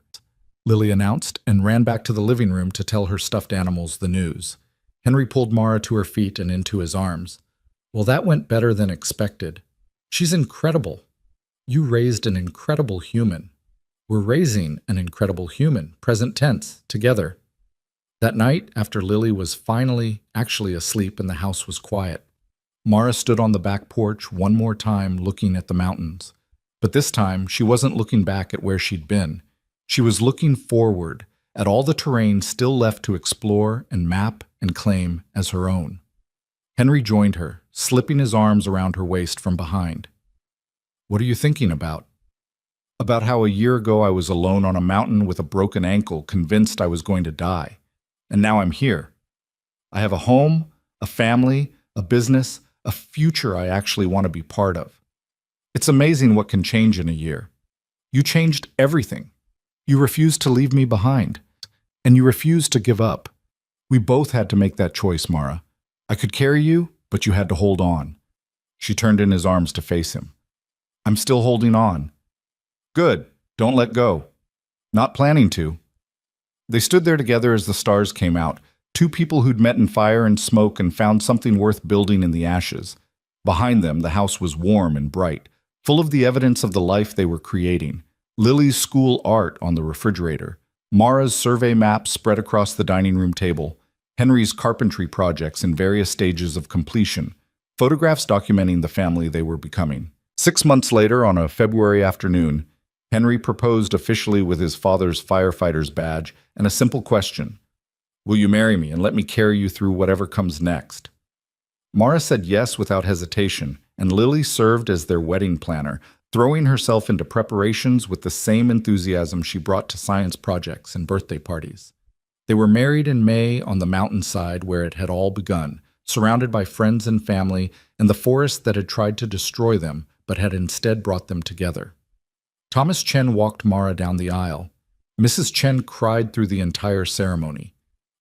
Lily announced and ran back to the living room to tell her stuffed animals the news. Henry pulled Mara to her feet and into his arms. Well, that went better than expected. She's incredible. You raised an incredible human. We're raising an incredible human, present tense, together. That night, after Lily was finally actually asleep and the house was quiet, Mara stood on the back porch one more time looking at the mountains. But this time, she wasn't looking back at where she'd been. She was looking forward at all the terrain still left to explore and map and claim as her own. Henry joined her, slipping his arms around her waist from behind. What are you thinking about? About how a year ago I was alone on a mountain with a broken ankle, convinced I was going to die. And now I'm here. I have a home, a family, a business, a future I actually want to be part of. It's amazing what can change in a year. You changed everything. You refused to leave me behind. And you refused to give up. We both had to make that choice, Mara. I could carry you, but you had to hold on. She turned in his arms to face him. I'm still holding on. Good. Don't let go. Not planning to. They stood there together as the stars came out, two people who'd met in fire and smoke and found something worth building in the ashes. Behind them, the house was warm and bright, full of the evidence of the life they were creating. Lily's school art on the refrigerator, Mara's survey maps spread across the dining room table, Henry's carpentry projects in various stages of completion, photographs documenting the family they were becoming. 6 months later, on a February afternoon, Henry proposed officially with his father's firefighter's badge and a simple question. Will you marry me and let me carry you through whatever comes next? Mara said yes without hesitation, and Lily served as their wedding planner, throwing herself into preparations with the same enthusiasm she brought to science projects and birthday parties. They were married in May on the mountainside where it had all begun, surrounded by friends and family and the forest that had tried to destroy them but had instead brought them together. Thomas Chen walked Mara down the aisle. Mrs. Chen cried through the entire ceremony.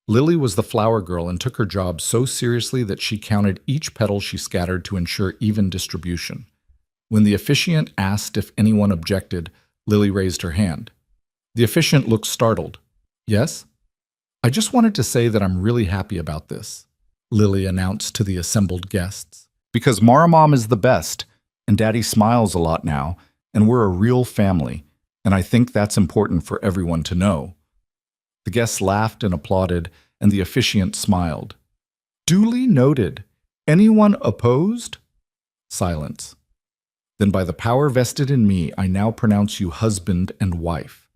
Lily was the flower girl and took her job so seriously that she counted each petal she scattered to ensure even distribution. When the officiant asked if anyone objected, Lily raised her hand. The officiant looked startled. Yes? I just wanted to say that I'm really happy about this, Lily announced to the assembled guests. Because Mara Mom is the best, and Daddy smiles a lot now, and we're a real family, and I think that's important for everyone to know. The guests laughed and applauded, and the officiant smiled. Duly noted. Anyone opposed? Silence. Then by the power vested in me, I now pronounce you husband and wife.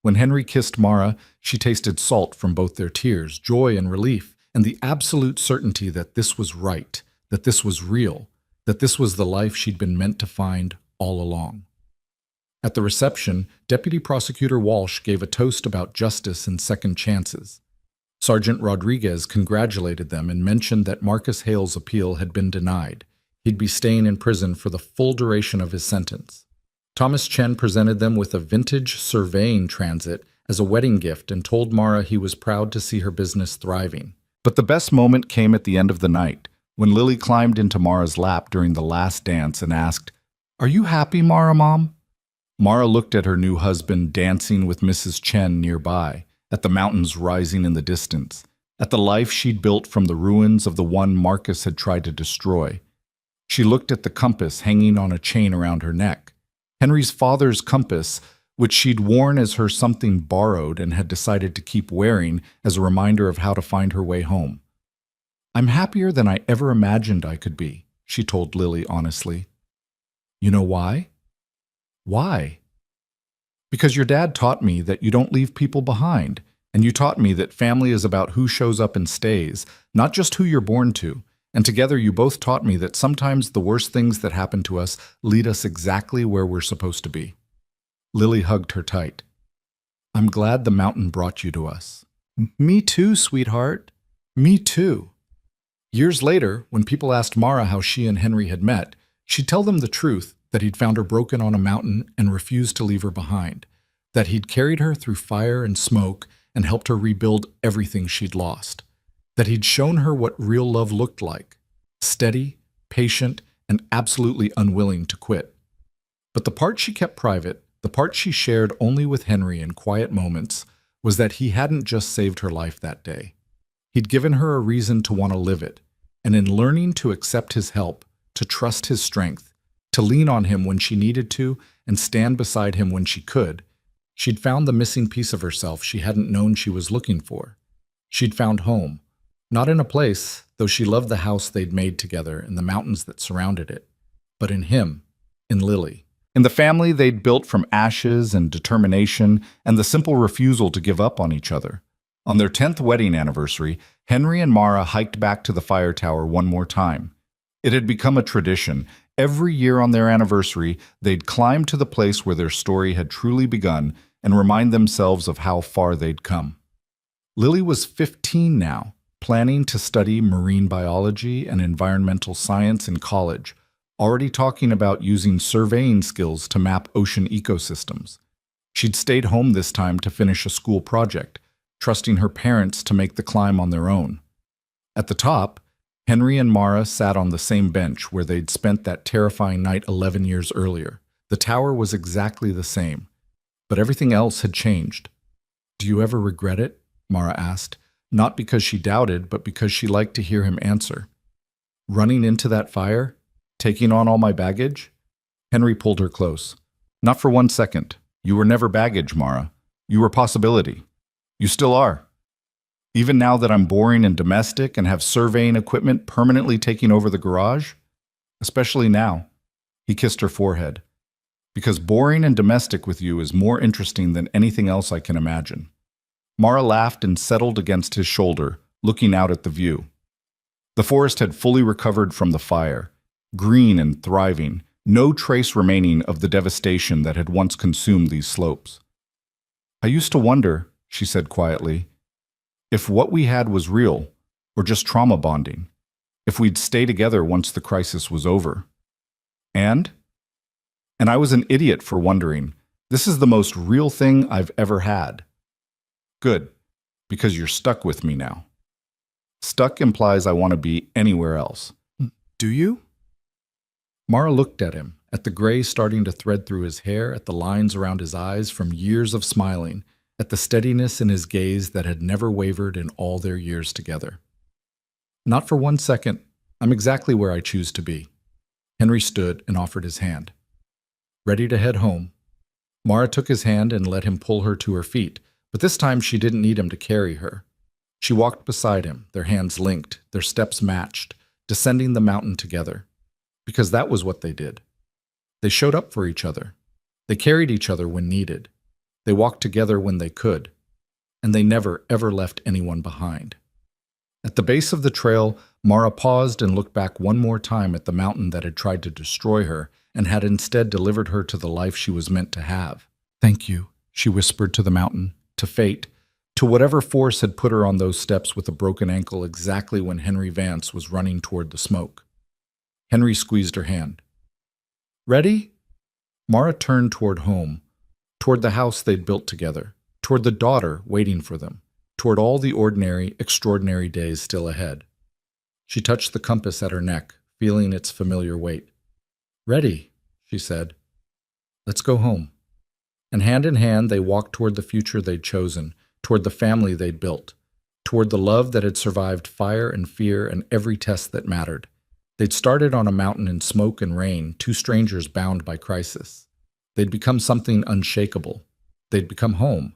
When Henry kissed Mara, she tasted salt from both their tears, joy and relief, and the absolute certainty that this was right, that this was real, that this was the life she'd been meant to find all along. At the reception, Deputy Prosecutor Walsh gave a toast about justice and second chances. Sergeant Rodriguez congratulated them and mentioned that Marcus Hale's appeal had been denied. He'd be staying in prison for the full duration of his sentence. Thomas Chen presented them with a vintage surveying transit as a wedding gift and told Mara he was proud to see her business thriving. But the best moment came at the end of the night, when Lily climbed into Mara's lap during the last dance and asked, "Are you happy, Mara Mom?" Mara looked at her new husband dancing with Mrs. Chen nearby, at the mountains rising in the distance, at the life she'd built from the ruins of the one Marcus had tried to destroy. She looked at the compass hanging on a chain around her neck, Henry's father's compass, which she'd worn as her something borrowed and had decided to keep wearing as a reminder of how to find her way home. "I'm happier than I ever imagined I could be," she told Lily honestly. "You know why?" "Why?" "Because your dad taught me that you don't leave people behind, and you taught me that family is about who shows up and stays, not just who you're born to. And together you both taught me that sometimes the worst things that happen to us lead us exactly where we're supposed to be." Lily hugged her tight. "I'm glad the mountain brought you to us." "Me too, sweetheart. Me too." Years later, when people asked Mara how she and Henry had met, she'd tell them the truth, that he'd found her broken on a mountain and refused to leave her behind, that he'd carried her through fire and smoke and helped her rebuild everything she'd lost, that he'd shown her what real love looked like, steady, patient, and absolutely unwilling to quit. But the part she kept private, the part she shared only with Henry in quiet moments, was that he hadn't just saved her life that day. He'd given her a reason to want to live it, and in learning to accept his help, to trust his strength, to lean on him when she needed to and stand beside him when she could, she'd found the missing piece of herself she hadn't known she was looking for. She'd found home, not in a place, though she loved the house they'd made together and the mountains that surrounded it, but in him, in Lily, in the family they'd built from ashes and determination and the simple refusal to give up on each other. On their 10th wedding anniversary, Henry and Mara hiked back to the fire tower one more time. It had become a tradition. Every year on their anniversary, they'd climb to the place where their story had truly begun and remind themselves of how far they'd come. Lily was 15 now, planning to study marine biology and environmental science in college, already talking about using surveying skills to map ocean ecosystems. She'd stayed home this time to finish a school project, trusting her parents to make the climb on their own. At the top, Henry and Mara sat on the same bench where they'd spent that terrifying night 11 years earlier. The tower was exactly the same, but everything else had changed. "Do you ever regret it?" Mara asked, not because she doubted, but because she liked to hear him answer. "Running into that fire? Taking on all my baggage?" Henry pulled her close. "Not for 1 second. You were never baggage, Mara. You were possibility. You still are. Even now that I'm boring and domestic and have surveying equipment permanently taking over the garage, especially now," he kissed her forehead, "because boring and domestic with you is more interesting than anything else I can imagine." Mara laughed and settled against his shoulder, looking out at the view. The forest had fully recovered from the fire, green and thriving, no trace remaining of the devastation that had once consumed these slopes. I used to wonder, she said quietly, if what we had was real, or just trauma bonding, if we'd stay together once the crisis was over. And I was an idiot for wondering. This is the most real thing I've ever had. Good, because you're stuck with me now. Stuck implies I want to be anywhere else. Do you? Mara looked at him, at the gray starting to thread through his hair, at the lines around his eyes from years of smiling, at the steadiness in his gaze that had never wavered in all their years together. Not for 1 second. I'm exactly where I choose to be. Henry stood and offered his hand. Ready to head home. Mara took his hand and let him pull her to her feet, but this time she didn't need him to carry her. She walked beside him, their hands linked, their steps matched, descending the mountain together. Because that was what they did. They showed up for each other. They carried each other when needed. They walked together when they could. And they never, ever left anyone behind. At the base of the trail, Mara paused and looked back one more time at the mountain that had tried to destroy her and had instead delivered her to the life she was meant to have. Thank you, she whispered to the mountain, to fate, to whatever force had put her on those steps with a broken ankle exactly when Henry Vance was running toward the smoke. Henry squeezed her hand. Ready? Mara turned toward home, toward the house they'd built together, toward the daughter waiting for them, toward all the ordinary, extraordinary days still ahead. She touched the compass at her neck, feeling its familiar weight. Ready, she said. Let's go home. And hand in hand, they walked toward the future they'd chosen, toward the family they'd built, toward the love that had survived fire and fear and every test that mattered. They'd started on a mountain in smoke and rain, two strangers bound by crisis. They'd become something unshakable. They'd become home.